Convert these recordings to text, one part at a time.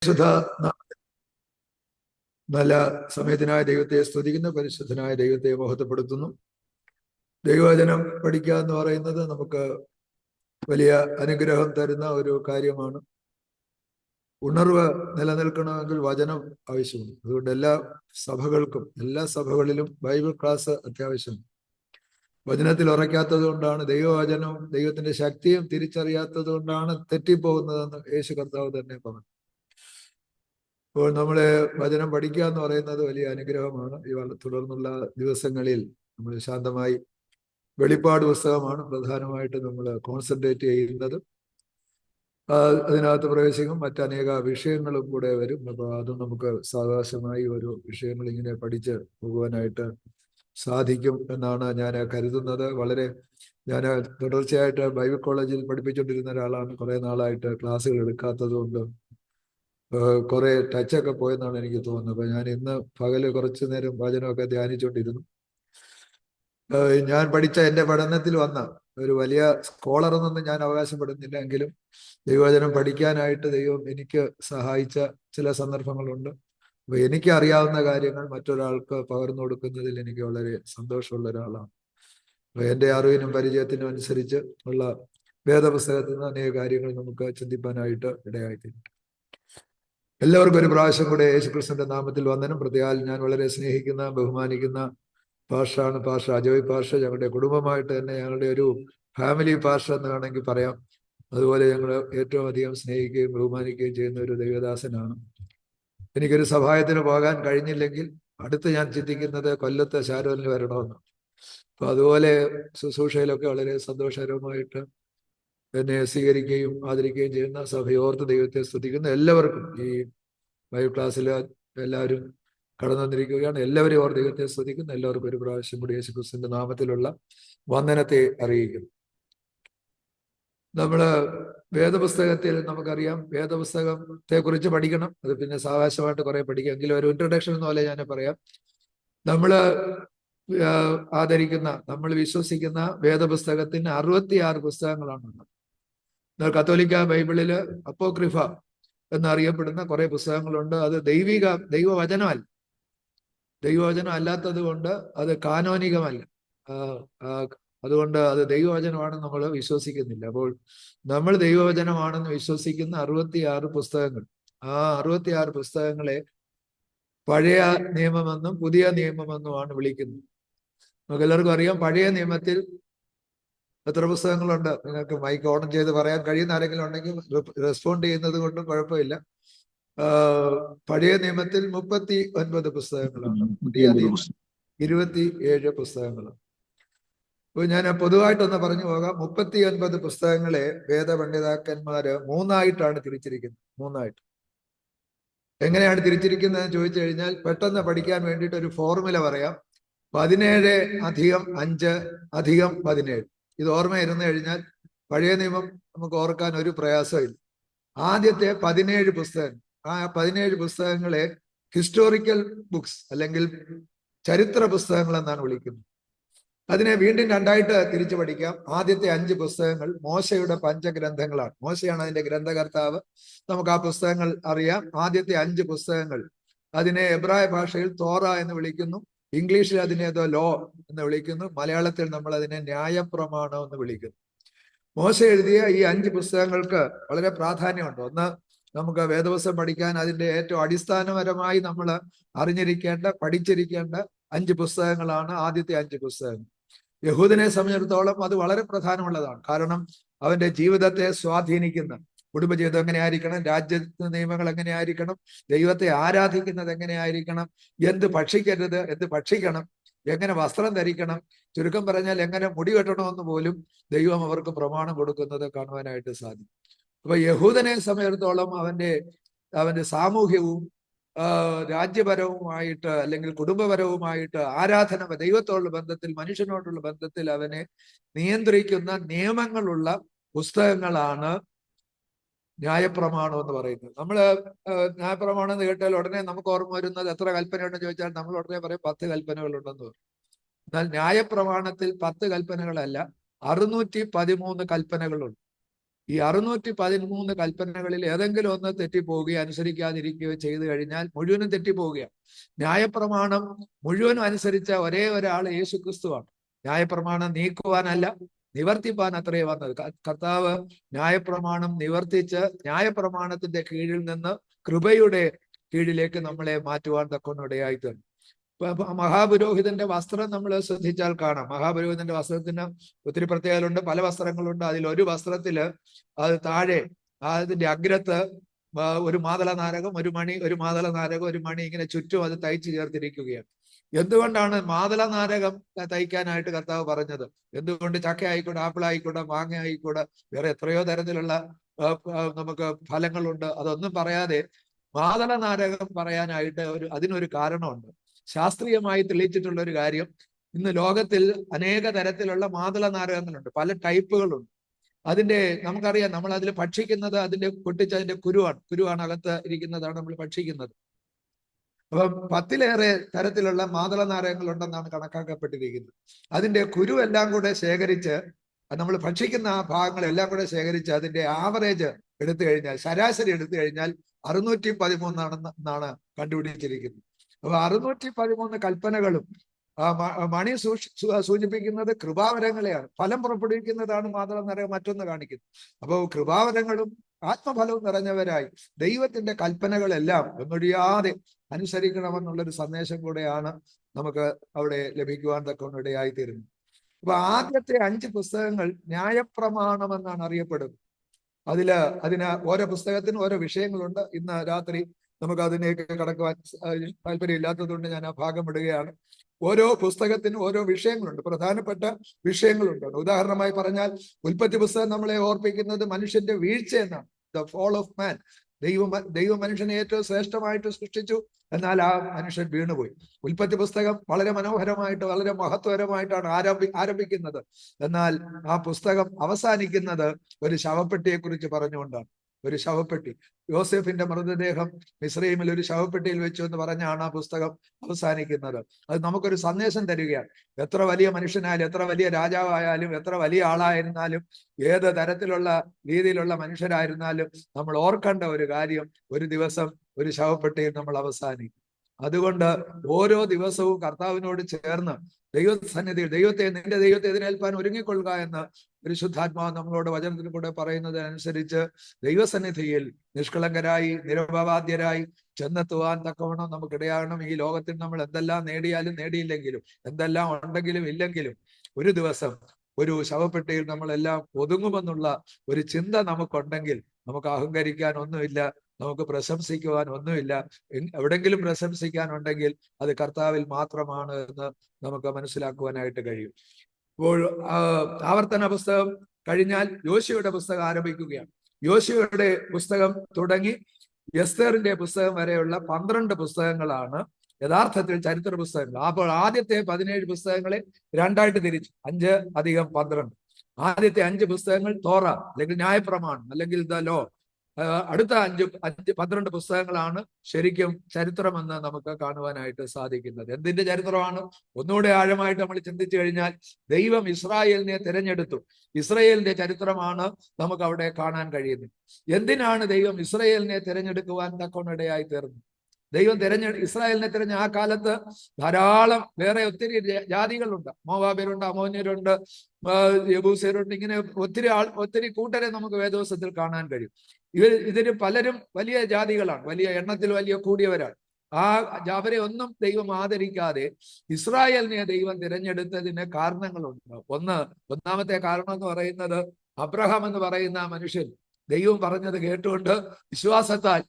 പരിശുദ്ധ നല്ല സമയത്തിനായ ദൈവത്തെ സ്തുതിക്കുന്നു, പരിശുദ്ധനായ ദൈവത്തെ മഹത്വപ്പെടുത്തുന്നു. ദൈവവചനം പഠിക്കുക എന്ന് പറയുന്നത് നമുക്ക് വലിയ അനുഗ്രഹം തരുന്ന ഒരു കാര്യമാണ്. ഉണർവ് നിലനിൽക്കണമെങ്കിൽ വചനം ആവശ്യമാണ്. അതുകൊണ്ട് എല്ലാ സഭകളിലും ബൈബിൾ ക്ലാസ് അത്യാവശ്യമാണ്. വചനത്തിൽ ഉറയ്ക്കാത്തത് കൊണ്ടാണ്, ദൈവവചനവും ദൈവത്തിന്റെ ശക്തിയും തിരിച്ചറിയാത്തത് കൊണ്ടാണ് തെറ്റിപ്പോകുന്നതെന്ന് യേശു കർത്താവ് തന്നെ പറഞ്ഞു. അപ്പോൾ നമ്മള് വചനം പഠിക്കുക എന്ന് പറയുന്നത് വലിയ അനുഗ്രഹമാണ്. ഈ തുടർന്നുള്ള ദിവസങ്ങളിൽ നമ്മൾ ശാന്തമായി വെളിപ്പാട് പുസ്തകമാണ് പ്രധാനമായിട്ട് നമ്മൾ കോൺസെൻട്രേറ്റ് ചെയ്യുന്നത്. അതിനകത്ത് പ്രവേശിക്കും മറ്റനേക വിഷയങ്ങളും കൂടെ വരും. അപ്പോൾ അതും നമുക്ക് സാവകാശമായി ഓരോ വിഷയങ്ങൾ ഇങ്ങനെ പഠിച്ച് പോകുവാനായിട്ട് സാധിക്കും എന്നാണ് ഞാൻ കരുതുന്നത്. ഞാൻ തുടർച്ചയായിട്ട് ബൈബിൾ കോളേജിൽ പഠിപ്പിച്ചുകൊണ്ടിരുന്ന ഒരാളാണ്. കുറെ നാളായിട്ട് ക്ലാസ്സുകൾ എടുക്കാത്തത് കൊണ്ട് കുറെ ടച്ചൊക്കെ പോയെന്നാണ് എനിക്ക് തോന്നുന്നത്. അപ്പൊ ഞാൻ ഇന്ന് പകല് കുറച്ചു നേരം വചനമൊക്കെ ധ്യാനിച്ചുകൊണ്ടിരുന്നു. ഞാൻ പഠിച്ച എൻ്റെ പഠനത്തിൽ വന്ന ഒരു വലിയ സ്കോളർ എന്നൊന്നും ഞാൻ അവകാശപ്പെടുന്നില്ല, എങ്കിലും ദൈവവചനം പഠിക്കാനായിട്ട് ദൈവം എനിക്ക് സഹായിച്ച ചില സന്ദർഭങ്ങളുണ്ട്. അപ്പൊ എനിക്ക് അറിയാവുന്ന കാര്യങ്ങൾ മറ്റൊരാൾക്ക് പകർന്നു കൊടുക്കുന്നതിൽ എനിക്ക് വളരെ സന്തോഷമുള്ള ഒരാളാണ്. അപ്പൊ എൻ്റെ അറിവിനും പരിചയത്തിനും അനുസരിച്ച് ഉള്ള വേദപുസ്തകത്തിൽ നിന്ന് അനേക കാര്യങ്ങൾ നമുക്ക് ചിന്തിപ്പാനായിട്ട് ഇടയായിത്തീരും. എല്ലാവർക്കും ഒരു പ്രാവശ്യം കൂടെ യേശുക്രിസ്തുവിന്റെ നാമത്തിൽ വന്ദനം. പ്രത്യേകം ഞാൻ വളരെ സ്നേഹിക്കുന്ന ബഹുമാനിക്കുന്ന പാഷാണ് പാഷ അജോയ് പാഷ. ഞങ്ങളുടെ കുടുംബമായിട്ട് തന്നെ ഞങ്ങളുടെ ഒരു ഫാമിലി പാഷ എന്ന് വേണമെങ്കിൽ പറയാം. അതുപോലെ ഞങ്ങൾ ഏറ്റവും അധികം സ്നേഹിക്കുകയും ബഹുമാനിക്കുകയും ചെയ്യുന്ന ഒരു ദൈവദാസനാണ്. എനിക്കൊരു സഹായത്തിന് പോകാൻ കഴിഞ്ഞില്ലെങ്കിൽ അടുത്ത് ഞാൻ ചിന്തിക്കുന്നത് കൊല്ലത്തെ ശാരോനിൽ വരണമെന്ന്. അപ്പൊ അതുപോലെ ശുശ്രൂഷയിലൊക്കെ വളരെ സന്തോഷകരമായിട്ട് എന്നെ സ്വീകരിക്കുകയും ആദരിക്കുകയും ചെയ്യുന്ന സഭയോർത്ത് ദൈവത്തെ സ്തുതിക്കുന്ന എല്ലാവർക്കും, ഈ ബൈബിൾ ക്ലാസ്സിൽ എല്ലാവരും കടന്നു വന്നിരിക്കുകയാണ്. എല്ലാവരെയും ഓർ ദൈവത്തെ സ്തുതിക്കുന്ന എല്ലാവർക്കും ഒരു പ്രാവശ്യം കൂടി യേശുക്രിസ്തുവിന്റെ നാമത്തിലുള്ള വന്ദനത്തെ അറിയിക്കുന്നു. നമ്മള് വേദപുസ്തകത്തിൽ നമുക്കറിയാം, വേദപുസ്തകത്തെ കുറിച്ച് പഠിക്കണം. അത് പിന്നെ സാവകാശമായിട്ട് കുറെ പഠിക്കാം. എങ്കിലും ഒരു ഇൻട്രൊഡക്ഷൻ എന്ന പോലെ ഞാൻ പറയാം. നമ്മള് ആദരിക്കുന്ന, നമ്മൾ വിശ്വസിക്കുന്ന വേദപുസ്തകത്തിന് 66 പുസ്തകങ്ങളാണുള്ളത്. കത്തോലിക്ക ബൈബിളില് അപ്പോക്രിഫ എന്നറിയപ്പെടുന്ന കുറെ പുസ്തകങ്ങളുണ്ട്. അത് ദൈവവചനമല്ല. ദൈവവചനം അല്ലാത്തത് കൊണ്ട് അത് കാനോനികമല്ല. അതുകൊണ്ട് അത് ദൈവവചനമാണെന്ന് നമ്മൾ വിശ്വസിക്കുന്നില്ല. അപ്പോൾ നമ്മൾ ദൈവവചനമാണെന്ന് വിശ്വസിക്കുന്ന 66 പുസ്തകങ്ങൾ. ആ 66 പുസ്തകങ്ങളെ പഴയ നിയമമെന്നും പുതിയ നിയമമെന്നുമാണ് വിളിക്കുന്നത്. നമുക്ക് എല്ലാവർക്കും അറിയാം, പഴയ നിയമത്തിൽ എത്ര പുസ്തകങ്ങളുണ്ട്? നിങ്ങൾക്ക് മൈക്ക് ഓൺ ചെയ്ത് പറയാൻ കഴിയുന്ന ആരെങ്കിലും ഉണ്ടെങ്കിൽ റെസ്പോണ്ട് ചെയ്യുന്നത് കൊണ്ടും കുഴപ്പമില്ല. പഴയ നിയമത്തിൽ 39 പുസ്തകങ്ങളാണ്, പുതിയ നിയമം 27 പുസ്തകങ്ങളാണ്. അപ്പോൾ ഞാൻ പൊതുവായിട്ടൊന്ന് പറഞ്ഞു പോകാം. 39 പുസ്തകങ്ങളെ വേദപണ്ഡിതാക്കന്മാര് മൂന്നായിട്ടാണ് തിരിച്ചിരിക്കുന്നത്. മൂന്നായിട്ട്. എങ്ങനെയാണ് തിരിച്ചിരിക്കുന്നതെന്ന് ചോദിച്ചു കഴിഞ്ഞാൽ പെട്ടെന്ന് പഠിക്കാൻ വേണ്ടിയിട്ട് ഒരു ഫോർമുല പറയാം. 17 + 5 + 17. ഇത് ഓർമ്മയിരുന്നു കഴിഞ്ഞാൽ പഴയ നിയമം നമുക്ക് ഓർക്കാൻ ഒരു പ്രയാസമില്ല. ആദ്യത്തെ 17 പുസ്തകങ്ങൾ, ആ 17 പുസ്തകങ്ങളെ ഹിസ്റ്റോറിക്കൽ ബുക്സ് അല്ലെങ്കിൽ ചരിത്ര പുസ്തകങ്ങൾ എന്നാണ് വിളിക്കുന്നത്. അതിനെ വീണ്ടും രണ്ടായിട്ട് തിരിച്ചു പഠിക്കാം. ആദ്യത്തെ 5 പുസ്തകങ്ങൾ മോശയുടെ പഞ്ചഗ്രന്ഥങ്ങളാണ്. മോശയാണ് അതിന്റെ ഗ്രന്ഥകർത്താവ്. നമുക്ക് ആ പുസ്തകങ്ങൾ അറിയാം. ആദ്യത്തെ 5 പുസ്തകങ്ങൾ, അതിനെ എബ്രായ ഭാഷയിൽ തോറ എന്ന് വിളിക്കുന്നു, ഇംഗ്ലീഷിൽ അതിനെ ലോ എന്ന് വിളിക്കുന്നു, മലയാളത്തിൽ നമ്മൾ അതിനെ ന്യായപ്രമാണം എന്ന് വിളിക്കുന്നു. മോശ എഴുതിയ ഈ 5 പുസ്തകങ്ങൾക്ക് വളരെ പ്രാധാന്യമുണ്ട്. ഒന്ന്, നമുക്ക് വേദപുസ്തകം പഠിക്കാൻ അതിന്റെ ഏറ്റവും അടിസ്ഥാനപരമായി നമ്മൾ അറിഞ്ഞിരിക്കേണ്ട, പഠിച്ചിരിക്കേണ്ട 5 പുസ്തകങ്ങളാണ് ആദ്യത്തെ 5 പുസ്തകങ്ങൾ. യഹൂദനെ സംബന്ധിച്ചിടത്തോളം അത് വളരെ പ്രധാനമുള്ളതാണ്. കാരണം അവന്റെ ജീവിതത്തെ സ്വാധീനിക്കുന്ന, കുടുംബജീവിതം എങ്ങനെയായിരിക്കണം, രാജ്യത്തെ നിയമങ്ങൾ എങ്ങനെയായിരിക്കണം, ദൈവത്തെ ആരാധിക്കുന്നത് എങ്ങനെയായിരിക്കണം, എന്ത് ഭക്ഷിക്കരുത്, എന്ത് ഭക്ഷിക്കണം, എങ്ങനെ വസ്ത്രം ധരിക്കണം, ചുരുക്കം പറഞ്ഞാൽ എങ്ങനെ മുടി കെട്ടണമെന്ന് പോലും ദൈവം അവർക്ക് പ്രമാണം കൊടുക്കുന്നത് കാണുവാനായിട്ട് സാധിക്കും. അപ്പൊ യഹൂദനെ സംബന്ധിച്ചിടത്തോളം അവന്റെ സാമൂഹ്യവും രാജ്യപരവുമായിട്ട് അല്ലെങ്കിൽ കുടുംബപരവുമായിട്ട് ആരാധന, ദൈവത്തോടുള്ള ബന്ധത്തിൽ, മനുഷ്യനോടുള്ള ബന്ധത്തിൽ അവനെ നിയന്ത്രിക്കുന്ന നിയമങ്ങളുള്ള പുസ്തകങ്ങളാണ് ന്യായപ്രമാണം എന്ന് പറയുന്നത്. നമ്മള് ന്യായപ്രമാണം എന്ന് കേട്ടാൽ ഉടനെ നമുക്ക് ഓർമ്മ വരുന്നത് എത്ര കൽപ്പനയുണ്ടെന്ന് ചോദിച്ചാൽ നമ്മൾ ഉടനെ പറയും 10 കൽപ്പനകളുണ്ടെന്ന് പറയും. എന്നാൽ ന്യായപ്രമാണത്തിൽ 10 കൽപ്പനകളല്ല, 613 കൽപ്പനകളുണ്ട്. ഈ 613 കൽപ്പനകളിൽ ഏതെങ്കിലും ഒന്ന് തെറ്റിപ്പോവുകയോ അനുസരിക്കാതിരിക്കുകയോ ചെയ്തു കഴിഞ്ഞാൽ മുഴുവനും തെറ്റിപ്പോവുകയാണ്. ന്യായപ്രമാണം മുഴുവനും അനുസരിച്ച ഒരേ ഒരാൾ യേശുക്രിസ്തുവാണ്. ന്യായപ്രമാണം നീക്കുവാനല്ല, നിവർത്തിപ്പാൻ അത്രേ വന്നത്. കർത്താവ് ന്യായപ്രമാണം നിവർത്തിച്ച് ന്യായപ്രമാണത്തിന്റെ കീഴിൽ നിന്ന് കൃപയുടെ കീഴിലേക്ക് നമ്മളെ മാറ്റുവാൻ തക്കൊന്നിടയായി തീർന്നു. മഹാപുരോഹിതന്റെ വസ്ത്രം നമ്മൾ ശ്രദ്ധിച്ചാൽ കാണാം. മഹാപുരോഹിതന്റെ വസ്ത്രത്തിന് ഒത്തിരി പ്രത്യേകതകളുണ്ട്, പല വസ്ത്രങ്ങളുണ്ട്. അതിലൊരു വസ്ത്രത്തില് അത് താഴെ അതിന്റെ അഗ്രത്ത് ഒരു മാതള നാരകം, ഒരു മാതള നാരകം, ഒരു മണി ഇങ്ങനെ ചുറ്റും അത് തയ്ച്ചു ചേർത്തിരിക്കുകയാണ്. എന്തുകൊണ്ടാണ് മാതള നാരകം തയ്ക്കാനായിട്ട് കർത്താവ് പറഞ്ഞത്? എന്തുകൊണ്ട് ചക്ക ആയിക്കൂടെ, ആപ്പിൾ ആയിക്കൂടെ, മാങ്ങ ആയിക്കൂടെ, വേറെ എത്രയോ തരത്തിലുള്ള നമുക്ക് ഫലങ്ങളുണ്ട്, അതൊന്നും പറയാതെ മാതള നാരകം പറയാനായിട്ട് അതിനൊരു കാരണമുണ്ട്. ശാസ്ത്രീയമായി തെളിയിച്ചിട്ടുള്ള ഒരു കാര്യം, ഇന്ന് ലോകത്തിൽ അനേക തരത്തിലുള്ള മാതള നാരകങ്ങളുണ്ട്, പല ടൈപ്പുകളുണ്ട്. നമുക്കറിയാം, നമ്മൾ അതിൽ ഭക്ഷിക്കുന്നത് അതിന്റെ പൊട്ടിച്ചതിന്റെ കുരുവാണ് അകത്ത് ഇരിക്കുന്നതാണ് നമ്മൾ ഭക്ഷിക്കുന്നത്. അപ്പം 10-ലേറെ തരത്തിലുള്ള മാതള നാരകങ്ങളുണ്ടെന്നാണ് കണക്കാക്കപ്പെട്ടിരിക്കുന്നത്. അതിന്റെ കുരു എല്ലാം കൂടെ ശേഖരിച്ച്, നമ്മൾ ഭക്ഷിക്കുന്ന ആ ഭാഗങ്ങളെല്ലാം കൂടെ ശേഖരിച്ച് അതിന്റെ ആവറേജ് എടുത്തു കഴിഞ്ഞാൽ, ശരാശരി എടുത്തു കഴിഞ്ഞാൽ 613 കണ്ടുപിടിച്ചിരിക്കുന്നത്. അപ്പൊ 613 കൽപ്പനകളും മണി സൂചിപ്പിക്കുന്നത് കൃപാവരങ്ങളെയാണ്. ഫലം പുറപ്പെടുവിക്കുന്നതാണ് മാതള നാരകം മറ്റൊന്ന് കാണിക്കുന്നത്. അപ്പോൾ കൃപാവരങ്ങളും ആത്മഫലവും നിറഞ്ഞവരായി ദൈവത്തിന്റെ കൽപ്പനകളെല്ലാം ഒന്നൊഴിയാതെ അനുസരിക്കണമെന്നുള്ളൊരു സന്ദേശം കൂടെയാണ് നമുക്ക് അവിടെ ലഭിക്കുവാൻ തക്കൊന്നിടയായി തീരുന്നത്. അപ്പൊ ആദ്യത്തെ 5 പുസ്തകങ്ങൾ ന്യായപ്രമാണം എന്നാണ് അറിയപ്പെടുന്നത്. അതിന് ഓരോ പുസ്തകത്തിനും ഓരോ വിഷയങ്ങളുണ്ട്. ഇന്ന് രാത്രി നമുക്ക് അതിലേക്ക് കടക്കുവാൻ താല്പര്യമില്ലാത്തതുകൊണ്ട് ഞാൻ ആ ഭാഗം വിടുകയാണ്. ഓരോ പുസ്തകത്തിനും ഓരോ വിഷയങ്ങളുണ്ട്, പ്രധാനപ്പെട്ട വിഷയങ്ങളുണ്ട്. ഉദാഹരണമായി പറഞ്ഞാൽ ഉൽപ്പത്തി പുസ്തകം നമ്മളെ ഓർപ്പിക്കുന്നത് മനുഷ്യന്റെ വീഴ്ച എന്നാണ്, ദ ഫോൾ ഓഫ് മാൻ. ദൈവം മനുഷ്യനെ ഏറ്റവും ശ്രേഷ്ഠമായിട്ട് സൃഷ്ടിച്ചു, എന്നാൽ ആ മനുഷ്യൻ വീണുപോയി. ഉൽപ്പത്തി പുസ്തകം വളരെ മനോഹരമായിട്ട്, വളരെ മഹത്വകരമായിട്ടാണ് ആരംഭിക്കുന്നത്. എന്നാൽ ആ പുസ്തകം അവസാനിക്കുന്നത് ഒരു ശവപ്പെട്ടിയെ കുറിച്ച് പറഞ്ഞുകൊണ്ടാണ്. ഒരു ശവപ്പെട്ടി, യോസേഫിന്റെ മൃതദേഹം മിസ്രയീമിൽ ഒരു ശവപ്പെട്ടിയിൽ വെച്ചു എന്ന് പറഞ്ഞാണ് ആ പുസ്തകം അവസാനിക്കുന്നത്. അത് നമുക്കൊരു സന്ദേശം തരികയാണ്. എത്ര വലിയ മനുഷ്യനായാലും, എത്ര വലിയ രാജാവായാലും, എത്ര വലിയ ആളായിരുന്നാലും, ഏത് തരത്തിലുള്ള രീതിയിലുള്ള മനുഷ്യരായിരുന്നാലും നമ്മൾ ഓർക്കേണ്ട ഒരു കാര്യം, ഒരു ദിവസം ഒരു ശവപ്പെട്ടിയിൽ നമ്മൾ അവസാനിക്കും. അതുകൊണ്ട് ഓരോ ദിവസവും കർത്താവിനോട് ചേർന്ന് ദൈവസന്നിധിയിൽ നിന്റെ ദൈവത്തെ എതിരേൽപ്പാൻ ഒരുങ്ങിക്കൊള്ളുക എന്ന് പരിശുദ്ധാത്മാവ് നമ്മളോട് വചനത്തിൽ കൂടെ പറയുന്നതിനനുസരിച്ച് ദൈവസന്നിധിയിൽ നിഷ്കളങ്കരായി നിരപവാദ്യരായി ചെന്നെത്തുവാൻ തക്കവണ്ണം നമുക്കിടയാകണം. ഈ ലോകത്തിൽ നമ്മൾ എന്തെല്ലാം നേടിയാലും നേടിയില്ലെങ്കിലും, എന്തെല്ലാം ഉണ്ടെങ്കിലും ഇല്ലെങ്കിലും, ഒരു ദിവസം ഒരു ശവപ്പെട്ടിയിൽ നമ്മളെല്ലാം ഒതുങ്ങുമെന്നുള്ള ഒരു ചിന്ത നമുക്കുണ്ടെങ്കിൽ നമുക്ക് അഹങ്കരിക്കാൻ ഒന്നുമില്ല, നമുക്ക് പ്രശംസിക്കുവാൻ ഒന്നുമില്ല. എവിടെങ്കിലും പ്രശംസിക്കാനുണ്ടെങ്കിൽ അത് കർത്താവിൽ മാത്രമാണ് എന്ന് നമുക്ക് മനസ്സിലാക്കുവാനായിട്ട് കഴിയും. ഇപ്പോൾ ആവർത്തന പുസ്തകം കഴിഞ്ഞാൽ യോശുവയുടെ പുസ്തകം ആരംഭിക്കുകയാണ്. യോശുവയുടെ പുസ്തകം തുടങ്ങി എസ്തേറിന്റെ പുസ്തകം വരെയുള്ള 12 പുസ്തകങ്ങളാണ് യഥാർത്ഥത്തിൽ ചരിത്ര പുസ്തകങ്ങൾ. അപ്പോൾ ആദ്യത്തെ 17 പുസ്തകങ്ങളെ രണ്ടായിട്ട് തിരിച്ചു, 5 + 12. ആദ്യത്തെ 5 പുസ്തകങ്ങൾ തോറ അല്ലെങ്കിൽ ന്യായപ്രമാണം അല്ലെങ്കിൽ ദ ലോ. അടുത്ത 12 പുസ്തകങ്ങളാണ് ശരിക്കും ചരിത്രമെന്ന് നമുക്ക് കാണുവാനായിട്ട് സാധിക്കുന്നത്. എന്തിന്റെ ചരിത്രമാണ്? ഒന്നുകൂടെ ആഴമായിട്ട് നമ്മൾ ചിന്തിച്ചു കഴിഞ്ഞാൽ, ദൈവം ഇസ്രായേലിനെ തിരഞ്ഞെടുത്തു. ഇസ്രായേലിന്റെ ചരിത്രമാണ് നമുക്ക് അവിടെ കാണാൻ കഴിയുന്നത്. എന്തിനാണ് ദൈവം ഇസ്രായേലിനെ തിരഞ്ഞെടുക്കുവാൻ തക്കോണിടയായി തീർന്നു? ദൈവം ഇസ്രായേലിനെ തിരഞ്ഞ ആ കാലത്ത് ധാരാളം വേറെ ഒത്തിരി ജാതികളുണ്ട്. മോവാബ്യരുണ്ട്, അമോന്യരുണ്ട്, യബൂസ്യരുണ്ട്. ഇങ്ങനെ ഒത്തിരി കൂട്ടരെ നമുക്ക് വേദോസത്തിൽ കാണാൻ കഴിയും. ഇതിന് പലരും വലിയ ജാതികളാണ്, വലിയ എണ്ണത്തിൽ വലിയ കൂടിയവരാണ്. അവരെ ഒന്നും ദൈവം ആദരിക്കാതെ ഇസ്രായേലിനെ ദൈവം തിരഞ്ഞെടുത്തതിന് കാരണങ്ങളുണ്ട്. ഒന്നാമത്തെ കാരണം എന്ന് പറയുന്നത്, അബ്രഹാം എന്ന് പറയുന്ന മനുഷ്യൻ ദൈവം പറഞ്ഞത് കേട്ടുകൊണ്ട് വിശ്വാസത്താൽ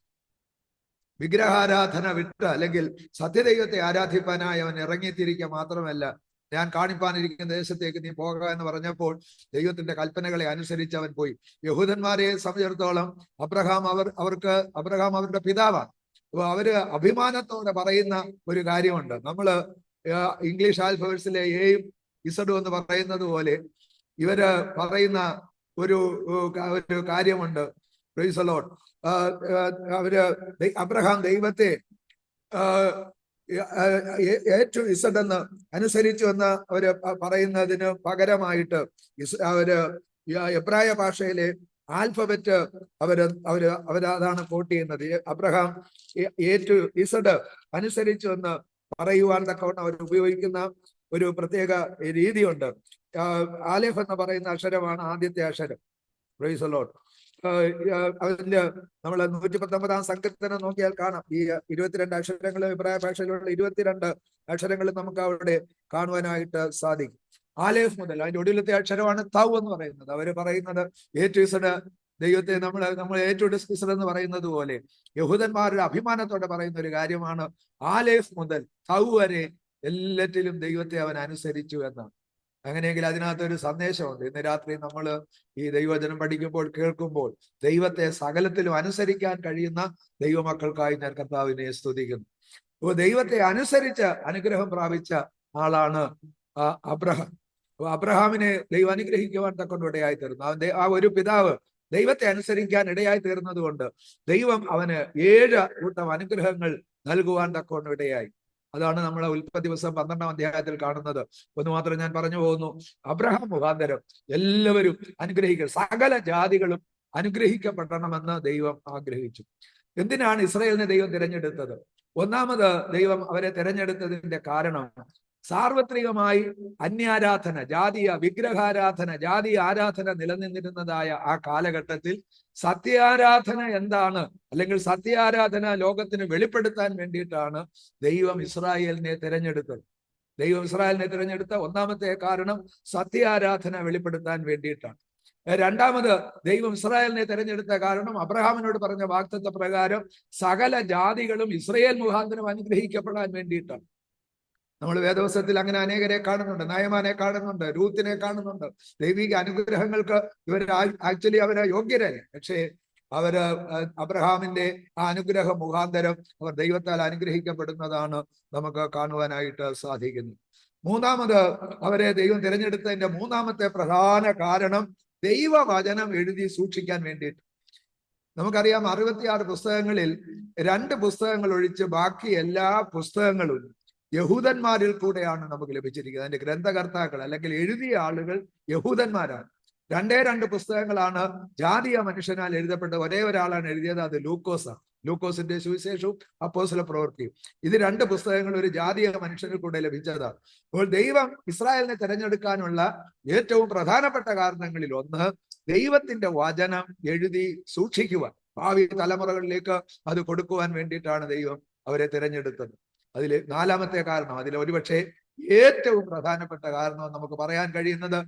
വിഗ്രഹാരാധന വിട്ട് അല്ലെങ്കിൽ സത്യദൈവത്തെ ആരാധിപ്പാനായി അവൻ ഇറങ്ങിത്തിരിക്കുക മാത്രമല്ല, ഞാൻ കാണിപ്പാനിരിക്കുന്ന ദേശത്തേക്ക് നീ പോകുക എന്ന് പറഞ്ഞപ്പോൾ ദൈവത്തിന്റെ കൽപ്പനകളെ അനുസരിച്ച് അവൻ പോയി. യഹൂദന്മാരെ സംബന്ധിച്ചിടത്തോളം അബ്രഹാം അവരുടെ പിതാവാണ്. അപ്പൊ അവര് അഭിമാനത്തോടെ പറയുന്ന ഒരു കാര്യമുണ്ട്. നമ്മള് ഇംഗ്ലീഷ് ആൽഫബറ്റ്സിലെ എയും ഇസഡും എന്ന് പറയുന്നത് പോലെ ഇവര് പറയുന്ന ഒരു കാര്യമുണ്ട്. Price the Lord. അബ്രഹാം ദൈവത്തെ ഏറ്റവും ഇസഡ് അനുസരിച്ചു എന്ന് അവര് പറയുന്നതിന് പകരമായിട്ട് അവര് എബ്രായ ഭാഷയിലെ ആൽഫബറ്റ് അവരതാണ് കോട്ട് ചെയ്യുന്നത്. അബ്രഹാം A to Z അനുസരിച്ചു എന്ന് പറയുവാൻ തക്കവണ്ണം അവർ ഉപയോഗിക്കുന്ന ഒരു പ്രത്യേക രീതിയുണ്ട്. ആലേഫ് എന്ന് പറയുന്ന അക്ഷരമാണ് ആദ്യത്തെ അക്ഷരം. Price the Lord. അതിന്റെ നമ്മൾ 119 സങ്കീർത്തനം നോക്കിയാൽ കാണാം ഈ 22 അക്ഷരങ്ങൾ, ഇബ്രായ ഭാഷയിലുള്ള 22 അക്ഷരങ്ങൾ നമുക്ക് അവിടെ കാണുവാനായിട്ട് സാധിക്കും. ആലേഫ് മുതൽ അതിന്റെ ഒടുവിലത്തെ അക്ഷരമാണ് തൗ എന്ന് പറയുന്നത്. അവര് പറയുന്നത് A to Z ദൈവത്തെ നമ്മൾ A to Z എന്ന് പറയുന്നത് പോലെ യഹൂദന്മാരുടെ അഭിമാനത്തോടെ പറയുന്ന ഒരു കാര്യമാണ് ആലേഫ് മുതൽ തൗ വരെ എല്ലാറ്റിലും ദൈവത്തെ അവൻ അനുസരിച്ചു എന്നാണ്. അങ്ങനെയെങ്കിൽ അതിനകത്തൊരു സന്ദേശമുണ്ട്. ഇന്ന് രാത്രി നമ്മൾ ഈ ദൈവവചനം പഠിക്കുമ്പോൾ, കേൾക്കുമ്പോൾ ദൈവത്തെ സകലത്തിലും അനുസരിക്കാൻ കഴിയുന്ന ദൈവമക്കൾക്കായി ഞാൻ കർത്താവിനെ സ്തുതിക്കുന്നു. അപ്പോൾ ദൈവത്തെ അനുസരിച്ച് അനുഗ്രഹം പ്രാപിച്ച ആളാണ് അബ്രഹാം. അബ്രഹാമിനെ ദൈവം അനുഗ്രഹിക്കുവാൻ തക്കൊണ്ട് ഇടയായി തീർന്നു. അവന്റെ ആ ഒരു പിതാവ് ദൈവത്തെ അനുസരിക്കാൻ ഇടയായി തീർന്നത് കൊണ്ട് ദൈവം അവന് 7 കൂട്ടം അനുഗ്രഹങ്ങൾ നൽകുവാൻ തക്കൊണ്ട് ഇടയായി. അതാണ് നമ്മളെ ഉൽപ്പത്തി പുസ്തകം 12-ാം അധ്യായത്തിൽ കാണുന്നത്. ഒന്ന് മാത്രം ഞാൻ പറഞ്ഞു പോകുന്നു. അബ്രഹാം മുഖാന്തരം എല്ലാവരും സകല ജാതികളും അനുഗ്രഹിക്കപ്പെടണമെന്ന് ദൈവം ആഗ്രഹിച്ചു. എന്തിനാണ് ഇസ്രായേലിനെ ദൈവം തിരഞ്ഞെടുത്തത്? ഒന്നാമത് ദൈവം അവരെ തിരഞ്ഞെടുത്തതിന്റെ കാരണം സാർവത്രികമായി അന്യാരാധന, ജാതീയ വിഗ്രഹാരാധന, ജാതീയ ആരാധന നിലനിന്നിരുന്നതായ ആ കാലഘട്ടത്തിൽ സത്യാരാധന എന്താണ്, അല്ലെങ്കിൽ സത്യാരാധന ലോകത്തിന് വെളിപ്പെടുത്താൻ വേണ്ടിയിട്ടാണ് ദൈവം ഇസ്രായേലിനെ തിരഞ്ഞെടുത്തത്. ദൈവം ഇസ്രായേലിനെ തിരഞ്ഞെടുത്ത ഒന്നാമത്തെ കാരണം സത്യാരാധന വെളിപ്പെടുത്താൻ വേണ്ടിയിട്ടാണ്. രണ്ടാമത് ദൈവം ഇസ്രായേലിനെ തിരഞ്ഞെടുത്ത കാരണം അബ്രഹാമിനോട് പറഞ്ഞ വാഗ്ദത്ത പ്രകാരം സകല ജാതികളും ഇസ്രായേൽ മുഖാന്തരം അനുഗ്രഹിക്കപ്പെടാൻ വേണ്ടിയിട്ടാണ്. നമ്മൾ വേദപുസ്തകത്തിൽ അങ്ങനെ അനേകരെ കാണുന്നുണ്ട്. നയമാനെ കാണുന്നുണ്ട്, രൂത്തിനെ കാണുന്നുണ്ട്. ദൈവിക അനുഗ്രഹങ്ങൾക്ക് ആക്ച്വലി അവര് യോഗ്യരല്ല. പക്ഷേ അവര് അബ്രഹാമിന്റെ ആ അനുഗ്രഹ മുഖാന്തരം അവർ ദൈവത്താൽ അനുഗ്രഹിക്കപ്പെടുന്നതാണ് നമുക്ക് കാണുവാനായിട്ട് സാധിക്കുന്നത്. മൂന്നാമത് അവരെ ദൈവം തിരഞ്ഞെടുത്തതിന്റെ മൂന്നാമത്തെ പ്രധാന കാരണം ദൈവവചനം എഴുതി സൂക്ഷിക്കാൻ വേണ്ടിയിട്ട്. നമുക്കറിയാം 66 പുസ്തകങ്ങളിൽ 2 പുസ്തകങ്ങൾ ഒഴിച്ച് ബാക്കി എല്ലാ പുസ്തകങ്ങളും യഹൂദന്മാരിൽ കൂടെയാണ് നമുക്ക് ലഭിച്ചിരിക്കുന്നത്. അതിന്റെ ഗ്രന്ഥകർത്താക്കൾ അല്ലെങ്കിൽ എഴുതിയ ആളുകൾ യഹൂദന്മാരാണ്. 2 പുസ്തകങ്ങളാണ് ജാതീയ മനുഷ്യനാൽ എഴുതപ്പെട്ട ഒരേ ഒരാളാണ് എഴുതിയത്. അത് ലൂക്കോസാണ്. ലൂക്കോസിന്റെ സുവിശേഷവും അപ്പോസ്തല പ്രവൃത്തിയും. ഇത് 2 പുസ്തകങ്ങൾ ഒരു ജാതീയ മനുഷ്യനിൽ കൂടെ ലഭിച്ചതാണ്. അപ്പോൾ ദൈവം ഇസ്രായേലിനെ തിരഞ്ഞെടുക്കാനുള്ള ഏറ്റവും പ്രധാനപ്പെട്ട കാരണങ്ങളിൽ ഒന്ന് ദൈവത്തിന്റെ വചനം എഴുതി സൂക്ഷിക്കുവാൻ, ഭാവി തലമുറകളിലേക്ക് അത് കൊടുക്കുവാൻ വേണ്ടിയിട്ടാണ് ദൈവം അവരെ തിരഞ്ഞെടുത്തത്. അതിൽ 4മത്തെ കാരണം, അതിൽ ഒരുപക്ഷെ ഏറ്റവും പ്രധാനപ്പെട്ട കാരണം നമുക്ക് പറയാൻ കഴിയുന്നത്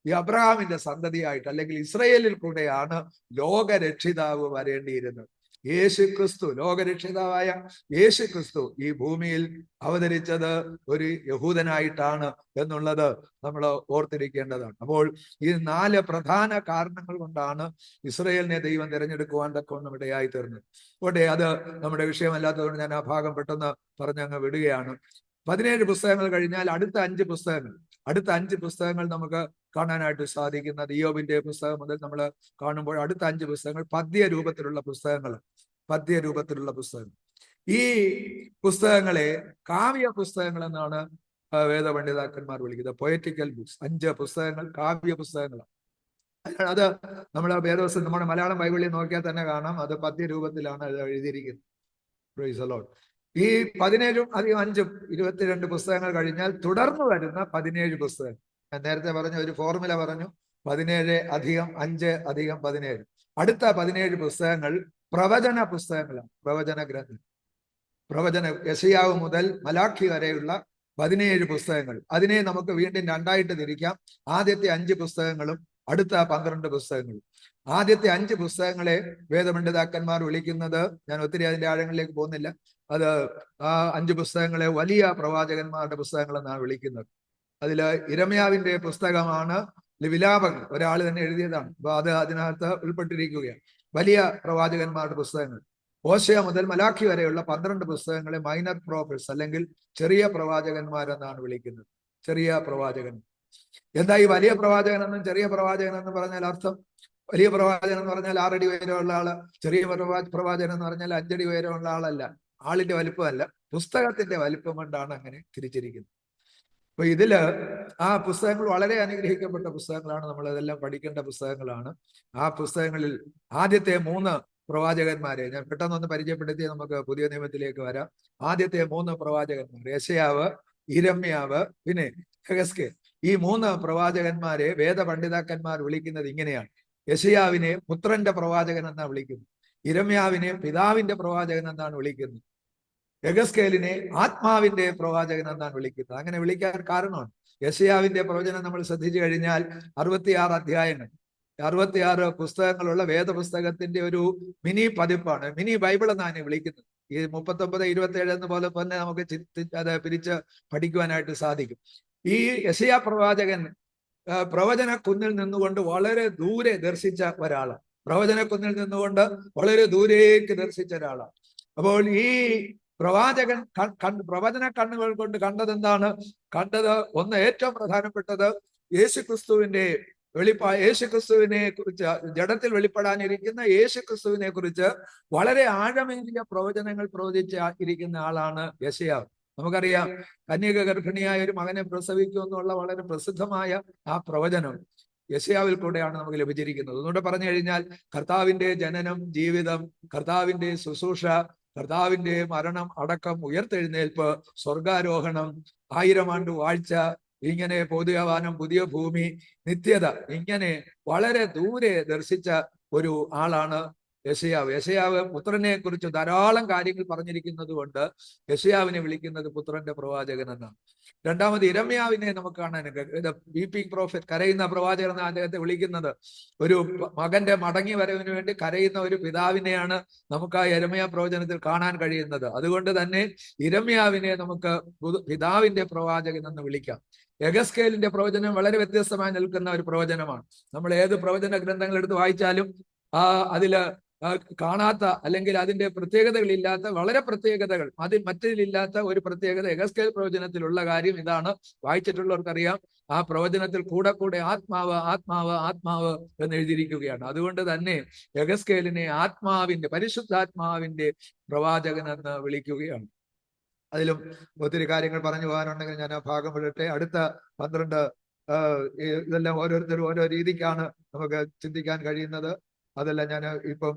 ഈ അബ്രഹാമിന്റെ സന്തതിയായിട്ട് അല്ലെങ്കിൽ ഇസ്രയേലിൽ കൂടെയാണ് ലോകരക്ഷിതാവ് വരേണ്ടിയിരുന്നത്. യേശു ക്രിസ്തു, ലോകരക്ഷിതാവായ യേശു ക്രിസ്തു ഈ ഭൂമിയിൽ അവതരിച്ചത് ഒരു യഹൂദനായിട്ടാണ് എന്നുള്ളത് നമ്മൾ ഓർത്തിരിക്കേണ്ടതാണ്. അപ്പോൾ ഈ 4 പ്രധാന കാരണങ്ങൾ കൊണ്ടാണ് ഇസ്രയേലിനെ ദൈവം തിരഞ്ഞെടുക്കുവാൻ തക്കവണ്ണം ഇടയായി തീർന്നത്. ഓട്ടെ, അത് നമ്മുടെ വിഷയമല്ലാത്തതുകൊണ്ട് ഞാൻ ആ ഭാഗം പെട്ടെന്ന് പറഞ്ഞങ്ങ് വിടുകയാണ്. 17 പുസ്തകങ്ങൾ കഴിഞ്ഞാൽ അടുത്ത 5 പുസ്തകങ്ങൾ നമുക്ക് കാണാനായിട്ട് സാധിക്കുന്നത് ഇയ്യോബിന്റെ പുസ്തകം മുതൽ നമ്മൾ കാണുമ്പോൾ അടുത്ത 5 പുസ്തകങ്ങൾ പദ്യ രൂപത്തിലുള്ള പുസ്തകങ്ങൾ. ഈ പുസ്തകങ്ങളെ കാവ്യ പുസ്തകങ്ങൾ എന്നാണ് വേദപണ്ഡിതാക്കന്മാർ വിളിക്കുന്നത്. പൊയറ്റിക്കൽ ബുക്സ്. 5 പുസ്തകങ്ങൾ കാവ്യ പുസ്തകങ്ങളാണ്. അത് നമ്മൾ വേദപുസ്തകം നമ്മുടെ മലയാളം ബൈബിളിൽ നോക്കിയാൽ തന്നെ കാണാം, അത് പദ്യ രൂപത്തിലാണ് അത് എഴുതിയിരിക്കുന്നത്. Price the Lord. ഈ 17 അധികം 5 22 പുസ്തകങ്ങൾ കഴിഞ്ഞാൽ തുടർന്ന് വരുന്ന 17 പുസ്തകങ്ങൾ. ഞാൻ നേരത്തെ പറഞ്ഞ ഒരു ഫോർമുല പറഞ്ഞു, 17 അധികം 5 അധികം 17. അടുത്ത 17 പുസ്തകങ്ങൾ പ്രവചന പുസ്തകങ്ങളാണ്. പ്രവചന ഗ്രന്ഥം. യെശയ്യാവ് മുതൽ മലാഖി വരെയുള്ള 17 പുസ്തകങ്ങൾ. അതിനെ നമുക്ക് വീണ്ടും 2ആയിട്ട് തിരിക്കാം. ആദ്യത്തെ 5 പുസ്തകങ്ങളും അടുത്ത 12 പുസ്തകങ്ങളും. ആദ്യത്തെ 5 പുസ്തകങ്ങളെ വേദപണ്ഡിതാക്കന്മാർ വിളിക്കുന്നത്, ഞാൻ ഒത്തിരി അതിന്റെ ആഴങ്ങളിലേക്ക് പോകുന്നില്ല, അത് ആ 5 പുസ്തകങ്ങളെ വലിയ പ്രവാചകന്മാരുടെ പുസ്തകങ്ങൾ എന്നാണ് വിളിക്കുന്നത്. അതില് ഇരമ്യാവിന്റെ പുസ്തകമാണ് വിലാപങ്ങൾ, ഒരാൾ തന്നെ എഴുതിയതാണ്. അപ്പൊ അത് അതിനകത്ത് ഉൾപ്പെട്ടിരിക്കുകയാണ്. വലിയ പ്രവാചകന്മാരുടെ പുസ്തകങ്ങൾ. ഹോശേയ മുതൽ മലാഖി വരെയുള്ള 12 പുസ്തകങ്ങളെ മൈനർ പ്രോഫറ്റ്സ് അല്ലെങ്കിൽ ചെറിയ പ്രവാചകന്മാരെന്നാണ് വിളിക്കുന്നത്. ചെറിയ പ്രവാചകൻ. എന്താ ഈ വലിയ പ്രവാചകൻ എന്നും ചെറിയ പ്രവാചകൻ എന്ന് പറഞ്ഞാൽ അർത്ഥം? വലിയ പ്രവാചകൻ എന്ന് പറഞ്ഞാൽ 6 അടി ഉയരമുള്ള ആള്. ചെറിയ പ്രവാചകൻ എന്ന് പറഞ്ഞാൽ 5 അടി ഉയരമുള്ള ആളല്ല. ആളിന്റെ വലിപ്പമല്ല, പുസ്തകത്തിന്റെ വലിപ്പം കൊണ്ടാണ് അങ്ങനെ തിരിച്ചിരിക്കുന്നത്. അപ്പൊ ഇതില് ആ പുസ്തകങ്ങൾ വളരെ അനുഗ്രഹിക്കപ്പെട്ട പുസ്തകങ്ങളാണ്. നമ്മൾ അതെല്ലാം പഠിക്കേണ്ട പുസ്തകങ്ങളാണ്. ആ പുസ്തകങ്ങളിൽ ആദ്യത്തെ 3 പ്രവാചകന്മാരെ ഞാൻ പെട്ടെന്നൊന്ന് പരിചയപ്പെടുത്തി നമുക്ക് പുതിയ നിയമത്തിലേക്ക് വരാം. ആദ്യത്തെ 3 പ്രവാചകന്മാർ യെശയ്യാവ്, യിരെമ്യാവ്, പിന്നെ യെഹെസ്കേൽ. ഈ 3 പ്രവാചകന്മാരെ വേദപണ്ഡിതാക്കന്മാർ വിളിക്കുന്നത് ഇങ്ങനെയാണ്. യെശയ്യാവിനെ പുത്രന്റെ പ്രവാചകൻ എന്നാണ് വിളിക്കുന്നത്. യിരെമ്യാവിനെ പിതാവിന്റെ പ്രവാചകൻ എന്നാണ് വിളിക്കുന്നത്. യെഹെസ്കേലിനെ ആത്മാവിന്റെ പ്രവാചകൻ എന്നാണ് വിളിക്കുന്നത്. അങ്ങനെ വിളിക്കാൻ കാരണമാണ് യെശയ്യാവിന്റെ പ്രവചനം നമ്മൾ ശ്രദ്ധിച്ചു കഴിഞ്ഞാൽ 66 അധ്യായങ്ങൾ, 66 പുസ്തകങ്ങളുള്ള വേദപുസ്തകത്തിന്റെ ഒരു മിനി പതിപ്പാണ്. മിനി ബൈബിൾ എന്നാണ് വിളിക്കുന്നത്. ഈ 39, 27 എന്ന് പോലെ തന്നെ നമുക്ക് അത് പിരിച്ച് പഠിക്കുവാനായിട്ട് സാധിക്കും. ഈ യെശയ്യാ പ്രവാചകൻ പ്രവചന കുന്നിൽ നിന്നുകൊണ്ട് വളരെ ദൂരെ ദർശിച്ച ഒരാളാണ്. പ്രവചന കുന്നിൽ നിന്നുകൊണ്ട് വളരെ ദൂരേക്ക് ദർശിച്ച ഒരാളാണ്. അപ്പോൾ ഈ പ്രവാചകൻ പ്രവചന കണ്ണുകൾ കൊണ്ട് കണ്ടത് എന്താണ്? കണ്ടത് ഒന്ന്, ഏറ്റവും പ്രധാനപ്പെട്ടത് യേശുക്രിസ്തുവിന്റെ യേശുക്രിസ്തുവിനെ കുറിച്ച്, ജഡത്തിൽ വെളിപ്പെടാനിരിക്കുന്ന യേശുക്രിസ്തുവിനെ കുറിച്ച് വളരെ ആഴമേറിയ പ്രവചനങ്ങൾ പ്രവചിച്ച ഇരിക്കുന്ന ആളാണ് യെശയ്യാവ്. നമുക്കറിയാം, കന്യക ഗർഭിണിയായ ഒരു മകനെ പ്രസവിക്കുമെന്നുള്ള വളരെ പ്രസിദ്ധമായ ആ പ്രവചനം യെശയ്യാവിൽ കൂടെയാണ് നമുക്ക് ലഭിച്ചിരിക്കുന്നത്. ഒന്നുകൂടെ പറഞ്ഞു കഴിഞ്ഞാൽ, കർത്താവിന്റെ ജനനം, ജീവിതം, കർത്താവിന്റെ ശുശ്രൂഷ, കർത്താവിന്റെ മരണം, അടക്കം, ഉയർത്തെഴുന്നേൽപ്പ്, സ്വർഗാരോഹണം, 1000 ആണ്ട് വാഴ്ച, ഇങ്ങനെ പുതിയ പുതിയ ഭൂമി, നിത്യത, ഇങ്ങനെ വളരെ ദൂരെ ദർശിച്ച ഒരു ആളാണ് യെശയ്യാവ്. യെശയ്യാവ് പുത്രനെ കുറിച്ച് ധാരാളം കാര്യങ്ങൾ പറഞ്ഞിരിക്കുന്നത് കൊണ്ട് യെശയ്യാവിനെ വിളിക്കുന്നത് പുത്രന്റെ പ്രവാചകൻ എന്നാണ്. രണ്ടാമത് യിരെമ്യാവിനെ നമുക്ക് കാണാൻ, വീപ്പിംഗ് പ്രോഫറ്റ്, കരയുന്ന പ്രവാചകൻ എന്ന് അദ്ദേഹത്തെ വിളിക്കുന്നത്. ഒരു മകന്റെ മടങ്ങി വരവിന് വേണ്ടി കരയുന്ന ഒരു പിതാവിനെയാണ് നമുക്ക് ആ യിരെമ്യാ പ്രവചനത്തിൽ കാണാൻ കഴിയുന്നത്. അതുകൊണ്ട് തന്നെ യിരെമ്യാവിനെ നമുക്ക് പിതാവിന്റെ പ്രവാചകൻ എന്ന് വിളിക്കാം. യെഹെസ്കേലിന്റെ പ്രവചനം വളരെ വ്യത്യസ്തമായി നിൽക്കുന്ന ഒരു പ്രവചനമാണ്. നമ്മൾ ഏത് പ്രവചന ഗ്രന്ഥങ്ങൾ എടുത്ത് വായിച്ചാലും അതില് കാണാത്ത, അല്ലെങ്കിൽ അതിന്റെ പ്രത്യേകതകളില്ലാത്ത, വളരെ പ്രത്യേകതകൾ, അതിൽ മറ്റതിലില്ലാത്ത ഒരു പ്രത്യേകത യെഹെസ്കേൽ പ്രവചനത്തിലുള്ള കാര്യം ഇതാണ്. വായിച്ചിട്ടുള്ളവർക്കറിയാം, ആ പ്രവചനത്തിൽ കൂടെ കൂടെ ആത്മാവ് ആത്മാവ് ആത്മാവ് എന്ന് എഴുതിയിരിക്കുകയാണ്. അതുകൊണ്ട് തന്നെ യെഹെസ്കേലിനെ ആത്മാവിന്റെ, പരിശുദ്ധാത്മാവിന്റെ പ്രവാചകൻ എന്ന് വിളിക്കുകയാണ്. അതിലും ഒത്തിരി കാര്യങ്ങൾ പറഞ്ഞു പോകാനുണ്ടെങ്കിൽ ഞാൻ ആ ഭാഗം വിടട്ടെ. അടുത്ത 12 ഇതെല്ലാം ഓരോരുത്തരും ഓരോ രീതിക്കാണ് നമുക്ക് ചിന്തിക്കാൻ കഴിയുന്നത്. അതെല്ലാം ഞാൻ ഇപ്പം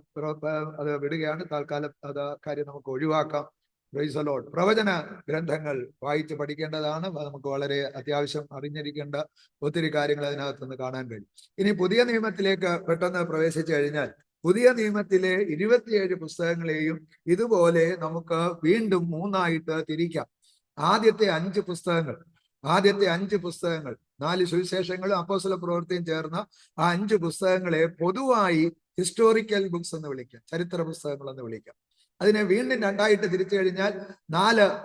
അത് വിടുകയാണ്. തൽക്കാലം അത് കാര്യം നമുക്ക് ഒഴിവാക്കാം. Price the Lord. പ്രവചന ഗ്രന്ഥങ്ങൾ വായിച്ച് പഠിക്കേണ്ടതാണ്. നമുക്ക് വളരെ അത്യാവശ്യം അറിഞ്ഞിരിക്കേണ്ട ഒത്തിരി കാര്യങ്ങൾ അതിനകത്ത് നിന്ന് കാണാൻ കഴിയും. ഇനി പുതിയ നിയമത്തിലേക്ക് പെട്ടെന്ന് പ്രവേശിച്ചു കഴിഞ്ഞാൽ, പുതിയ നിയമത്തിലെ 27 പുസ്തകങ്ങളെയും ഇതുപോലെ നമുക്ക് വീണ്ടും 3ആയിട്ട് തിരിക്കാം. ആദ്യത്തെ 5 പുസ്തകങ്ങൾ, 4 സുവിശേഷങ്ങളും അപ്പോസ്തല പ്രവൃത്തിയും ചേർന്ന ആ 5 പുസ്തകങ്ങളെ പൊതുവായി ഹിസ്റ്റോറിക്കൽ ബുക്സ് എന്ന് വിളിക്കാം, ചരിത്ര പുസ്തകങ്ങൾ എന്ന് വിളിക്കാം. അതിനെ വീണ്ടും 2ആയിട്ട് തിരിച്ചു കഴിഞ്ഞാൽ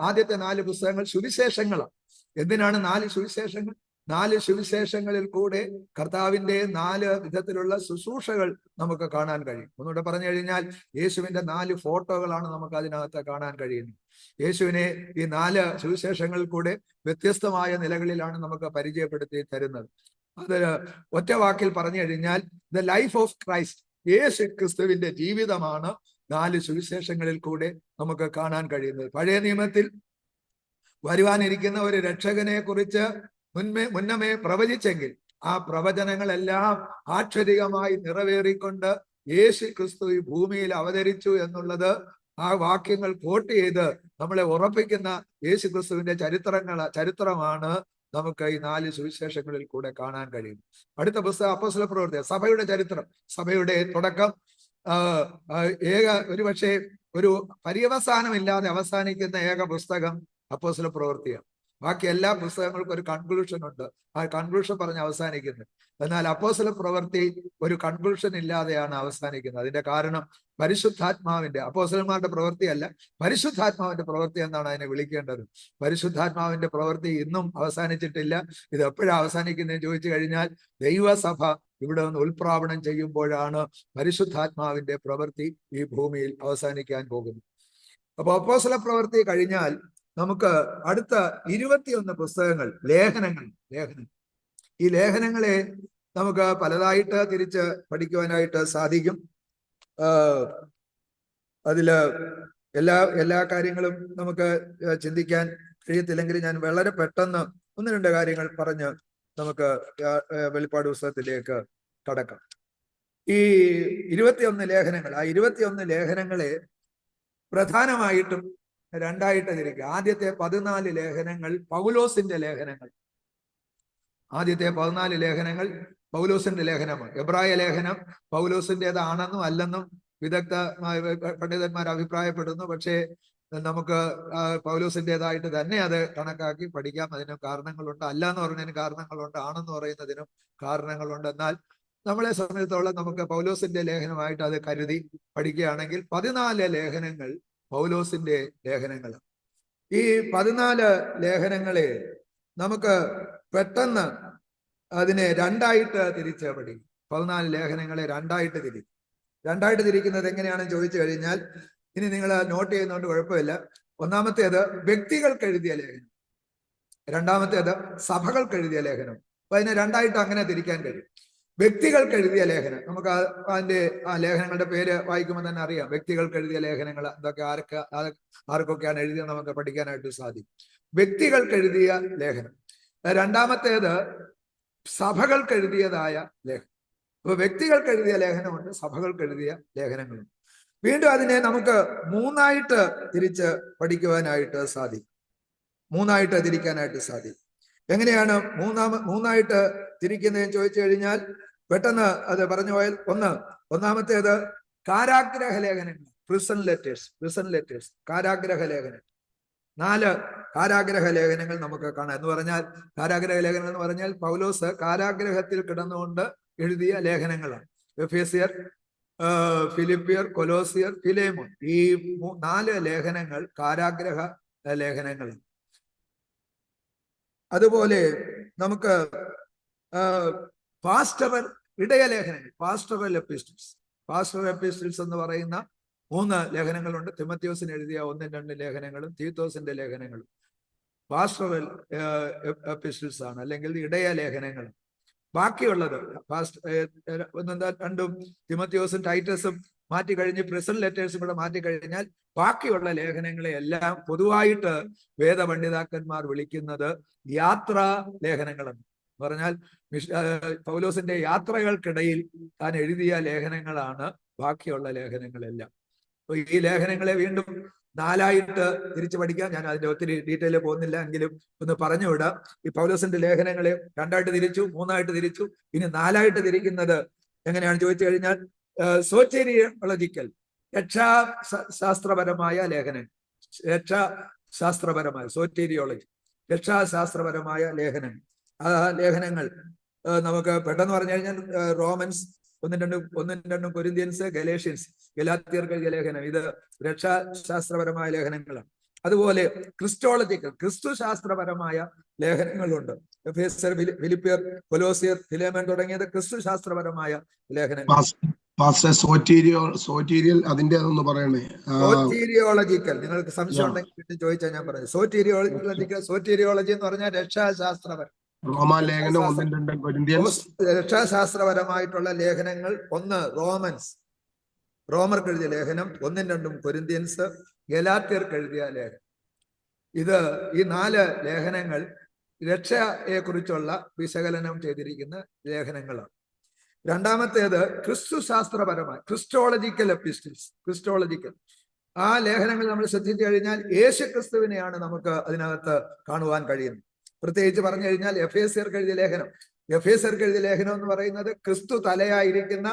ആദ്യത്തെ 4 പുസ്തകങ്ങൾ സുവിശേഷങ്ങളാണ്. എന്തിനാണ് 4 സുവിശേഷങ്ങൾ? 4 സുവിശേഷങ്ങളിൽ കൂടെ കർത്താവിന്റെ 4 വിധത്തിലുള്ള ശുശ്രൂഷകൾ നമുക്ക് കാണാൻ കഴിയും. ഒന്നുകൂടെ പറഞ്ഞു കഴിഞ്ഞാൽ, യേശുവിന്റെ 4 ഫോട്ടോകളാണ് നമുക്ക് അതിനകത്ത് കാണാൻ കഴിയുന്നത്. യേശുവിനെ ഈ 4 സുവിശേഷങ്ങളിൽ കൂടെ വ്യത്യസ്തമായ നിലകളിലാണ് നമുക്ക് പരിചയപ്പെടുത്തി തരുന്നത്. അത് ഒറ്റ വാക്കിൽ പറഞ്ഞു കഴിഞ്ഞാൽ, ദ ലൈഫ് ഓഫ് ക്രൈസ്റ്റ്, യേശു ക്രിസ്തുവിന്റെ ജീവിതമാണ് 4 സുവിശേഷങ്ങളിൽ കൂടെ നമുക്ക് കാണാൻ കഴിയുന്നത്. പഴയ നിയമത്തിൽ വരുവാനിരിക്കുന്ന ഒരു രക്ഷകനെ കുറിച്ച് മുന്നമേ പ്രവചിച്ചെങ്കിൽ ആ പ്രവചനങ്ങളെല്ലാം ആക്ഷരികമായി നിറവേറിക്കൊണ്ട് യേശു ക്രിസ്തു ഈ ഭൂമിയിൽ അവതരിച്ചു എന്നുള്ളത്, ആ വാക്യങ്ങൾ കോട്ട് ചെയ്ത് നമ്മളെ ഉറപ്പിക്കുന്ന യേശു ക്രിസ്തുവിന്റെ ചരിത്രമാണ് നമുക്ക് ഈ 4 സുവിശേഷങ്ങളിൽ കൂടെ കാണാൻ കഴിയും. അടുത്ത പുസ്തകം അപ്പോസ്തല പ്രവൃത്തി, സഭയുടെ ചരിത്രം, സഭയുടെ തുടക്കം, ഒരുപക്ഷെ ഒരു പര്യവസാനമില്ലാതെ അവസാനിക്കുന്ന ഏക പുസ്തകം അപ്പോസ്തല പ്രവൃത്തിയാണ്. ബാക്കി എല്ലാ പുസ്തകങ്ങൾക്കും ഒരു കൺക്ലൂഷൻ ഉണ്ട്. ആ കൺക്ലൂഷൻ പറഞ്ഞ് അവസാനിക്കുന്നത്. എന്നാൽ അപ്പോസ്തല പ്രവൃത്തി ഒരു കൺക്ലൂഷൻ ഇല്ലാതെയാണ് അവസാനിക്കുന്നത്. അതിന്റെ കാരണം പരിശുദ്ധാത്മാവിന്റെ, അപ്പോസ്തലന്മാരുടെ പ്രവൃത്തിയല്ല, പരിശുദ്ധാത്മാവിന്റെ പ്രവൃത്തി എന്നാണ് അതിനെ വിളിക്കേണ്ടത്. പരിശുദ്ധാത്മാവിന്റെ പ്രവൃത്തി ഇന്നും അവസാനിച്ചിട്ടില്ല. ഇത് എപ്പോഴാണ് അവസാനിക്കുന്നതെന്ന് ചോദിച്ചു കഴിഞ്ഞാൽ, ദൈവസഭ ഇവിടെ നിന്ന് ഉൽപ്രാവണം ചെയ്യുമ്പോഴാണ് പരിശുദ്ധാത്മാവിന്റെ പ്രവൃത്തി ഈ ഭൂമിയിൽ അവസാനിക്കാൻ പോകുന്നത്. അപ്പൊ അപ്പോസ്തല പ്രവൃത്തി കഴിഞ്ഞാൽ നമുക്ക് അടുത്ത 21 പുസ്തകങ്ങൾ, ലേഖനങ്ങൾ. ഈ ലേഖനങ്ങളെ നമുക്ക് പലതായിട്ട് തിരിച്ച് പഠിക്കുവാനായിട്ട് സാധിക്കും. അതില് എല്ലാ കാര്യങ്ങളും നമുക്ക് ചിന്തിക്കാൻ കഴിയത്തില്ലെങ്കിൽ ഞാൻ വളരെ പെട്ടെന്ന് ഒന്ന് രണ്ട് കാര്യങ്ങൾ പറഞ്ഞ് നമുക്ക് വെളിപ്പാട് പുസ്തകത്തിലേക്ക് കടക്കാം. ഈ 21 ലേഖനങ്ങൾ, ആ 21 ലേഖനങ്ങളെ പ്രധാനമായിട്ടും രണ്ടായിട്ട് തിരിക്കുക. ആദ്യത്തെ 14 ലേഖനങ്ങൾ പൗലോസിന്റെ ലേഖനങ്ങൾ. ആദ്യത്തെ 14 ലേഖനങ്ങൾ പൗലോസിന്റെ ലേഖനമാണ്. എബ്രായ ലേഖനം പൗലോസിൻ്റെതാണെന്നും അല്ലെന്നും വിദഗ്ധ പണ്ഡിതന്മാർ അഭിപ്രായപ്പെടുന്നു. പക്ഷേ നമുക്ക് പൗലോസിൻ്റെതായിട്ട് തന്നെ അത് കണക്കാക്കി പഠിക്കാം. അതിന് കാരണങ്ങളുണ്ട്. അല്ല എന്ന് പറഞ്ഞതിന് കാരണങ്ങളുണ്ട്, ആണെന്ന് പറയുന്നതിനും കാരണങ്ങളുണ്ട്. എന്നാൽ നമ്മളെ സംബന്ധിച്ചോളം നമുക്ക് പൗലോസിന്റെ ലേഖനമായിട്ട് അത് കരുതി പഠിക്കുകയാണെങ്കിൽ 14 ലേഖനങ്ങൾ പൗലോസിന്റെ ലേഖനങ്ങൾ. ഈ 14 ലേഖനങ്ങളെ നമുക്ക് പെട്ടെന്ന് അതിനെ രണ്ടായിട്ട് തിരിച്ച് പഠിക്കും. 14 ലേഖനങ്ങളെ രണ്ടായിട്ട് തിരിക്കും. രണ്ടായിട്ട് തിരിക്കുന്നത് എങ്ങനെയാണെന്ന് ചോദിച്ചു കഴിഞ്ഞാൽ, ഇനി നിങ്ങൾ നോട്ട് ചെയ്യുന്നതുകൊണ്ട് കുഴപ്പമില്ല. ഒന്നാമത്തേത് വ്യക്തികൾക്ക് എഴുതിയ ലേഖനം, രണ്ടാമത്തേത് സഭകൾക്ക് എഴുതിയ ലേഖനം. അപ്പൊ അതിനെ രണ്ടായിട്ട് അങ്ങനെ തിരിക്കാൻ കഴിയും. വ്യക്തികൾക്ക് എഴുതിയ ലേഖനം, നമുക്ക് അതിന്റെ ലേഖനങ്ങളുടെ പേര് വായിക്കുമ്പോൾ തന്നെ അറിയാം. വ്യക്തികൾക്ക് എഴുതിയ ലേഖനങ്ങൾ എന്തൊക്കെ, ആർക്കൊക്കെയാണ് എഴുതിയത് നമുക്ക് പഠിക്കാനായിട്ട് സാധിക്കും. വ്യക്തികൾക്ക് എഴുതിയ ലേഖനം. രണ്ടാമത്തേത് സഭകൾക്ക് എഴുതിയതായ ലേഖനം. അപ്പൊ വ്യക്തികൾക്ക് എഴുതിയ ലേഖനമുണ്ട്, സഭകൾക്ക് എഴുതിയ ലേഖനങ്ങളുണ്ട്. വീണ്ടും അതിനെ നമുക്ക് മൂന്നായിട്ട് തിരിച്ച് പഠിക്കുവാനായിട്ട് സാധിക്കും. മൂന്നായിട്ട് തിരിക്കാനായിട്ട് സാധിക്കും. എങ്ങനെയാണ് മൂന്നായിട്ട് തിരിക്കുന്നതെന്ന് ചോദിച്ചു കഴിഞ്ഞാൽ പെട്ടെന്ന് അത് പറഞ്ഞു പോയാൽ, ഒന്നാമത്തേത് കാരാഗ്രഹ ലേഖനങ്ങൾ, പ്രിസൺ ലെറ്റേഴ്സ്, കാരാഗ്രഹ ലേഖനം. 4 കാരാഗ്രഹ ലേഖനങ്ങൾ നമുക്ക് കാണാം. എന്ന് പറഞ്ഞാൽ കാരാഗ്രഹ ലേഖനങ്ങൾ എന്ന് പറഞ്ഞാൽ പൗലോസ് കാരാഗ്രഹത്തിൽ കിടന്നുകൊണ്ട് എഴുതിയ ലേഖനങ്ങളാണ്. എഫേസ്യർ, ഫിലിപ്പിയർ, കൊലോസിയർ, ഫിലേമോൻ, ഈ 4 ലേഖനങ്ങൾ കാരാഗ്രഹ ലേഖനങ്ങളാണ്. അതുപോലെ നമുക്ക് പാസ്റ്ററൽ ഇടയലേഖനങ്ങൾ, പാസ്റ്ററൽ എപ്പിസ്റ്റൽസ് എന്ന് പറയുന്ന 3 ലേഖനങ്ങളുണ്ട്. തിമത്യോസിന് എഴുതിയ 1-2 ലേഖനങ്ങളും തീത്തോസിന്റെ ലേഖനങ്ങളും പാസ്റ്ററൽ എപ്പിസ്റ്റൽസ് ആണ്, അല്ലെങ്കിൽ ഇടയ ലേഖനങ്ങൾ. ബാക്കിയുള്ളത് രണ്ടും തിമത്യോസും ടൈറ്റസും മാറ്റിക്കഴിഞ്ഞ് പ്രിസൺ ലെറ്റേഴ്സും കൂടെ മാറ്റിക്കഴിഞ്ഞാൽ ബാക്കിയുള്ള ലേഖനങ്ങളെ എല്ലാം പൊതുവായിട്ട് വേദപണ്ഡിതാക്കന്മാർ വിളിക്കുന്നത് യാത്രാ ലേഖനങ്ങളെന്ന് പറഞ്ഞാൽ പൗലോസിന്റെ യാത്രകൾക്കിടയിൽ താൻ എഴുതിയ ലേഖനങ്ങളാണ് ബാക്കിയുള്ള ലേഖനങ്ങളെല്ലാം. അപ്പൊ ഈ ലേഖനങ്ങളെ വീണ്ടും 4ആയിട്ട് തിരിച്ചു പഠിക്കാം. ഞാൻ അതിന്റെ ഒത്തിരി ഡീറ്റെയിൽ പോകുന്നില്ല, എങ്കിലും ഒന്ന് പറഞ്ഞു വിടാം. ഈ പൗലോസിന്റെ ലേഖനങ്ങളെ 2ആയിട്ട് തിരിച്ചു, 3ആയിട്ട് തിരിച്ചു. ഇനി 4ആയിട്ട് തിരിക്കുന്നത് എങ്ങനെയാണ് ചോദിച്ചു കഴിഞ്ഞാൽ, സോറ്റേരിയോളജിക്കൽ, രക്ഷാശാസ്ത്രപരമായ ലേഖനം, സോറ്റേരിയോളജി, രക്ഷാശാസ്ത്രപരമായ ലേഖനം. ആ ലേഖനങ്ങൾ നമുക്ക് പെട്ടെന്ന് പറഞ്ഞു കഴിഞ്ഞാൽ റോമൻസ്, 1-2 കൊരിന്ത്യൻസ്, ഗലേഷ്യൻസ്, ഗലാത്യർക്ക് എഴുതിയ ലേഖനം, ഇത് രക്ഷാശാസ്ത്രപരമായ ലേഖനങ്ങളാണ്. അതുപോലെ ക്രിസ്റ്റോളജിക്കൽ, ക്രിസ്തുശാസ്ത്രപരമായ ലേഖനങ്ങളുണ്ട്. എഫേസ്യർ, ഫിലിപ്പിയർ, കൊലോസിയർ, ഫിലേമൻ തുടങ്ങിയത് ക്രിസ്തുശാസ്ത്രപരമായ ലേഖനങ്ങൾ. സോറ്റീരിയൽ അതിന്റെ അതൊന്ന് പറയണേ. സോറ്റീരിയോളജിക്കൽ, നിങ്ങൾക്ക് സംശയം ഉണ്ടെങ്കിൽ ചോദിച്ചാൽ ഞാൻ പറയാം. സോറ്റീരിയോളജി എന്ന് പറഞ്ഞാൽ രക്ഷാശാസ്ത്രപരം, രക്ഷാശാസ്ത്രപരമായിട്ടുള്ള ലേഖനങ്ങൾ. 1 റോമർക്ക് എഴുതിയ ലേഖനം, 1-2 കൊരിന്ത്യൻസ്, ഗലാത്യർക്ക് എഴുതിയ ലേഖനം. ഈ 4 ലേഖനങ്ങൾ രക്ഷയെ കുറിച്ചുള്ള വിശകലനം ചെയ്തിരിക്കുന്ന ലേഖനങ്ങളാണ്. രണ്ടാമത്തേത് ക്രിസ്തുശാസ്ത്രപരമായ ക്രിസ്റ്റോളജിക്കൽ എപ്പിസ്റ്റൽസ്, ആ ലേഖനങ്ങൾ നമ്മൾ ശ്രദ്ധിച്ചു കഴിഞ്ഞാൽ യേശു ക്രിസ്തുവിനെയാണ് നമുക്ക് അതിനകത്ത് കാണുവാൻ കഴിയുന്നത്. പ്രത്യേകിച്ച് പറഞ്ഞു കഴിഞ്ഞാൽ എഫേസ്യർക്ക് എഴുതിയ ലേഖനം, എന്ന് പറയുന്നത് ക്രിസ്തു തലയായിരിക്കുന്ന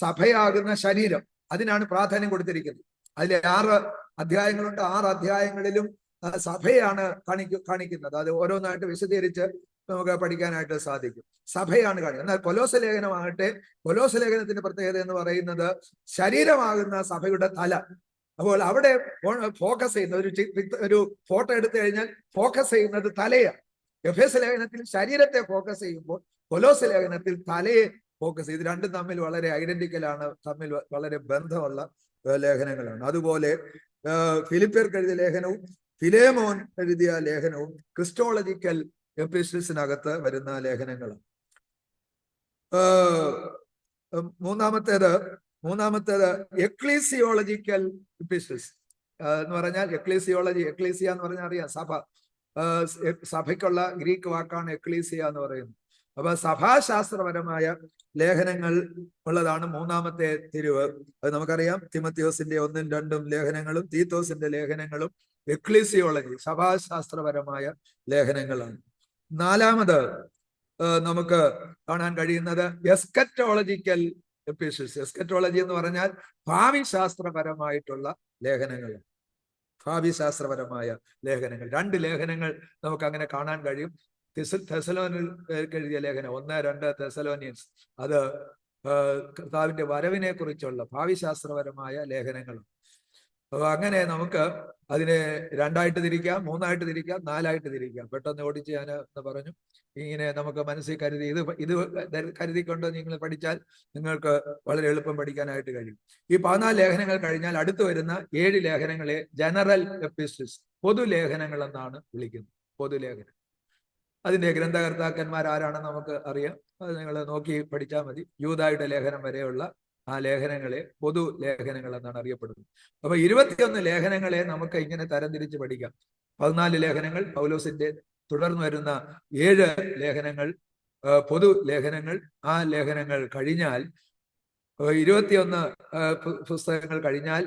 സഭയാകുന്ന ശരീരം, അതിനാണ് പ്രാധാന്യം കൊടുത്തിരിക്കുന്നത്. അതിലെ 6 അധ്യായങ്ങളുണ്ട്. 6 അധ്യായങ്ങളിലും സഭയാണ് കാണിക്കുന്നത്. അത് ഓരോന്നായിട്ട് വിശദീകരിച്ച് നമുക്ക് പഠിക്കാനായിട്ട് സാധിക്കും. സഭയാണ് കാണിക്കുന്നത്. എന്നാൽ കൊലോസ് ലേഖനമാകട്ടെ, കൊലോസ് ലേഖനത്തിന്റെ പ്രത്യേകത എന്ന് പറയുന്നത് ശരീരമാകുന്ന സഭയുടെ തല. അപ്പോൾ അവിടെ ഫോക്കസ് ചെയ്യുന്ന ഒരു ഫോട്ടോ എടുത്തു കഴിഞ്ഞാൽ ഫോക്കസ് ചെയ്യുന്നത് തലയാണ്. എഫേസ് ലേഖനത്തിൽ ശരീരത്തെ ഫോക്കസ് ചെയ്യുമ്പോൾ കൊലോസ് ലേഖനത്തിൽ തലയെ ഫോക്കസ് ചെയ്ത്, രണ്ടും തമ്മിൽ വളരെ ഐഡന്റിക്കലാണ്, തമ്മിൽ വളരെ ബന്ധമുള്ള ലേഖനങ്ങളാണ്. അതുപോലെ ഫിലിപ്പിയർക്ക് എഴുതിയ ലേഖനവും ഫിലേമോൻ എഴുതിയ ലേഖനവും ക്രിസ്റ്റോളജിക്കൽ എപ്പിസ്റ്റൽസിനകത്ത് വരുന്ന ലേഖനങ്ങളാണ്. മൂന്നാമത്തേത് എക്ലീസിയോളജിക്കൽ എപ്പിസ്റ്റൽസ് എന്ന് പറഞ്ഞാൽ എക്ലീസിയ എന്ന് പറഞ്ഞാൽ അറിയാം, സഭ. സഭയ്ക്കുള്ള ഗ്രീക്ക് വാക്കാണ് എക്ലീസിയ എന്ന് പറയുന്നത്. അപ്പൊ സഭാശാസ്ത്രപരമായ ലേഖനങ്ങൾ ഉള്ളതാണ് മൂന്നാമത്തെ തിരിവ്. അത് നമുക്കറിയാം, തിമത്തിയോസിന്റെ 1, 2 ലേഖനങ്ങളും തീത്തോസിന്റെ ലേഖനങ്ങളും എക്ലീസിയോളജി, സഭാശാസ്ത്രപരമായ ലേഖനങ്ങളാണ്. നാലാമത് നമുക്ക് കാണാൻ കഴിയുന്നത് എസ്കറ്റോളജിക്കൽ എപ്പിസ്റ്റൽസ്. എസ്കറ്റോളജി എന്ന് പറഞ്ഞാൽ ഭാവി ശാസ്ത്രപരമായിട്ടുള്ള ലേഖനങ്ങൾ. ഭാവി ശാസ്ത്രപരമായ ലേഖനങ്ങൾ 2 ലേഖനങ്ങൾ നമുക്ക് അങ്ങനെ കാണാൻ കഴിയും. തെസലോനിക്കർക്ക് എഴുതിയ ലേഖനം 1, 2 തെസലോനിയൻസ്, അത് കർത്താവിന്റെ വരവിനെ കുറിച്ചുള്ള ഭാവി ശാസ്ത്രപരമായ ലേഖനങ്ങൾ. അപ്പൊ അങ്ങനെ നമുക്ക് അതിനെ 2ആയിട്ട് തിരിക്കാം, 3ആയിട്ട് തിരിക്കാം, 4ആയിട്ട് തിരിക്കാം. പെട്ടെന്ന് ഓടിച്ച് ഞാൻ പറഞ്ഞു. ഇങ്ങനെ നമുക്ക് മനസ്സിൽ കരുതി ഇത് കരുതിക്കൊണ്ട് നിങ്ങൾ പഠിച്ചാൽ നിങ്ങൾക്ക് വളരെ എളുപ്പം പഠിക്കാനായിട്ട് കഴിയും. ഈ 14 ലേഖനങ്ങൾ കഴിഞ്ഞാൽ അടുത്ത് വരുന്ന 7 ലേഖനങ്ങളെ ജനറൽ എപ്പിസ്റ്റൽസ്, പൊതുലേഖനങ്ങൾ എന്നാണ് വിളിക്കുന്നത്. പൊതുലേഖനം. അതിന്റെ ഗ്രന്ഥകർത്താക്കന്മാർ ആരാണെന്ന് നമുക്ക് അറിയാം. അത് നിങ്ങൾ നോക്കി പഠിച്ചാൽ മതി. യൂദായുടെ ലേഖനം വരെയുള്ള ആ ലേഖനങ്ങളെ പൊതു ലേഖനങ്ങൾ എന്നാണ് അറിയപ്പെടുന്നത്. അപ്പൊ 21 ലേഖനങ്ങളെ നമുക്ക് ഇങ്ങനെ തരംതിരിച്ച് പഠിക്കാം. 14 ലേഖനങ്ങൾ പൗലോസിന്റെ, തുടർന്ന് വരുന്ന 7 ലേഖനങ്ങൾ പൊതു ലേഖനങ്ങൾ. ആ ലേഖനങ്ങൾ കഴിഞ്ഞാൽ 21 പുസ്തകങ്ങൾ കഴിഞ്ഞാൽ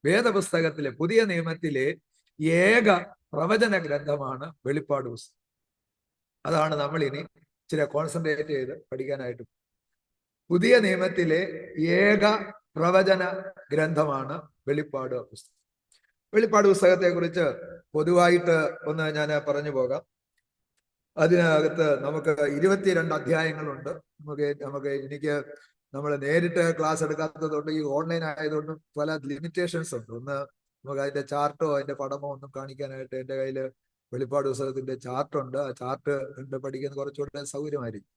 വേദപുസ്തകത്തിലെ, പുതിയ നിയമത്തിലെ ഏക പ്രവചന ഗ്രന്ഥമാണ് വെളിപ്പാട് പുസ്തകം. അതാണ് നമ്മൾ ഇനി ഇച്ചിരി കോൺസെൻട്രേറ്റ് ചെയ്ത് പഠിക്കാനായിട്ട്. പുതിയ നിയമത്തിലെ ഏക പ്രവചന ഗ്രന്ഥമാണ് വെളിപ്പാട് പുസ്തകം. വെളിപ്പാട് പുസ്തകത്തെ കുറിച്ച് പൊതുവായിട്ട് ഒന്ന് ഞാൻ പറഞ്ഞു പോകാം. അതിനകത്ത് നമുക്ക് 22 അധ്യായങ്ങളുണ്ട്. എനിക്ക് നമ്മൾ നേരിട്ട് ക്ലാസ് എടുക്കാത്തതുകൊണ്ട്, ഈ ഓൺലൈൻ ആയതുകൊണ്ട് പല ലിമിറ്റേഷൻസ് ഉണ്ട്. ഒന്ന്, നമുക്ക് അതിന്റെ ചാർട്ടോ അതിന്റെ പടമോ ഒന്നും കാണിക്കാനായിട്ട് എൻ്റെ കയ്യിൽ വെളിപ്പാട് പുസ്തകത്തിന്റെ ചാർട്ടുണ്ട്. ആ ചാർട്ട് കണ്ട് പഠിക്കുന്നത് കുറച്ചുകൂടെ സൗകര്യമായിരിക്കും.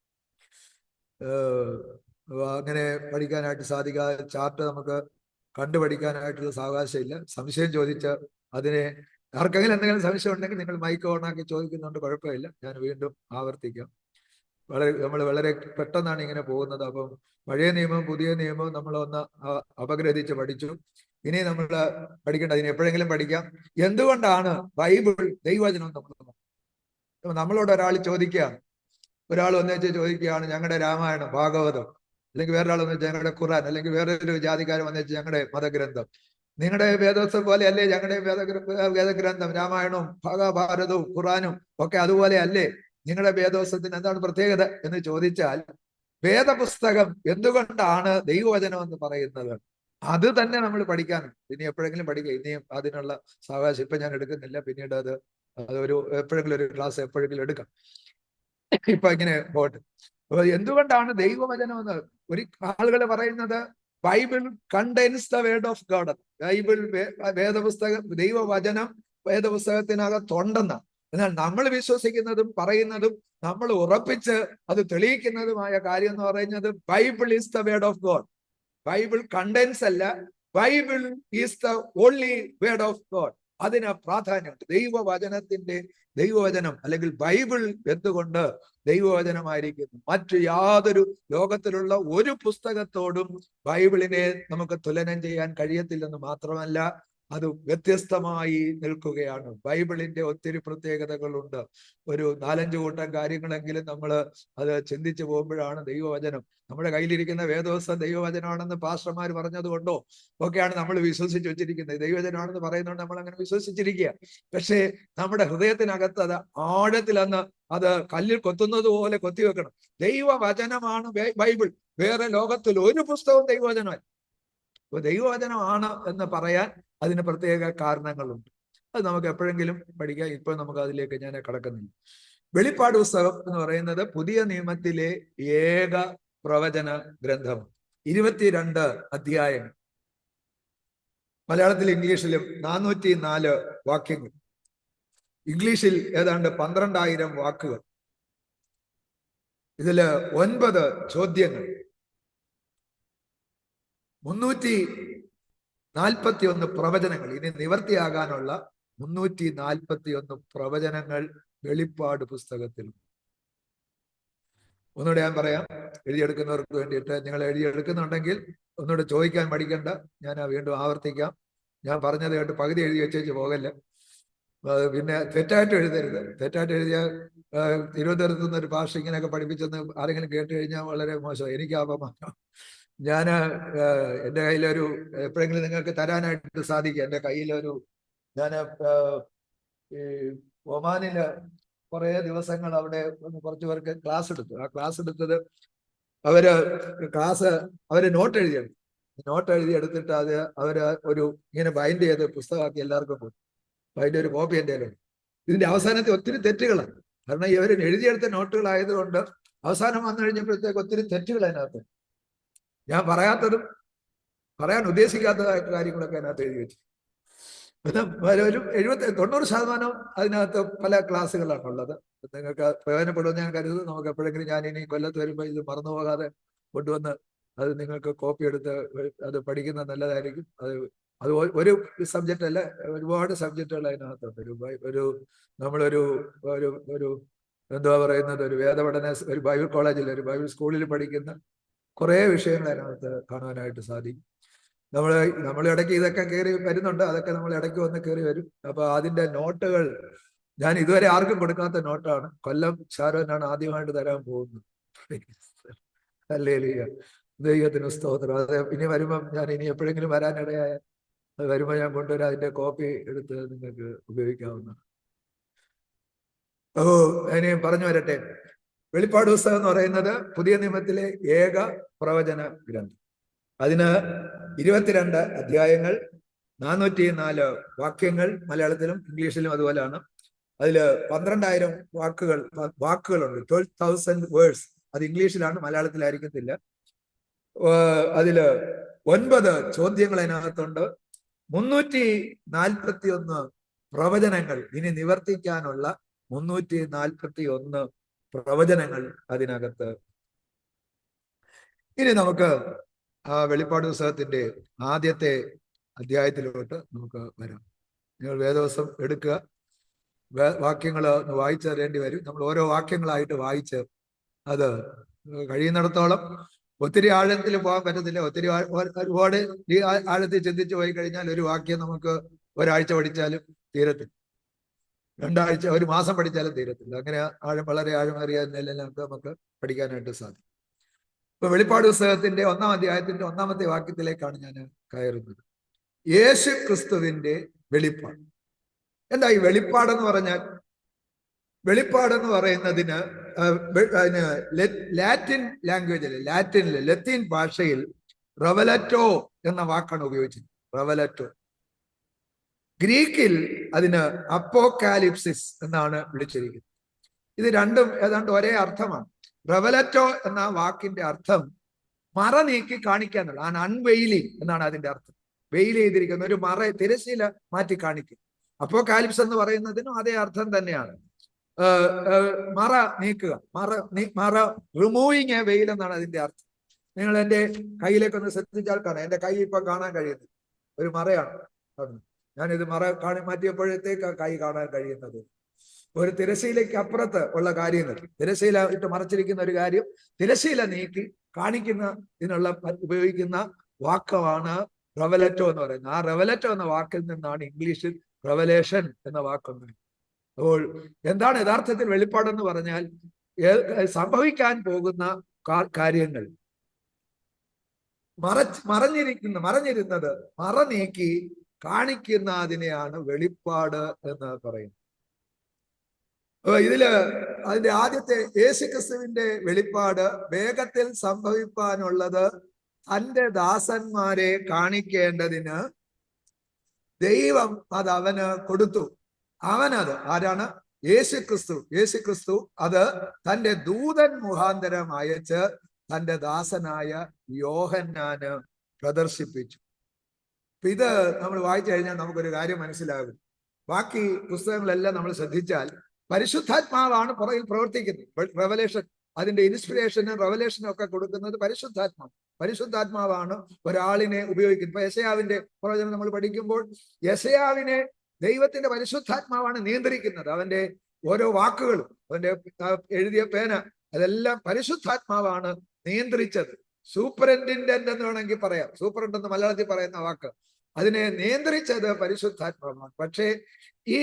അങ്ങനെ പഠിക്കാനായിട്ട് സാധിക്കാതെ ചാർട്ട് നമുക്ക് കണ്ടുപഠിക്കാനായിട്ടുള്ള സാവകാശമില്ല. സംശയം ചോദിച്ച് അതിനെ, ആർക്കെങ്കിലും എന്തെങ്കിലും സംശയം ഉണ്ടെങ്കിൽ നിങ്ങൾ മൈക്ക് ഓണാക്കി ചോദിക്കുന്നുണ്ട്, കുഴപ്പമില്ല. ഞാൻ വീണ്ടും ആവർത്തിക്കാം. നമ്മൾ വളരെ പെട്ടെന്നാണ് ഇങ്ങനെ പോകുന്നത്. അപ്പം പഴയ നിയമവും പുതിയ നിയമവും നമ്മൾ ഒന്ന് അപഗ്രഥിച്ച് പഠിച്ചു. ഇനി നമ്മൾ പഠിക്കേണ്ട, അതിന് എപ്പോഴെങ്കിലും പഠിക്കാം. എന്തുകൊണ്ടാണ് ബൈബിൾ ദൈവവചനം നമ്മളോട് ഒരാൾ ചോദിക്കുകയാണ്, ഒരാൾ ഒന്നിച്ച് ചോദിക്കുകയാണ് ഞങ്ങളുടെ രാമായണം, ഭാഗവതം, അല്ലെങ്കിൽ വേറൊരാൾ വന്നിച്ച് ഞങ്ങളുടെ ഖുർആൻ, അല്ലെങ്കിൽ വേറൊരു ജാതിക്കാരൻ വന്നിച്ച് ഞങ്ങളുടെ മതഗ്രന്ഥം, നിങ്ങളുടെ വേദോത്സവം പോലെ അല്ലേ ഞങ്ങളുടെ വേദഗ്രന്ഥം, രാമായണവും ഭാരതവും ഖുർആനും ഒക്കെ അതുപോലെ അല്ലേ? നിങ്ങളുടെ വേദോത്സവത്തിന് എന്താണ് പ്രത്യേകത എന്ന് ചോദിച്ചാൽ, വേദപുസ്തകം എന്തുകൊണ്ടാണ് ദൈവവചനം എന്ന് പറയുന്നത്, അത് തന്നെ നമ്മൾ പഠിക്കാനുണ്ട്. ഇനി എപ്പോഴെങ്കിലും പഠിക്കുക. ഇനിയും അതിനുള്ള സാവകാശം ഇപ്പൊ ഞാൻ എടുക്കുന്നില്ല. പിന്നീട് അതൊരു എപ്പോഴെങ്കിലും ഒരു ക്ലാസ് എപ്പോഴെങ്കിലും എടുക്കാം. ഇപ്പൊ ഇങ്ങനെ പോട്ടെ. അപ്പൊ എന്തുകൊണ്ടാണ് ദൈവവചനം എന്ന് ഒരു ആളുകൾ പറയുന്നത്, Bible contains the word of God. Bible വേദപുസ്തകം, ദൈവവചനം വേദപുസ്തകത്തിനകത്തുണ്ടെന്നാണ്. എന്നാൽ നമ്മൾ വിശ്വസിക്കുന്നതും പറയുന്നതും നമ്മൾ ഉറപ്പിച്ച് അത് തെളിയിക്കുന്നതുമായ കാര്യം എന്ന് പറയുന്നത്, Bible is the word of God. Bible contains അല്ല, Bible is the only word of God. അതിന് പ്രാധാന്യമുണ്ട്. ദൈവവചനം അല്ലെങ്കിൽ ബൈബിൾ എന്തുകൊണ്ട് ദൈവവചനമായിരിക്കുന്നു? മറ്റു യാതൊരു ലോകത്തിലുള്ള ഒരു പുസ്തകത്തോടും ബൈബിളിനെ നമുക്ക് തുലനം ചെയ്യാൻ കഴിയത്തില്ലെന്ന് മാത്രമല്ല, അത് വ്യത്യസ്തമായി നിൽക്കുകയാണ്. ബൈബിളിന്റെ ഒത്തിരി പ്രത്യേകതകളുണ്ട്. ഒരു 4-5 കൂട്ടം കാര്യങ്ങളെങ്കിലും നമ്മൾ അത് ചിന്തിച്ചു പോകുമ്പോഴാണ് ദൈവവചനം, നമ്മുടെ കയ്യിലിരിക്കുന്ന വേദോത്സവം ദൈവവചനമാണെന്ന് പാസ്റ്റർമാർ പറഞ്ഞതുകൊണ്ടോ ഒക്കെയാണ് നമ്മൾ വിശ്വസിച്ച് വെച്ചിരിക്കുന്നത്. ദൈവവചനമാണെന്ന് പറയുന്നതുകൊണ്ട് നമ്മൾ അങ്ങനെ വിശ്വസിച്ചിരിക്കുക. പക്ഷേ നമ്മുടെ ഹൃദയത്തിനകത്ത് അത് ആഴത്തിലന്ന് അത് കല്ലിൽ കൊത്തുന്നത് പോലെ കൊത്തിവെക്കണം. ദൈവവചനമാണ് ബൈബിൾ. വേറെ ലോകത്തിൽ ഒരു പുസ്തകവും ദൈവവചനമല്ല. ദൈവവചനമാണ് എന്ന് പറയാൻ അതിന് പ്രത്യേക കാരണങ്ങളുണ്ട്. അത് നമുക്ക് എപ്പോഴെങ്കിലും പഠിക്കാം. ഇപ്പോൾ നമുക്ക് അതിലേക്ക് ഞാൻ കടക്കുന്നില്ല. വെളിപ്പാട് പുസ്തകം എന്ന് പറയുന്നത് പുതിയ നിയമത്തിലെ ഏക പ്രവചന ഗ്രന്ഥം. 22 അധ്യായങ്ങൾ, മലയാളത്തിൽ ഇംഗ്ലീഷിലും 404 വാക്യങ്ങൾ, ഇംഗ്ലീഷിൽ ഏതാണ്ട് 12,000 വാക്കുകൾ, ഇതില് 9 ചോദ്യങ്ങൾ, 341 പ്രവചനങ്ങൾ. ഇനി നിവർത്തിയാകാനുള്ള 341 പ്രവചനങ്ങൾ വെളിപ്പാട് പുസ്തകത്തിൽ. ഒന്നുകൂടെ ഞാൻ പറയാം, എഴുതിയെടുക്കുന്നവർക്ക് വേണ്ടിയിട്ട്. നിങ്ങൾ എഴുതിയെടുക്കുന്നുണ്ടെങ്കിൽ ഒന്നുകൂടെ ചോദിക്കാൻ മടിക്കണ്ട. ഞാൻ വീണ്ടും ആവർത്തിക്കാം. ഞാൻ പറഞ്ഞത് കേട്ട് പകുതി എഴുതി വെച്ചേച്ച് പോകല്ല. പിന്നെ തെറ്റായിട്ട് എഴുതരുത്. തെറ്റായിട്ട് എഴുതിയ തിരുവനന്തപുരത്ത് നിന്ന് ഒരു ഭാഷ ഇങ്ങനെയൊക്കെ പഠിപ്പിച്ചെന്ന് ആരെങ്കിലും കേട്ട് കഴിഞ്ഞാൽ വളരെ മോശം. എനിക്ക് അപമാനം. ഞാൻ എൻ്റെ കയ്യിലൊരു എപ്പോഴെങ്കിലും നിങ്ങൾക്ക് തരാനായിട്ട് സാധിക്കും. എൻ്റെ കയ്യിലൊരു ഞാൻ ഈ ഒമാനില് കുറേ ദിവസങ്ങൾ അവിടെ കുറച്ച് പേർക്ക് ക്ലാസ് എടുത്തു. ആ ക്ലാസ് എടുത്തത് അവര് നോട്ട് എഴുതിയെടുത്തു. നോട്ട് എഴുതി എടുത്തിട്ട് അത് അവര് ഒരു ഇങ്ങനെ ബൈൻഡ് ചെയ്ത് പുസ്തകമാക്കി എല്ലാവർക്കും കൊടുത്തു. അപ്പൊ അതിന്റെ ഒരു കോപ്പി എൻ്റെ കയ്യിലുണ്ട്. ഇതിന്റെ അവസാനത്തിൽ ഒത്തിരി തെറ്റുകളാണ്. കാരണം ഇവർ എഴുതിയെടുത്ത നോട്ടുകളായതുകൊണ്ട് അവസാനം വന്നു കഴിഞ്ഞപ്പോഴത്തേക്ക് ഒത്തിരി തെറ്റുകൾ അതിനകത്ത്, ഞാൻ പറയാത്തതും പറയാൻ ഉദ്ദേശിക്കാത്തതായിട്ട് കാര്യങ്ങളൊക്കെ അതിനകത്ത് എഴുതി വെച്ചു. ഒരു 90% അതിനകത്ത് പല ക്ലാസ്സുകളാണ് ഉള്ളത്. നിങ്ങൾക്ക് പ്രയോജനപ്പെടുമെന്ന് ഞാൻ കരുതുന്നു. നമുക്ക് എപ്പോഴെങ്കിലും ഞാൻ ഇനി കൊല്ലത്ത് വരുമ്പോൾ ഇത് മറന്നു പോകാതെ കൊണ്ടുവന്ന് അത് നിങ്ങൾക്ക് കോപ്പി എടുത്ത് അത് പഠിക്കുന്നത് നല്ലതായിരിക്കും. അത് ഒരു സബ്ജക്റ്റ് അല്ല, ഒരുപാട് സബ്ജക്റ്റുകൾ അതിനകത്തുണ്ട്. നമ്മളൊരു ഒരു എന്താ പറയുന്നത്, ഒരു വേദപഠന ഒരു ബൈബിൾ കോളേജിൽ ഒരു ബൈബിൾ സ്കൂളിൽ പഠിക്കുന്ന കുറേ വിഷയങ്ങൾ അതിനകത്ത് കാണുവാനായിട്ട് സാധിക്കും. നമ്മൾ ഇടയ്ക്ക് ഇതൊക്കെ കയറി വരുന്നുണ്ട്. അതൊക്കെ നമ്മൾ ഇടയ്ക്ക് വന്ന് കയറി വരും. അപ്പൊ അതിന്റെ നോട്ടുകൾ ഞാൻ ഇതുവരെ ആർക്കും കൊടുക്കാത്ത നോട്ടാണ്. കൊല്ലം ഷാരോനാണ് ആദ്യമായിട്ട് തരാൻ പോകുന്നത്. ഹല്ലേലൂയ, ദൈവത്തിന് സ്തോത്രം. അത് ഇനി വരുമ്പം ഞാൻ ഇനി എപ്പോഴെങ്കിലും വരാനിടയായ അത് വരുമ്പോൾ ഞാൻ കൊണ്ടുവരാം. അതിന്റെ കോപ്പി എടുത്ത് നിങ്ങൾക്ക് ഉപയോഗിക്കാവുന്ന. ഇനി പറഞ്ഞു വരട്ടെ. വെളിപ്പാട് പുസ്തകം എന്ന് പറയുന്നത് പുതിയ നിയമത്തിലെ ഏക പ്രവചന ഗ്രന്ഥം. അതിന് 22 അധ്യായങ്ങൾ, 404 വാക്യങ്ങൾ, മലയാളത്തിലും ഇംഗ്ലീഷിലും അതുപോലെയാണ്. അതില് 12,000 വാക്കുകളുണ്ട്. 12,000 വേർഡ്സ്. അത് ഇംഗ്ലീഷിലാണ്, മലയാളത്തിലായിരിക്കത്തില്ല. അതില് 9 ചോദ്യങ്ങൾ അതിനകത്തുണ്ട്. 341 പ്രവചനങ്ങൾ, ഇനി നിവർത്തിക്കാനുള്ള 341 പ്രവചനങ്ങൾ അതിനകത്ത്. ഇനി നമുക്ക് ആ വെളിപ്പാട് പുസ്തകത്തിന്റെ ആദ്യത്തെ അധ്യായത്തിലോട്ട് നമുക്ക് വരാം. നിങ്ങൾ വേദവസം എടുക്കുക, വാക്യങ്ങൾ ഒന്ന് വായിച്ചറിയേണ്ടി വരും. നമ്മൾ ഓരോ വാക്യങ്ങളായിട്ട് വായിച്ച് അത് കഴിയുന്നിടത്തോളം, ഒത്തിരി ആഴത്തിൽ പോകാൻ പറ്റത്തില്ല. ഒരുപാട് ഈ ആഴത്തിൽ ചിന്തിച്ചു പോയി കഴിഞ്ഞാൽ ഒരു വാക്യം നമുക്ക് ഒരാഴ്ച പഠിച്ചാലും തീരത്തില്ല, 2 ആഴ്ച, 1 മാസം പഠിച്ചാലും തീരത്തില്ല. അങ്ങനെ വളരെ ആഴമേറിയ നമുക്ക് പഠിക്കാനായിട്ട് സാധിക്കും. ഇപ്പൊ വെളിപ്പാട് പുസ്തകത്തിന്റെ 1-ാം അധ്യായത്തിന്റെ 1-ാമത്തെ വാക്യത്തിലേക്കാണ് ഞാൻ കയറുന്നത്. യേശു ക്രിസ്തുവിന്റെ വെളിപ്പാട്. എന്താ ഈ വെളിപ്പാടെന്ന് പറഞ്ഞാൽ? വെളിപ്പാടെന്ന് പറയുന്നതിന് ലാറ്റിൻ ലാംഗ്വേജിൽ, ലത്തീൻ ഭാഷയിൽ റെവലറ്റോ എന്ന വാക്കാണ് ഉപയോഗിച്ചത്. റെവലറ്റോ. ഗ്രീക്കിൽ അതിന് അപ്പോക്കാലിപ്സിസ് എന്നാണ് വിളിച്ചിരിക്കുന്നത്. ഇത് രണ്ടും ഏതാണ്ട് ഒരേ അർത്ഥമാണ്. റെവലറ്റോ എന്ന വാക്കിന്റെ അർത്ഥം മറ നീക്കി കാണിക്കാന്നുള്ള, അൺവെയിലിംഗ് എന്നാണ് അതിന്റെ അർത്ഥം. വെയിൽ ചെയ്തിരിക്കുന്ന ഒരു മറ, തിരശ്ശീല മാറ്റി കാണിക്കുക. അപ്പോക്കാലിപ്സ് എന്ന് പറയുന്നതിനും അതേ അർത്ഥം തന്നെയാണ്. മറ നീക്കുക, മറ റിമൂവിങ് എ വെയിൽ എന്നാണ് അതിന്റെ അർത്ഥം. നിങ്ങൾ എൻ്റെ കയ്യിലേക്കൊന്ന് ശ്രദ്ധിച്ചാൽ കാണാം. എൻ്റെ കൈ ഇപ്പൊ കാണാൻ കഴിയുന്നത് ഒരു മറയാണ്. ഞാനിത് മറ മാറ്റിയപ്പോഴത്തേക്ക് കൈ കാണാൻ കഴിയുന്നത്. ഒരു തിരശ്ശീലയ്ക്ക് അപ്പുറത്ത് ഉള്ള കാര്യങ്ങൾ, തിരശ്ശീല ഇട്ട് മറച്ചിരിക്കുന്ന ഒരു കാര്യം തിരശ്ശീല നീക്കി കാണിക്കുന്ന ഇതിനുള്ള ഉപയോഗിക്കുന്ന വാക്കമാണ് റെവലറ്റോ എന്ന് പറയുന്നത്. ആ റെവലറ്റോ എന്ന വാക്കിൽ നിന്നാണ് ഇംഗ്ലീഷിൽ റെവലേഷൻ എന്ന വാക്കുണ്ടായത്. അപ്പോൾ എന്താണ് യഥാർത്ഥത്തിൽ വെളിപ്പാടെന്ന് പറഞ്ഞാൽ? സംഭവിക്കാൻ പോകുന്ന കാര്യങ്ങൾ മറഞ്ഞിരുന്നത് മറ നീക്കി കാണിക്കുന്ന അതിനെയാണ് വെളിപ്പാട് എന്ന് പറയുന്നത്. ഇതില് അതിന്റെ ആദ്യത്തെ യേശുക്രിസ്തുവിന്റെ വെളിപ്പാട് വേഗത്തിൽ സംഭവിക്കാനുള്ളത് തന്റെ ദാസന്മാരെ കാണിക്കേണ്ടതിന് ദൈവം അത് അവന് കൊടുത്തു. അവനത് ആരാണ്? യേശുക്രിസ്തു അത് തന്റെ ദൂതൻ മുഖാന്തരം അയച്ച് തന്റെ ദാസനായ യോഹന്നാന് പ്രദർശിപ്പിച്ചു. ഇത് നമ്മൾ വായിച്ചു കഴിഞ്ഞാൽ നമുക്കൊരു കാര്യം മനസ്സിലാകും. ബാക്കി പുസ്തകങ്ങളെല്ലാം നമ്മൾ ശ്രദ്ധിച്ചാൽ പരിശുദ്ധാത്മാവാണ് പുറകിൽ പ്രവർത്തിക്കുന്നത്. റെവലേഷൻ, അതിന്റെ ഇൻസ്പിറേഷനും റെവലേഷനും ഒക്കെ കൊടുക്കുന്നത് പരിശുദ്ധാത്മാവാണ് ഒരാളിനെ ഉപയോഗിക്കുന്നത്. ഇപ്പൊ യെശയ്യാവിന്റെ പ്രവചനം നമ്മൾ പഠിക്കുമ്പോൾ യെശയ്യാവിനെ ദൈവത്തിന്റെ പരിശുദ്ധാത്മാവാണ് നിയന്ത്രിക്കുന്നത്. അവന്റെ ഓരോ വാക്കുകളും, അവന്റെ എഴുതിയ പേന, അതെല്ലാം പരിശുദ്ധാത്മാവാണ് നിയന്ത്രിച്ചത്. സൂപ്പറിൻറ്റൻഡന്റ് എന്ന് വേണമെങ്കിൽ പറയാം. സൂപ്പറിൻഡ് എന്ന് മലയാളത്തിൽ പറയുന്ന വാക്ക്, അതിനെ നിയന്ത്രിച്ചത് പരിശുദ്ധാത്മാവാണ്. പക്ഷേ ഈ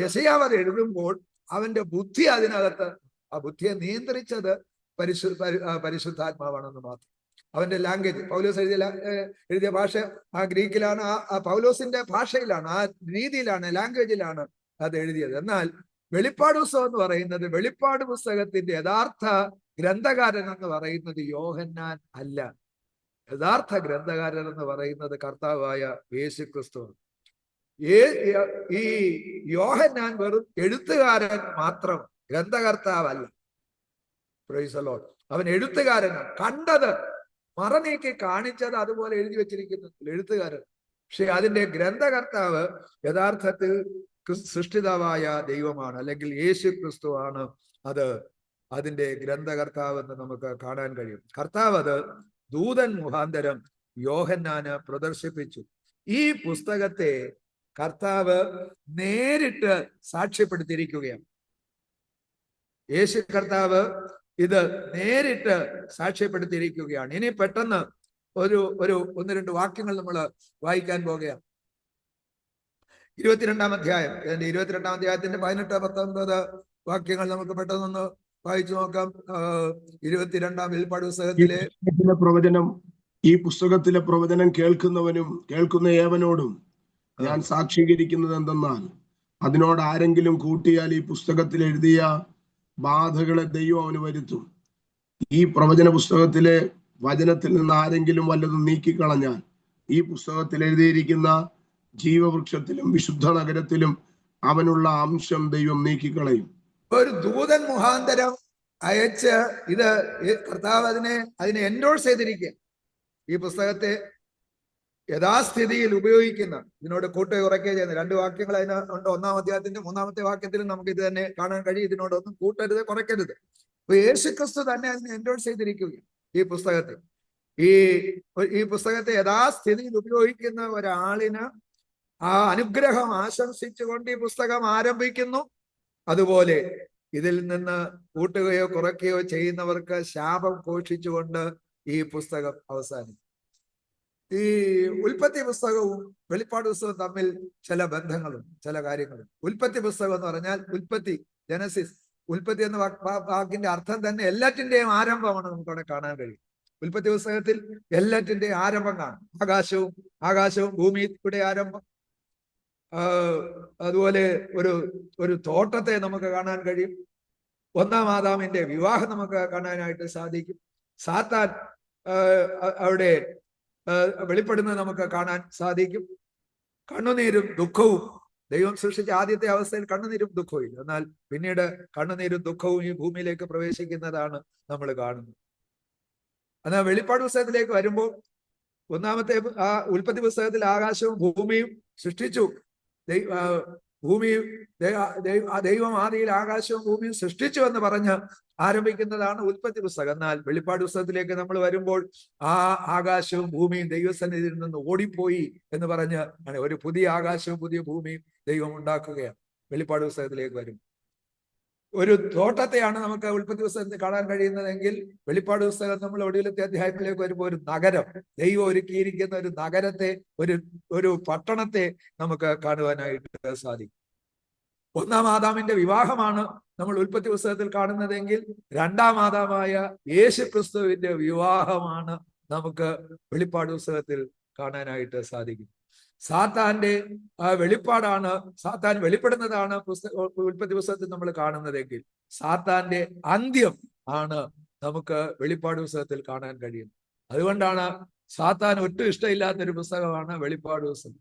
യെശയ്യാവ് അത് എഴുതുമ്പോൾ അവന്റെ ബുദ്ധി അതിനകത്ത്, ആ ബുദ്ധിയെ നിയന്ത്രിച്ചത് പരിശുദ്ധാത്മാവാണെന്ന് മാത്രം. അവന്റെ ലാംഗ്വേജ്, പൗലോസ് എഴുതിയ ഭാഷ ആ ഗ്രീക്കിലാണ്, ആ പൗലോസിന്റെ ഭാഷയിലാണ്, ആ രീതിയിലാണ്, ലാംഗ്വേജിലാണ് അത് എഴുതിയത്. എന്നാൽ വെളിപ്പാട് പുസ്തകം എന്ന് പറയുന്നത്, വെളിപ്പാട് പുസ്തകത്തിന്റെ യഥാർത്ഥ ഗ്രന്ഥകാരൻ എന്ന് പറയുന്നത് യോഹന്നാൻ അല്ല. യഥാർത്ഥ ഗ്രന്ഥകാരൻ എന്ന് പറയുന്നത് കർത്താവായ യേശുക്രിസ്തു. ഈ യോഹന്നാൻ വെറും എഴുത്തുകാരൻ മാത്രം, ഗ്രന്ഥകർത്താവല്ല. Price the Lord. അവൻ എഴുത്തുകാരനാണ്. കണ്ടത് മറനീക്കി കാണിച്ചത് അതുപോലെ എഴുതി വെച്ചിരിക്കുന്നു എഴുത്തുകാരൻ. പക്ഷെ അതിന്റെ ഗ്രന്ഥകർത്താവ് യഥാർത്ഥത്തിൽ സൃഷ്ടിതാവായ ദൈവമാണ്, അല്ലെങ്കിൽ യേശു ക്രിസ്തു ആണ് അത് അതിന്റെ ഗ്രന്ഥകർത്താവ് എന്ന് നമുക്ക് കാണാൻ കഴിയും. കർത്താവ് അത് ദൂതൻ മുഖാന്തരം യോഹന്നാന് പ്രദർശിപ്പിച്ചു. ഈ പുസ്തകത്തെ കർത്താവ് നേരിട്ട് സാക്ഷ്യപ്പെടുത്തിയിരിക്കുകയാണ്. യേശു കർത്താവ് ഇത് നേരിട്ട് സാക്ഷ്യപ്പെടുത്തിയിരിക്കുകയാണ്. ഇനി പെട്ടെന്ന് ഒന്ന് രണ്ട് വാക്യങ്ങൾ നമ്മൾ വായിക്കാൻ പോകുകയാണ്. 22-ാം അധ്യായം, 22-ാം അധ്യായത്തിന്റെ 18-19 വാക്യങ്ങൾ നമുക്ക് പെട്ടെന്നൊന്ന് വായിച്ചു നോക്കാം. 22-ാം വെളിപ്പാട് പുസ്തകത്തിലെ പ്രവചനം, ഈ പുസ്തകത്തിലെ പ്രവചനം കേൾക്കുന്നവനും കേൾക്കുന്ന ഏവനോടും ഞാൻ സാക്ഷീകരിക്കുന്നത് എന്തെന്നാൽ, അതിനോട് ആരെങ്കിലും കൂട്ടിയാൽ ഈ പുസ്തകത്തിൽ എഴുതിയ ബാധകളെ ദൈവം അവന് വരുത്തും. ഈ പ്രവചന പുസ്തകത്തിലെ വചനത്തിൽ നിന്ന് ആരെങ്കിലും വല്ലതും നീക്കിക്കളഞ്ഞാൽ ഈ പുസ്തകത്തിൽ എഴുതിയിരിക്കുന്ന ജീവവൃക്ഷത്തിലും വിശുദ്ധ നഗരത്തിലും അവനുള്ള അംശം ദൈവം നീക്കിക്കളയും. ഒരു ദൂതൻ മുഖാന്തരം അയച്ച് ഇത് കർത്താവ് അതിനെ എൻഡോഴ്സ് ചെയ്തിരിക്കുക. ഈ പുസ്തകത്തെ യഥാസ്ഥിതിയിൽ ഉപയോഗിക്കുന്ന, ഇതിനോട് കൂട്ടുകയോ കുറയ്ക്കുകയോ ചെയ്യുന്ന 2 വാക്യങ്ങൾ അതിന് ഉണ്ട്. 1-ാം അധ്യായത്തിന്റെ 3-ാമത്തെ വാക്യത്തിലും നമുക്ക് ഇത് തന്നെ കാണാൻ കഴിയും. ഇതിനോടൊന്നും കൂട്ടരുത്, കുറയ്ക്കരുത്. അപ്പൊ യേശുക്രിസ്തു തന്നെ അതിനെ എൻഡോഴ്സ് ചെയ്തിരിക്കുകയാണ്. ഈ പുസ്തകത്തെ യഥാസ്ഥിതിയിൽ ഉപയോഗിക്കുന്ന ഒരാളിന് ആ അനുഗ്രഹം ആശംസിച്ചുകൊണ്ട് ഈ പുസ്തകം ആരംഭിക്കുന്നു. അതുപോലെ ഇതിൽ നിന്ന് കൂട്ടുകയോ കുറയ്ക്കുകയോ ചെയ്യുന്നവർക്ക് ശാപം ഘോഷിച്ചുകൊണ്ട് ഈ പുസ്തകം അവസാനിക്കും. ഈ ഉൽപ്പത്തി പുസ്തകവും വെളിപ്പാട് പുസ്തകവും തമ്മിൽ ചില ബന്ധങ്ങളും ചില കാര്യങ്ങളും. ഉൽപ്പത്തി പുസ്തകം എന്ന് പറഞ്ഞാൽ ഉൽപ്പത്തി, ജനസിസ്, ഉൽപ്പത്തി എന്ന വാക്കിന്റെ അർത്ഥം തന്നെ എല്ലാറ്റിന്റെയും ആരംഭമാണ് നമുക്കവിടെ കാണാൻ കഴിയും. ഉൽപ്പത്തി പുസ്തകത്തിൽ എല്ലാറ്റിന്റെയും ആരംഭം കാണും. ആകാശവും ഭൂമിയുടെ ആരംഭം. അതുപോലെ ഒരു തോട്ടത്തെ നമുക്ക് കാണാൻ കഴിയും. 1-ാം ആദാമിന്റെ വിവാഹം നമുക്ക് കാണാനായിട്ട് സാധിക്കും. സാത്താൻ അവിടെ വെളിപ്പെടുന്നത് നമുക്ക് കാണാൻ സാധിക്കും. കണ്ണുനീരും ദുഃഖവും, ദൈവം സൃഷ്ടിച്ച ആദ്യത്തെ അവസ്ഥയിൽ കണ്ണുനീരും ദുഃഖവും ഇല്ല. എന്നാൽ പിന്നീട് കണ്ണുനീരും ദുഃഖവും ഈ ഭൂമിയിലേക്ക് പ്രവേശിക്കുന്നതാണ് നമ്മൾ കാണുന്നത്. എന്നാൽ വെളിപ്പാട് പുസ്തകത്തിലേക്ക് വരുമ്പോൾ, 1-ാമത്തെ ഉൽപ്പത്തി പുസ്തകത്തിൽ ആകാശവും ഭൂമിയും സൃഷ്ടിച്ചു. ദൈവം ആദിയിൽ ആകാശവും ഭൂമിയും സൃഷ്ടിച്ചു എന്ന് പറഞ്ഞ് ആരംഭിക്കുന്നതാണ് ഉൽപ്പത്തി പുസ്തകം. എന്നാൽ വെളിപ്പാട് പുസ്തകത്തിലേക്ക് നമ്മൾ വരുമ്പോൾ ആ ആകാശവും ഭൂമിയും ദൈവസന്നിധിയിൽ നിന്ന് ഓടിപ്പോയി എന്ന് പറഞ്ഞ് ഒരു പുതിയ ആകാശവും പുതിയ ഭൂമിയും ദൈവം ഉണ്ടാക്കുകയാണ്. വെളിപ്പാട് പുസ്തകത്തിലേക്ക് വരും. ഒരു തോട്ടത്തെയാണ് നമുക്ക് ഉൽപ്പത്തി പുസ്തകത്തിൽ കാണാൻ കഴിയുന്നതെങ്കിൽ, വെളിപ്പാട് പുസ്തകം നമ്മൾ ഒടുവിലത്തെ അധ്യായത്തിലേക്ക് വരുമ്പോൾ ഒരു നഗരം, ദൈവം ഒരുക്കിയിരിക്കുന്ന ഒരു നഗരത്തെ, ഒരു പട്ടണത്തെ നമുക്ക് കാണുവാനായിട്ട് സാധിക്കും. 1-ാം ആദാമിന്റെ വിവാഹമാണ് നമ്മൾ ഉൽപ്പത്തി പുസ്തകത്തിൽ കാണുന്നതെങ്കിൽ, 2-ാം ആദാമായ യേശു ക്രിസ്തുവിന്റെ വിവാഹമാണ് നമുക്ക് വെളിപ്പാട് പുസ്തകത്തിൽ കാണാനായിട്ട് സാധിക്കും. സാത്താന്റെ വെളിപ്പാടാണ്, സാത്താൻ വെളിപ്പെടുന്നതാണ് ഉൽപ്പത്തി പുസ്തകത്തിൽ നമ്മൾ കാണുന്നതെങ്കിൽ, സാത്താന്റെ അന്ത്യം ആണ് നമുക്ക് വെളിപ്പാട് പുസ്തകത്തിൽ കാണാൻ കഴിയുന്നത്. അതുകൊണ്ടാണ് സാത്താൻ ഒട്ടും ഇഷ്ടമില്ലാത്തൊരു പുസ്തകമാണ് വെളിപ്പാട് പുസ്തകം.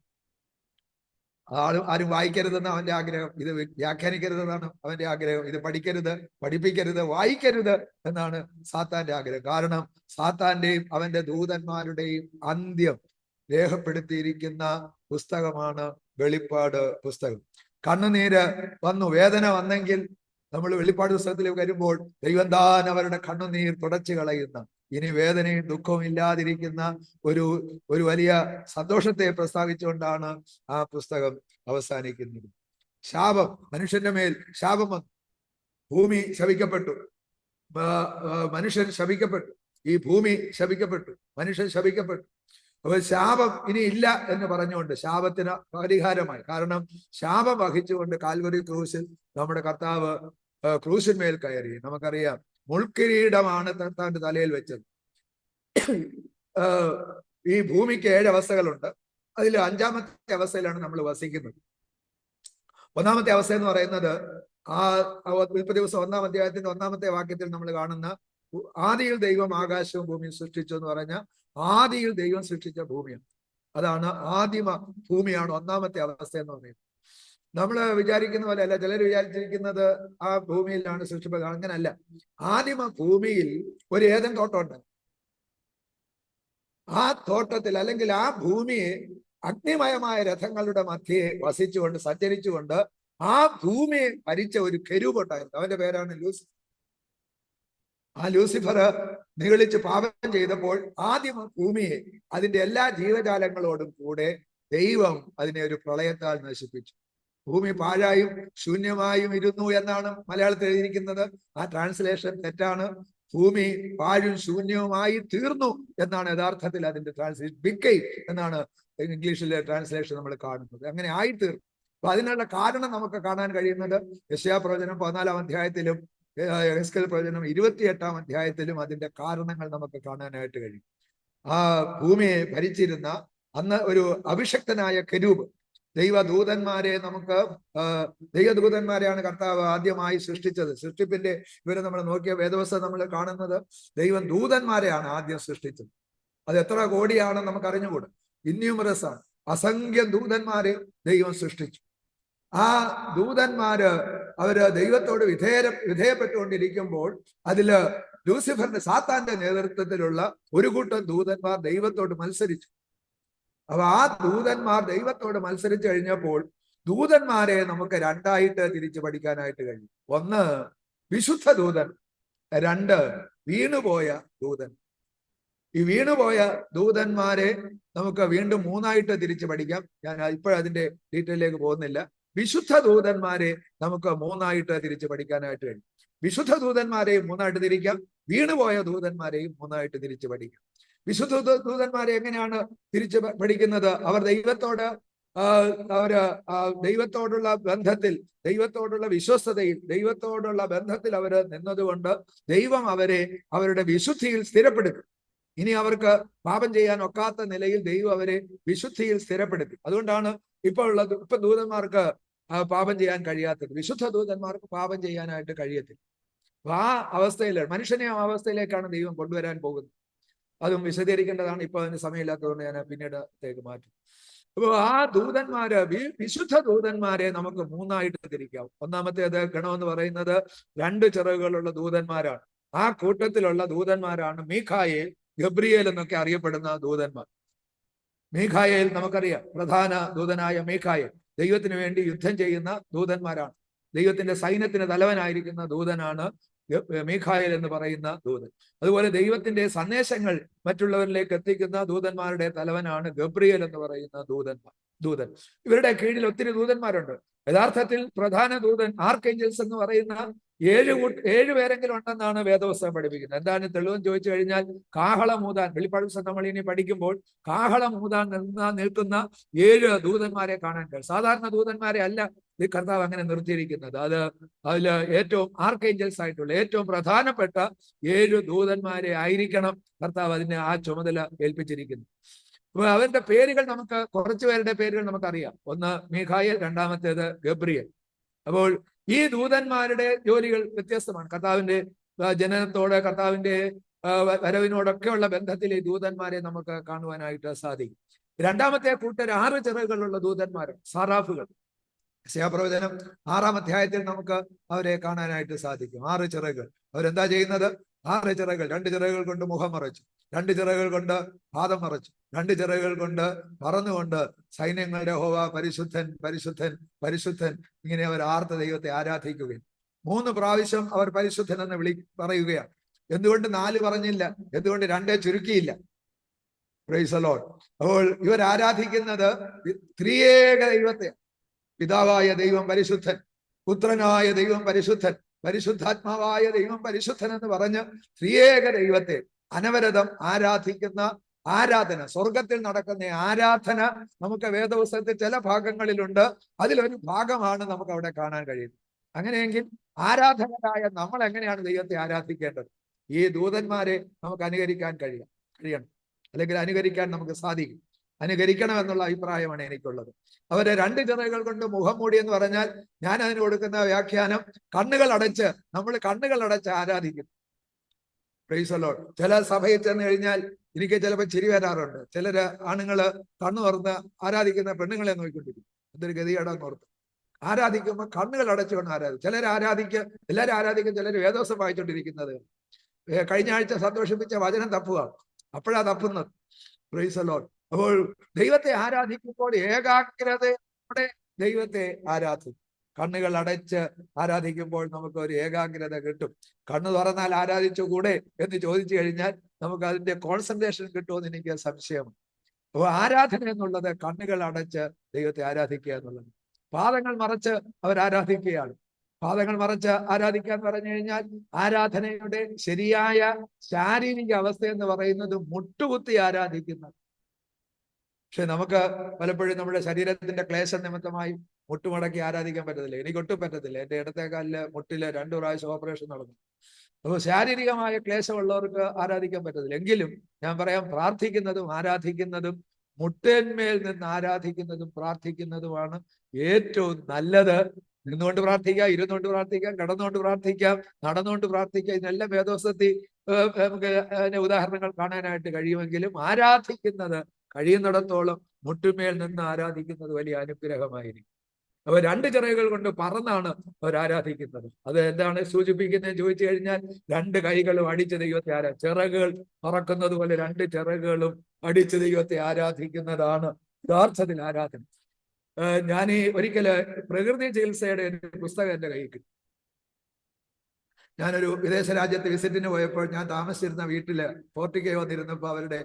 ആരും വായിക്കരുതെന്ന് അവന്റെ ആഗ്രഹം, ഇത് വ്യാഖ്യാനിക്കരുതെന്നാണ് അവന്റെ ആഗ്രഹം, ഇത് പഠിക്കരുത്, പഠിപ്പിക്കരുത്, വായിക്കരുത് എന്നാണ് സാത്താന്റെ ആഗ്രഹം. കാരണം സാത്താന്റെയും അവന്റെ ദൂതന്മാരുടെയും അന്ത്യം രേഖപ്പെടുത്തിയിരിക്കുന്ന പുസ്തകമാണ് വെളിപ്പാട് പുസ്തകം. കണ്ണുനീര് വന്നു, വേദന വന്നെങ്കിൽ നമ്മൾ വെളിപ്പാട് പുസ്തകത്തിലേക്ക് വരുമ്പോൾ ദൈവം താൻ അവരുടെ കണ്ണുനീർ തുടച്ചു കളയുന്ന, ഇനി വേദനയും ദുഃഖവും ഇല്ലാതിരിക്കുന്ന ഒരു വലിയ സന്തോഷത്തെ പ്രസ്താവിച്ചുകൊണ്ടാണ് ആ പുസ്തകം അവസാനിക്കുന്നത്. ശാപം, മനുഷ്യന്റെ മേൽ ശാപം വന്നു, ഭൂമി ശപിക്കപ്പെട്ടു, മനുഷ്യൻ ശപിക്കപ്പെട്ടു, ഈ ഭൂമി ശപിക്കപ്പെട്ടു, മനുഷ്യൻ ശപിക്കപ്പെട്ടു. അപ്പോൾ ശാപം ഇനി ഇല്ല എന്ന് പറഞ്ഞുകൊണ്ട് ശാപത്തിന് പരിഹാരമായി. കാരണം ശാപം വഹിച്ചുകൊണ്ട് കാൽവരി ക്രൂശിൽ നമ്മുടെ കർത്താവ് ക്രൂശിന്മേൽ കയറി. നമുക്കറിയാം, മുൾക്കിരീടമാണ് കർത്താവിന്റെ തലയിൽ വെച്ചത്. ഈ ഭൂമിക്ക് 7 അവസ്ഥകളുണ്ട്. അതിൽ 5ാമത്തെ അവസ്ഥയിലാണ് നമ്മൾ വസിക്കുന്നത്. 1ാമത്തെ അവസ്ഥ എന്ന് പറയുന്നത് ആ 30 ദിവസം 1-ാം അധ്യായത്തിന്റെ 1ാമത്തെ വാക്യത്തിൽ നമ്മൾ കാണുന്ന ആദിയിൽ ദൈവം ആകാശവും ഭൂമിയും സൃഷ്ടിച്ചു എന്ന് പറഞ്ഞ ആദിയിൽ ദൈവം സൃഷ്ടിച്ച ഭൂമിയാണ്. അതാണ് ആദിമ ഭൂമിയാണ് 1ാമത്തെ അവസ്ഥ എന്ന് പറയുന്നത്. നമ്മൾ വിചാരിക്കുന്ന പോലെ അല്ല, ചിലർ വിചാരിച്ചിരിക്കുന്നത് ആ ഭൂമിയിലാണ് സൃഷ്ടിപ്പത്. അങ്ങനല്ല. ആദിമ ഭൂമിയിൽ ഒരു ഏദൻ തോട്ടമുണ്ട്. ആ തോട്ടത്തിൽ അല്ലെങ്കിൽ ആ ഭൂമിയെ അഗ്നിമയമായ രഥങ്ങളുടെ മധ്യേ വസിച്ചുകൊണ്ട് സഞ്ചരിച്ചുകൊണ്ട് ആ ഭൂമിയെ ഭരിച്ച ഒരു കെരൂബുണ്ടായിരുന്നു. അവന്റെ പേരാണ് ലൂസിഫർ. ആ ലൂസിഫർ നിഗളിച്ച് പാപം ചെയ്തപ്പോൾ ആദ്യം ഭൂമിയെ അതിന്റെ എല്ലാ ജീവജാലങ്ങളോടും കൂടെ ദൈവം അതിനെ ഒരു പ്രളയത്താൽ നശിപ്പിച്ചു. ഭൂമി പാഴായും ശൂന്യമായും ഇരുന്നു എന്നാണ് മലയാളത്തിൽ എഴുതിയിരിക്കുന്നത്. ആ ട്രാൻസ്ലേഷൻ തെറ്റാണ്. ഭൂമി പാഴും ശൂന്യവുമായി തീർന്നു എന്നാണ് യഥാർത്ഥത്തിൽ അതിന്റെ ട്രാൻസ്ലേഷൻ. ബിക്കൈ എന്നാണ് ഇംഗ്ലീഷിലെ ട്രാൻസ്ലേഷൻ നമ്മൾ കാണുന്നത്. അങ്ങനെ ആയിത്തീർന്നു. അപ്പൊ അതിനുള്ള കാരണം നമുക്ക് കാണാൻ കഴിയുന്നത് യെശയ്യാ പ്രവചനം 14-ാം അധ്യായത്തിലും എഹെസ്കേൽ പ്രവചനം 28-ാം അധ്യായത്തിലും അതിന്റെ കാരണങ്ങൾ നമുക്ക് കാണാനായിട്ട് കഴിയും. ആ ഭൂമിയെ ഭരിച്ചിരുന്ന അന്ന് ഒരു അഭിഷക്തനായ കെരൂബ്, ദൈവദൂതന്മാരെ ദൈവദൂതന്മാരെയാണ് കർത്താവ് ആദ്യമായി സൃഷ്ടിച്ചത്. സൃഷ്ടിപ്പിന്റെ ഇവരെ നമ്മൾ നോക്കിയ വേദവസ്ത നമ്മൾ കാണുന്നത് ദൈവം ദൂതന്മാരെയാണ് ആദ്യം സൃഷ്ടിച്ചത്. അത് എത്ര കോടിയാണെന്ന് നമുക്ക് അറിഞ്ഞുകൂടാ. ഇന്യൂമറസ് ആണ്. അസംഖ്യം ദൂതന്മാരെ ദൈവം സൃഷ്ടിച്ചു. ആ ദൂതന്മാര് അവര് ദൈവത്തോട് വിധേയപ്പെട്ടുകൊണ്ടിരിക്കുമ്പോൾ അതില് ലൂസിഫറിന്റെ സാത്താന്റെ നേതൃത്വത്തിലുള്ള ഒരു കൂട്ടം ദൂതന്മാർ ദൈവത്തോട് മത്സരിച്ചു. അപ്പൊ ആ ദൂതന്മാർ ദൈവത്തോട് മത്സരിച്ചു കഴിഞ്ഞപ്പോൾ ദൂതന്മാരെ നമുക്ക് 2ആയിട്ട് തിരിച്ചു പഠിക്കാനായിട്ട് കഴിയും. 1 വിശുദ്ധ ദൂതൻ, 2 വീണുപോയ ദൂതൻ. ഈ വീണുപോയ ദൂതന്മാരെ നമുക്ക് വീണ്ടും 3ആയിട്ട് തിരിച്ചു പഠിക്കാം. ഞാൻ ഇപ്പോഴതിന്റെ ഡീറ്റെയിലേക്ക് പോകുന്നില്ല. വിശുദ്ധ ദൂതന്മാരെ നമുക്ക് 3ആയിട്ട് തിരിച്ചു പഠിക്കാനായിട്ട് കഴിയും. വിശുദ്ധ ദൂതന്മാരെയും 3ആയിട്ട് തിരിക്കാം, വീണുപോയ ദൂതന്മാരെയും 3ആയിട്ട് തിരിച്ചു പഠിക്കാം. വിശുദ്ധ ദൂതന്മാരെ എങ്ങനെയാണ് തിരിച്ചു പഠിക്കുന്നത്? അവർ ദൈവത്തോടുള്ള ബന്ധത്തിൽ, ദൈവത്തോടുള്ള വിശ്വസ്തതയിൽ, ദൈവത്തോടുള്ള ബന്ധത്തിൽ അവര് നിന്നതുകൊണ്ട് ദൈവം അവരെ അവരുടെ വിശുദ്ധിയിൽ സ്ഥിരപ്പെടുത്തി. ഇനി അവർക്ക് പാപം ചെയ്യാൻ ഒക്കാത്ത നിലയിൽ ദൈവം അവരെ വിശുദ്ധിയിൽ സ്ഥിരപ്പെടുത്തി. അതുകൊണ്ടാണ് ഇപ്പൊ ദൂതന്മാർക്ക് പാപം ചെയ്യാൻ കഴിയാത്തത്. വിശുദ്ധ ദൂതന്മാർക്ക് പാപം ചെയ്യാനായിട്ട് കഴിയത്തില്ല. അപ്പൊ ആ അവസ്ഥയിലാണ്, മനുഷ്യനെ ആ അവസ്ഥയിലേക്കാണ് ദൈവം കൊണ്ടുവരാൻ പോകുന്നത്. അതും വിശദീകരിക്കേണ്ടതാണ്. ഇപ്പൊ അതിന് സമയമില്ലാത്തതുകൊണ്ട് ഞാൻ പിന്നീടത്തേക്ക് മാറ്റും. അപ്പൊ ആ ദൂതന്മാര്, വിശുദ്ധ ദൂതന്മാരെ നമുക്ക് 3ആയിട്ട് തിരിക്കാം. ഒന്നാമത്തേത് ഗണമെന്ന് പറയുന്നത് 2 ചിറകുകളുള്ള ദൂതന്മാരാണ്. ആ കൂട്ടത്തിലുള്ള ദൂതന്മാരാണ് മീഖായേൽ, ഗബ്രിയേൽ എന്നൊക്കെ അറിയപ്പെടുന്ന ദൂതന്മാർ. മീഖായേൽ നമുക്കറിയാം, പ്രധാന ദൂതനായ മീഖായേൽ ദൈവത്തിന് വേണ്ടി യുദ്ധം ചെയ്യുന്ന ദൂതന്മാരാണ്. ദൈവത്തിന്റെ സൈന്യത്തിന് തലവനായിരിക്കുന്ന ദൂതനാണ് മീഖായേൽ എന്ന് പറയുന്ന ദൂതൻ. അതുപോലെ ദൈവത്തിന്റെ സന്ദേശങ്ങൾ മറ്റുള്ളവരിലേക്ക് എത്തിക്കുന്ന ദൂതന്മാരുടെ തലവനാണ് ഗബ്രിയേൽ എന്ന് പറയുന്ന ദൂതൻ. ഇവരുടെ കീഴിൽ ഒത്തിരി ദൂതന്മാരുണ്ട്. യഥാർത്ഥത്തിൽ പ്രധാന ദൂതൻ ആർക്കേഞ്ചൽസ് എന്ന് പറയുന്ന 7 പേരെങ്കിലും ഉണ്ടെന്നാണ് വേദപുസ്തകം പഠിപ്പിക്കുന്നത്. എന്താണ് തെളിവെന്ന് ചോദിച്ചു കഴിഞ്ഞാൽ, കാഹളമൂതാൻ, വെളിപ്പാട് പുസ്തകം നമ്മൾ ഇനി പഠിക്കുമ്പോൾ കാഹളമൂതാൻ നിൽക്കുന്ന 7 ദൂതന്മാരെ കാണാൻ കഴിയും. സാധാരണ ദൂതന്മാരെ അല്ല ഈ കർത്താവ് അങ്ങനെ നിർത്തിയിരിക്കുന്നത്. അതില് ഏറ്റവും ആർക്കേഞ്ചൽസ് ആയിട്ടുള്ള ഏറ്റവും പ്രധാനപ്പെട്ട 7 ദൂതന്മാരെ ആയിരിക്കണം കർത്താവ് ആ ചുമതല ഏൽപ്പിച്ചിരിക്കുന്നത്. അപ്പൊ അവരുടെ പേരുകൾ നമുക്ക്, കുറച്ചു പേരുടെ പേരുകൾ നമുക്കറിയാം. 1 മീഖായേൽ, 2ാമത്തേത് ഗബ്രിയേൽ. അപ്പോൾ ഈ ദൂതന്മാരുടെ ജോലികൾ വ്യത്യസ്തമാണ്. കർത്താവിന്റെ ജനനത്തോട്, കർത്താവിന്റെ വരവിനോടൊക്കെയുള്ള ബന്ധത്തിൽ ഈ ദൂതന്മാരെ നമുക്ക് കാണുവാനായിട്ട് സാധിക്കും. 2ാമത്തെ കൂട്ടർ 6 ചിറകുകളുള്ള ദൂതന്മാർ, സാറാഫുകൾ. യെശയ്യാ പ്രവചനം 6-ാം അധ്യായത്തിൽ നമുക്ക് അവരെ കാണാനായിട്ട് സാധിക്കും. 6 ചിറകുകൾ. അവരെന്താ ചെയ്യുന്നത്? 6 ചിറകുകൾ. 2 ചിറകുകൾ കൊണ്ട് മുഖം മറച്ചു, 2 ചിറകുകൾ കൊണ്ട് പാദം മറച്ചു, 2 ചിറകുകൾ കൊണ്ട് പറന്നുകൊണ്ട് സൈന്യങ്ങളുടെ യഹോവ പരിശുദ്ധൻ പരിശുദ്ധൻ പരിശുദ്ധൻ ഇങ്ങനെ അവർ ആർത്ത ദൈവത്തെ ആരാധിക്കുകയും 3 പ്രാവശ്യം അവർ പരിശുദ്ധൻ എന്ന് പറയുകയാണ്. എന്തുകൊണ്ട് 4 പറഞ്ഞില്ല? എന്തുകൊണ്ട് 2 ചുരുക്കിയില്ല? Price the Lord. അപ്പോൾ ഇവർ ആരാധിക്കുന്നത് ത്രിയേക ദൈവത്തെ. പിതാവായ ദൈവം പരിശുദ്ധൻ, പുത്രനായ ദൈവം പരിശുദ്ധൻ, പരിശുദ്ധാത്മാവായ ദൈവം പരിശുദ്ധൻ എന്ന് പറഞ്ഞ് ത്രിയേക ദൈവത്തെ അനവരതം ആരാധിക്കുന്ന ആരാധന, സ്വർഗത്തിൽ നടക്കുന്ന ആരാധന നമുക്ക് വേദപുസ്തകത്തിൽ ചില ഭാഗങ്ങളിലുണ്ട്. അതിലൊരു ഭാഗമാണ് നമുക്ക് അവിടെ കാണാൻ കഴിയുന്നത്. അങ്ങനെയെങ്കിൽ ആരാധകരായ നമ്മൾ എങ്ങനെയാണ് ദൈവത്തെ ആരാധിക്കേണ്ടത്? ഈ ദൂതന്മാരെ നമുക്ക് അനുകരിക്കാൻ കഴിയണം, അല്ലെങ്കിൽ അനുകരിക്കാൻ നമുക്ക് സാധിക്കും. അനുകരിക്കണം എന്നുള്ള അഭിപ്രായമാണ് എനിക്കുള്ളത്. അവരെ 2 ചിറകുകൾ കൊണ്ട് മുഖം മൂടി എന്ന് പറഞ്ഞാൽ ഞാൻ അതിന് കൊടുക്കുന്ന വ്യാഖ്യാനം, കണ്ണുകൾ അടച്ച്, നമ്മൾ കണ്ണുകൾ അടച്ച് ആരാധിക്കുന്നു. Price the Lord. ചില സഭയിൽ ചെന്ന് കഴിഞ്ഞാൽ എനിക്ക് ചിലപ്പോൾ ചിരി വരാറുണ്ട്. ചിലര് ആണുങ്ങള് കണ്ണു തുറന്ന് ആരാധിക്കുന്ന പെണ്ണുങ്ങളെ നോക്കിക്കൊണ്ടിരിക്കും. എന്തൊരു ഗതികേടാന്ന് ഓർത്ത്. ആരാധിക്കുമ്പോൾ കണ്ണുകൾ അടച്ചുകൊണ്ട് ആരാധിക്കും. എല്ലാവരും ആരാധിക്കും, ചിലർ വേദോസം വായിച്ചുകൊണ്ടിരിക്കുന്നത്. കഴിഞ്ഞ ആഴ്ച സന്തോഷിപ്പിച്ച വചനം തപ്പുക, അപ്പോഴാ തപ്പുന്നത്. Price the Lord. അപ്പോൾ ദൈവത്തെ ആരാധിക്കുമ്പോൾ ഏകാഗ്രതയോടെ ദൈവത്തെ ആരാധിക്കും. കണ്ണുകൾ അടച്ച് ആരാധിക്കുമ്പോൾ നമുക്ക് ഒരു ഏകാഗ്രത കിട്ടും. കണ്ണു തുറന്നാൽ ആരാധിച്ചുകൂടെ എന്ന് ചോദിച്ചു കഴിഞ്ഞാൽ നമുക്ക് അതിന്റെ കോൺസെൻട്രേഷൻ കിട്ടുമെന്ന് എനിക്ക് സംശയമാണ്. അപ്പോൾ ആരാധന എന്നുള്ളത് കണ്ണുകൾ അടച്ച് ദൈവത്തെ ആരാധിക്കുക എന്നുള്ളത്. പാദങ്ങൾ മറച്ച് ആരാധിക്കുകയാണ്. പാദങ്ങൾ മറച്ച് ആരാധിക്കുക എന്ന് പറഞ്ഞു കഴിഞ്ഞാൽ ആരാധനയുടെ ശരിയായ ശാരീരിക അവസ്ഥ എന്ന് പറയുന്നത് മുട്ടുകുത്തി ആരാധിക്കുന്നത്. പക്ഷെ നമുക്ക് പലപ്പോഴും നമ്മുടെ ശരീരത്തിന്റെ ക്ലേശം നിമിത്തമായി മുട്ടുമടക്കി ആരാധിക്കാൻ പറ്റത്തില്ല. എനിക്കൊട്ടും പറ്റത്തില്ല. എന്റെ ഇടത്തെ കാലില് മുട്ടില് 2 പ്രാവശ്യം ഓപ്പറേഷൻ നടന്നു. അപ്പോൾ ശാരീരികമായ ക്ലേശമുള്ളവർക്ക് ആരാധിക്കാൻ പറ്റത്തില്ല. എങ്കിലും ഞാൻ പറയാം, പ്രാർത്ഥിക്കുന്നതും ആരാധിക്കുന്നതും, മുട്ടന്മേൽ നിന്ന് ആരാധിക്കുന്നതും പ്രാർത്ഥിക്കുന്നതുമാണ് ഏറ്റവും നല്ലത്. നിന്നുകൊണ്ട് പ്രാർത്ഥിക്കാം, ഇരുന്നുകൊണ്ട് പ്രാർത്ഥിക്കാം, കിടന്നുകൊണ്ട് പ്രാർത്ഥിക്കാം, നടന്നുകൊണ്ട് പ്രാർത്ഥിക്കാം. ഇതിനെല്ലാം വേദോസ്തത്തിൽ നമുക്ക് അതിന്റെ ഉദാഹരണങ്ങൾ കാണാനായിട്ട് കഴിയുമെങ്കിലും ആരാധിക്കുന്നത് കഴിയുന്നിടത്തോളം മുട്ടുമേൽ നിന്ന് ആരാധിക്കുന്നത് വലിയ അനുഗ്രഹമായിരിക്കും. അവർ 2 ചിറകുകൾ കൊണ്ട് പറന്നാണ് അവർ ആരാധിക്കുന്നത്. അത് എന്താണ് സൂചിപ്പിക്കുന്നത് ചോദിച്ചു കഴിഞ്ഞാൽ, 2 കൈകളും അടിച്ച് ദൈവത്തെ ചിറകുകൾ പറക്കുന്നത് പോലെ 2 ചിറകുകളും അടിച്ച് ദൈവത്തെ ആരാധിക്കുന്നതാണ് യഥാർത്ഥത്തിൽ ആരാധന. ഞാൻ ഒരിക്കല് പ്രകൃതി ചികിത്സയുടെ ഒരു പുസ്തകം എന്റെ കയ്യിൽ കിട്ടി. ഞാനൊരു വിദേശ രാജ്യത്ത് വിസിറ്റിന് പോയപ്പോൾ ഞാൻ താമസിച്ചിരുന്ന വീട്ടില് പോർട്ടിക്കേ വന്നിരുന്നപ്പോൾ അവരുടെ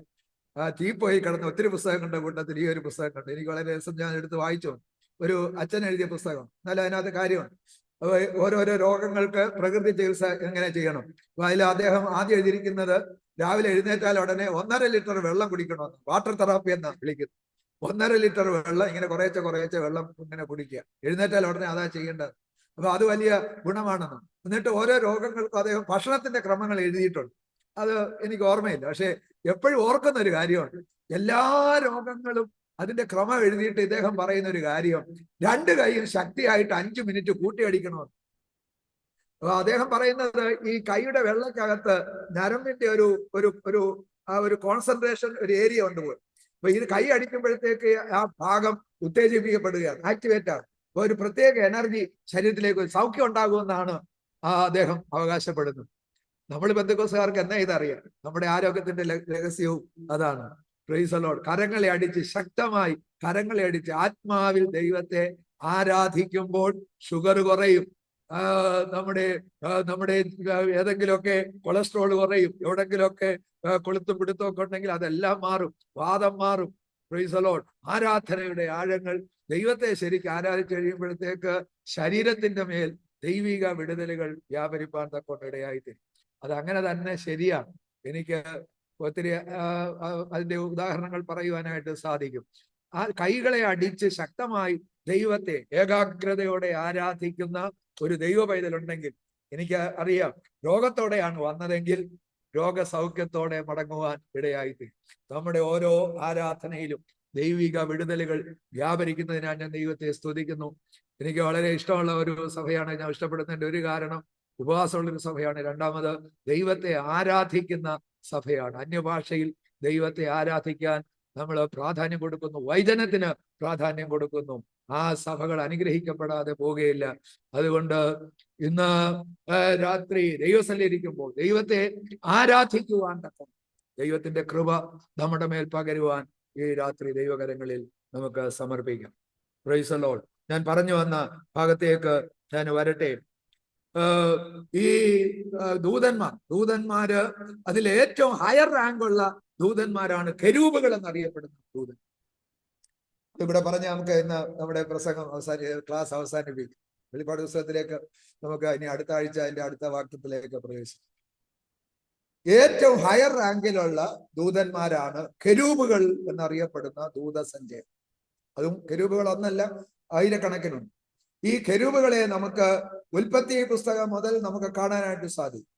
തീപ്പോയി കിടന്ന ഒത്തിരി പുസ്തകങ്ങളുടെ കൂട്ടത്തിൽ ഈ ഒരു പുസ്തകം കണ്ടു. എനിക്ക് വളരെ രസം, ഞാൻ എടുത്ത് വായിച്ചു. ഒരു അച്ഛൻ എഴുതിയ പുസ്തകം. എന്നാലും അതിനകത്ത് കാര്യമാണ്. ഓരോരോ രോഗങ്ങൾക്ക് പ്രകൃതി ചികിത്സ എങ്ങനെ ചെയ്യണം. അപ്പൊ അതിൽ അദ്ദേഹം ആദ്യം എഴുതിയിരിക്കുന്നത്, രാവിലെ എഴുന്നേറ്റാൽ ഉടനെ 1.5 ലിറ്റർ വെള്ളം കുടിക്കണമെന്ന്. വാട്ടർ തെറാപ്പി എന്നാണ് വിളിക്കുന്നത്. 1.5 ലിറ്റർ വെള്ളം ഇങ്ങനെ കുറേശ്ശെ വെള്ളം ഇങ്ങനെ കുടിക്കുക. എഴുന്നേറ്റാൽ ഉടനെ അതാ ചെയ്യേണ്ടത്. അപ്പൊ അത് വലിയ ഗുണമാണെന്ന്. എന്നിട്ട് ഓരോ രോഗങ്ങൾക്കും അദ്ദേഹം ഭക്ഷണത്തിന്റെ ക്രമങ്ങൾ എഴുതിയിട്ടുണ്ട്. അത് എനിക്ക് ഓർമ്മയില്ല, പക്ഷെ എപ്പോഴും ഓർക്കുന്ന ഒരു കാര്യമാണ്. എല്ലാ രോഗങ്ങളും അതിന്റെ ക്രമം എഴുതിയിട്ട് ഇദ്ദേഹം പറയുന്ന ഒരു കാര്യം, 2 കൈയും ശക്തിയായിട്ട് 5 മിനിറ്റ് കൂട്ടിയടിക്കണമെന്ന്. അപ്പൊ അദ്ദേഹം പറയുന്നത്, ഈ കൈയുടെ വെള്ളക്കകത്ത് ഞരമ്പിന്റെ ഒരു കോൺസെൻട്രേഷൻ, ഒരു ഏരിയ ഉണ്ട്. അപ്പൊ ഇത് കൈ അടിക്കുമ്പോഴത്തേക്ക് ആ ഭാഗം ഉത്തേജിപ്പിക്കപ്പെടുകയാണ്, ആക്ടിവേറ്റ് ആണ്. അപ്പൊ ഒരു പ്രത്യേക എനർജി ശരീരത്തിലേക്ക് സൗഖ്യം ഉണ്ടാകുമെന്നാണ് അദ്ദേഹം അവകാശപ്പെടുന്നത്. നമ്മൾ ബന്ധുക്കോസുകാർക്ക് എന്നാ ഇതറിയാം. നമ്മുടെ ആരോഗ്യത്തിന്റെ രഹസ്യവും അതാണ്. Price the Lord. കരങ്ങളെ അടിച്ച്, ശക്തമായി കരങ്ങളെ അടിച്ച് ആത്മാവിൽ ദൈവത്തെ ആരാധിക്കുമ്പോൾ ഷുഗർ കുറയും, നമ്മുടെ ഏതെങ്കിലുമൊക്കെ കൊളസ്ട്രോൾ കുറയും, എവിടെങ്കിലുമൊക്കെ കൊളുത്തും പിടുത്തം ഒക്കെ ഉണ്ടെങ്കിൽ അതെല്ലാം മാറും, വാദം മാറും. Price the Lord. ആരാധനയുടെ ആഴങ്ങൾ, ദൈവത്തെ ശരിക്കും ആരാധിച്ചു കഴിയുമ്പോഴത്തേക്ക് ശരീരത്തിന്റെ മേൽ ദൈവിക വിടുതലുകൾ വ്യാപരിപ്പാൻ തക്കൊണ്ട് ഇടയായിത്തീരും. അത് അങ്ങനെ തന്നെ ശരിയാണ്. എനിക്ക് ഒത്തിരി അതിന്റെ ഉദാഹരണങ്ങൾ പറയുവാനായിട്ട് സാധിക്കും. ആ കൈകളെ അടിച്ച് ശക്തമായി ദൈവത്തെ ഏകാഗ്രതയോടെ ആരാധിക്കുന്ന ഒരു ദൈവ പൈതലുണ്ടെങ്കിൽ, എനിക്ക് അറിയാം, രോഗത്തോടെയാണ് വന്നതെങ്കിൽ രോഗസൗഖ്യത്തോടെ മടങ്ങുവാൻ ഇടയായിത്തീരും. നമ്മുടെ ഓരോ ആരാധനയിലും ദൈവിക വിടുതലുകൾ വ്യാപരിക്കുന്നതിനാണ് ഞാൻ ദൈവത്തെ സ്തുതിക്കുന്നു. എനിക്ക് വളരെ ഇഷ്ടമുള്ള ഒരു സഭയാണ്. ഞാൻ ഇഷ്ടപ്പെടുന്നതിന്റെ ഒരു കാരണം, ഉപവാസമുള്ളൊരു സഭയാണ്. രണ്ടാമത്, ദൈവത്തെ ആരാധിക്കുന്ന സഭയാണ്. അന്യഭാഷയിൽ ദൈവത്തെ ആരാധിക്കാൻ നമ്മൾ പ്രാധാന്യം കൊടുക്കുന്നു, വചനത്തിന് പ്രാധാന്യം കൊടുക്കുന്നു. ആ സഭകൾ അനുഗ്രഹിക്കപ്പെടാതെ പോവുകയില്ല. അതുകൊണ്ട് ഇന്ന് രാത്രി ദൈവസ്ഥലിരിക്കുമ്പോൾ ദൈവത്തെ ആരാധിക്കുവാൻ തക്ക ദൈവത്തിന്റെ കൃപ നമ്മുടെ മേൽ പകരുവാൻ ഈ രാത്രി ദൈവകരങ്ങളിൽ നമുക്ക് സമർപ്പിക്കാം. Price the Lord. ഞാൻ പറഞ്ഞു വന്ന ഭാഗത്തേക്ക് ഞാൻ വരട്ടെ. ഈ ദൂതന്മാര് അതിൽ ഏറ്റവും ഹയർ റാങ്കുള്ള ദൂതന്മാരാണ് കെരൂബുകൾ എന്നറിയപ്പെടുന്ന ദൂതൻ. ഇവിടെ പറഞ്ഞ് നമുക്ക് ഇന്ന് നമ്മുടെ പ്രസംഗം ക്ലാസ് അവസാനിപ്പിക്കും. വെളിപ്പാട് പുസ്തകത്തിലേക്ക് നമുക്ക് ഇനി അടുത്ത ആഴ്ച അതിന്റെ അടുത്ത വാക്യത്തിലേക്ക് പ്രവേശിക്കും. ഏറ്റവും ഹയർ റാങ്കിലുള്ള ദൂതന്മാരാണ് കെരൂബുകൾ എന്നറിയപ്പെടുന്ന ദൂതസഞ്ചയം. അതും കെരൂബുകൾ ഒന്നല്ല, ആയിരക്കണക്കിനുണ്ട്. ഈ കെരൂബുകളെ നമുക്ക് ഉൽപ്പത്തി പുസ്തകം മുതൽ നമുക്ക് കാണാനായിട്ട് സാധിക്കും.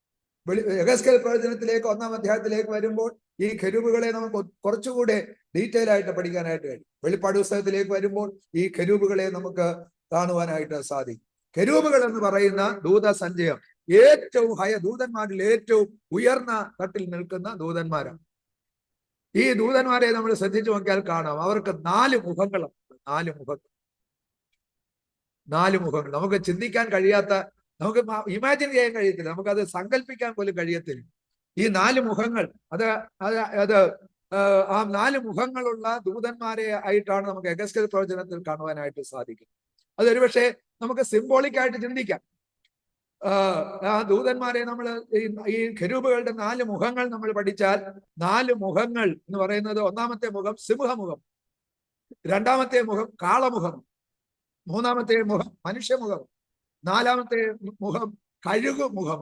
യെഹെസ്കേൽ പ്രവചനത്തിലേക്ക് 1-ാം അധ്യായത്തിലേക്ക് വരുമ്പോൾ ഈ കെരൂബുകളെ നമുക്ക് കുറച്ചുകൂടെ ഡീറ്റെയിൽ ആയിട്ട് പഠിക്കാനായിട്ട് കഴിയും. വെളിപ്പാട് പുസ്തകത്തിലേക്ക് വരുമ്പോൾ ഈ കെരൂബുകളെ നമുക്ക് കാണുവാനായിട്ട് സാധിക്കും. കെരൂബുകൾ എന്ന് പറയുന്ന ദൂതസഞ്ചയം ഏറ്റവും ദൂതന്മാരിൽ ഏറ്റവും ഉയർന്ന തട്ടിൽ നിൽക്കുന്ന ദൂതന്മാരാണ്. ഈ ദൂതന്മാരെ നമ്മൾ ശ്രദ്ധിച്ചു നോക്കിയാൽ കാണാം, അവർക്ക് 4 മുഖങ്ങളുണ്ട്. 4 മുഖങ്ങൾ നമുക്ക് ചിന്തിക്കാൻ കഴിയാത്ത, നമുക്ക് ഇമാജിൻ ചെയ്യാൻ കഴിയത്തില്ല, നമുക്കത് സങ്കല്പിക്കാൻ പോലും കഴിയത്തില്ല. ഈ 4 മുഖങ്ങൾ അത് ആ 4 മുഖങ്ങളുള്ള ദൂതന്മാരെ ആയിട്ടാണ് നമുക്ക് യെഹെസ്കേൽ പ്രവചനത്തിൽ കാണുവാനായിട്ട് സാധിക്കും. അതൊരു പക്ഷേ നമുക്ക് സിംബോളിക് ആയിട്ട് ചിന്തിക്കാം. ആ ദൂതന്മാരെ നമ്മൾ ഈ കെരൂബുകളുടെ 4 മുഖങ്ങൾ നമ്മൾ പഠിച്ചാൽ, 4 മുഖങ്ങൾ എന്ന് പറയുന്നത്, ഒന്നാമത്തെ മുഖം സിംഹമുഖം, രണ്ടാമത്തെ മുഖം കാളമുഖം, മൂന്നാമത്തെ മുഖം മനുഷ്യമുഖം, നാലാമത്തെ മുഖം കഴുകുമുഖം.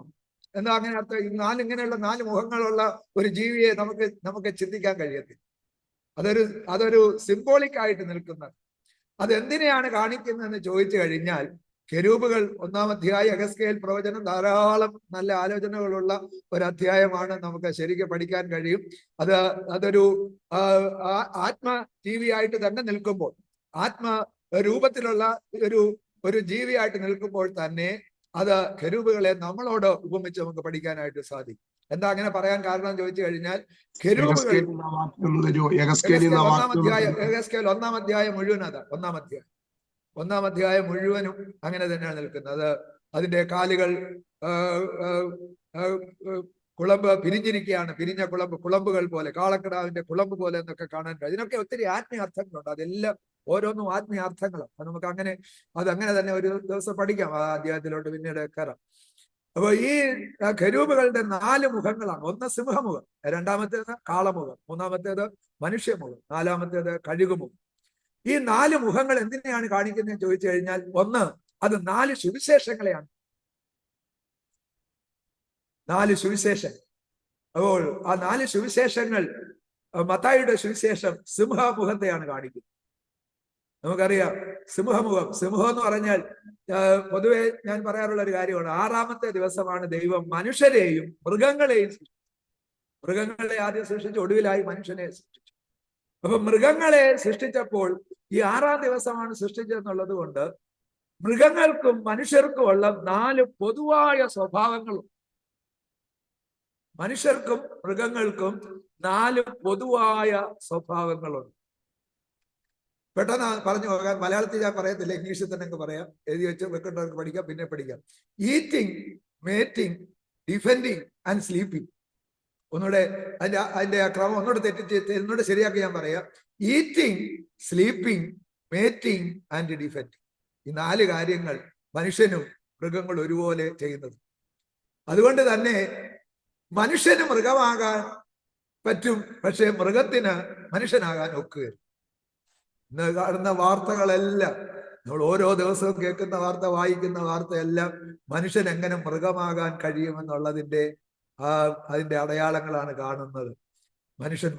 എന്താ അങ്ങനെ അർത്ഥം? ഈ ഇങ്ങനെയുള്ള 4 മുഖങ്ങളുള്ള ഒരു ജീവിയെ നമുക്ക് ചിന്തിക്കാൻ കഴിയത്തില്ല. അതൊരു സിംബോളിക് ആയിട്ട് നിൽക്കുന്നത്. അതെന്തിനെയാണ് കാണിക്കുന്നതെന്ന് ചോദിച്ചു കഴിഞ്ഞാൽ, കെരൂബുകൾ 1-ാം അധ്യായം യെഹെസ്കേൽ പ്രവചനം ധാരാളം നല്ല ആലോചനകളുള്ള ഒരു അധ്യായമാണ്. നമുക്ക് ശരിക്കും പഠിക്കാൻ കഴിയും. അതൊരു ആത്മ ജീവിയായിട്ട് തന്നെ നിൽക്കുമ്പോൾ, ആത്മ രൂപത്തിലുള്ള ഒരു ജീവിയായിട്ട് നിൽക്കുമ്പോൾ തന്നെ അത് കെരൂബുകളെ നമ്മളോട് ഉപമിച്ച് നമുക്ക് പഠിക്കാനായിട്ട് സാധിക്കും. എന്താ അങ്ങനെ പറയാൻ കാരണം ചോദിച്ചു കഴിഞ്ഞാൽ, കെരൂബുകൾ യെഹെസ്കേൽ 1-ാം അധ്യായം മുഴുവൻ, അതാ 1-ാം അധ്യായം മുഴുവനും അങ്ങനെ തന്നെയാണ് നിൽക്കുന്നത്. അതിന്റെ കാലുകൾ കുളമ്പ് പിരിഞ്ഞിരിക്കുകയാണ്, പിരിഞ്ഞ കുളമ്പുകൾ പോലെ, കാളക്കിടാവിന്റെ കുളമ്പ് പോലെ എന്നൊക്കെ കാണാൻ കഴിയും. ഇതിനൊക്കെ ഒത്തിരി ആത്മീയ അർത്ഥങ്ങളുണ്ട്. അതെല്ലാം ഓരോന്നും ആത്മീയ അർത്ഥങ്ങളാണ്. നമുക്ക് അതങ്ങനെ തന്നെ ഒരു ദിവസം പഠിക്കാം, ആ അധ്യായത്തിലോട്ട് പിന്നീട് കയറാം. അപ്പൊ ഈ കെരൂബുകളുടെ 4 മുഖങ്ങളാണ്. ഒന്ന് സിംഹമുഖം, രണ്ടാമത്തേത് കാളമുഖം, മൂന്നാമത്തേത് മനുഷ്യമുഖം, നാലാമത്തേത് കഴുകുമുഖം. ഈ 4 മുഖങ്ങൾ എന്തിനെയാണ് കാണിക്കുന്നതെന്ന് ചോദിച്ചു കഴിഞ്ഞാൽ, ഒന്ന്, അത് 4 സുവിശേഷങ്ങളെയാണ്. 4 സുവിശേഷം. അപ്പോൾ ആ 4 സുവിശേഷങ്ങൾ, മത്തായിയുടെ സുവിശേഷം സിംഹമുഖത്തെയാണ് കാണിക്കുന്നത്. നമുക്കറിയാം സിംഹമുഖം എന്ന് പറഞ്ഞാൽ, പൊതുവെ ഞാൻ പറയാറുള്ള ഒരു കാര്യമാണ്, 6-ാമത്തെ ദിവസമാണ് ദൈവം മനുഷ്യരെയും മൃഗങ്ങളെയും സൃഷ്ടിച്ചത്. മൃഗങ്ങളെ ആദ്യം സൃഷ്ടിച്ച് ഒടുവിലായി മനുഷ്യനെ സൃഷ്ടിച്ചു. അപ്പൊ മൃഗങ്ങളെ സൃഷ്ടിച്ചപ്പോൾ ഈ 6-ാം ദിവസമാണ് സൃഷ്ടിച്ചതെന്നുള്ളത് കൊണ്ട് മൃഗങ്ങൾക്കും മനുഷ്യർക്കുമുള്ള 4 പൊതുവായ സ്വഭാവങ്ങളും, മനുഷ്യർക്കും മൃഗങ്ങൾക്കും 4 പൊതുവായ സ്വഭാവങ്ങളുണ്ട്. പെട്ടെന്ന് പറഞ്ഞു പോകാൻ, മലയാളത്തിൽ ഞാൻ പറയത്തില്ല, ഇംഗ്ലീഷിൽ തന്നെ പറയാം. എഴുതി വെച്ച് വെക്കേണ്ടവർക്ക് പഠിക്കാം, പിന്നെ പഠിക്കാം. Eating, mating, defending and sleeping. ഒന്നുകൂടെ അതിന്റെ ആ ക്രമം ഒന്നുകൂടെ ശരിയാക്കി ഞാൻ പറയാം. Eating, sleeping, mating and defending. ഈ 4 കാര്യങ്ങൾ മനുഷ്യനും മൃഗങ്ങൾ ഒരുപോലെ ചെയ്യുന്നത്. അതുകൊണ്ട് തന്നെ മനുഷ്യന് മൃഗമാകാൻ പറ്റും, പക്ഷെ മൃഗത്തിന് മനുഷ്യനാകാൻ ഒക്കുകയില്ല. ഇന്ന് കാണുന്ന വാർത്തകളെല്ലാം, നമ്മൾ ഓരോ ദിവസവും കേൾക്കുന്ന വാർത്ത, വായിക്കുന്ന വാർത്തയെല്ലാം മനുഷ്യൻ എങ്ങനെ മൃഗമാകാൻ കഴിയുമെന്നുള്ളതിന്റെ അതിന്റെ അടയാളങ്ങളാണ് കാണുന്നത്. മനുഷ്യൻ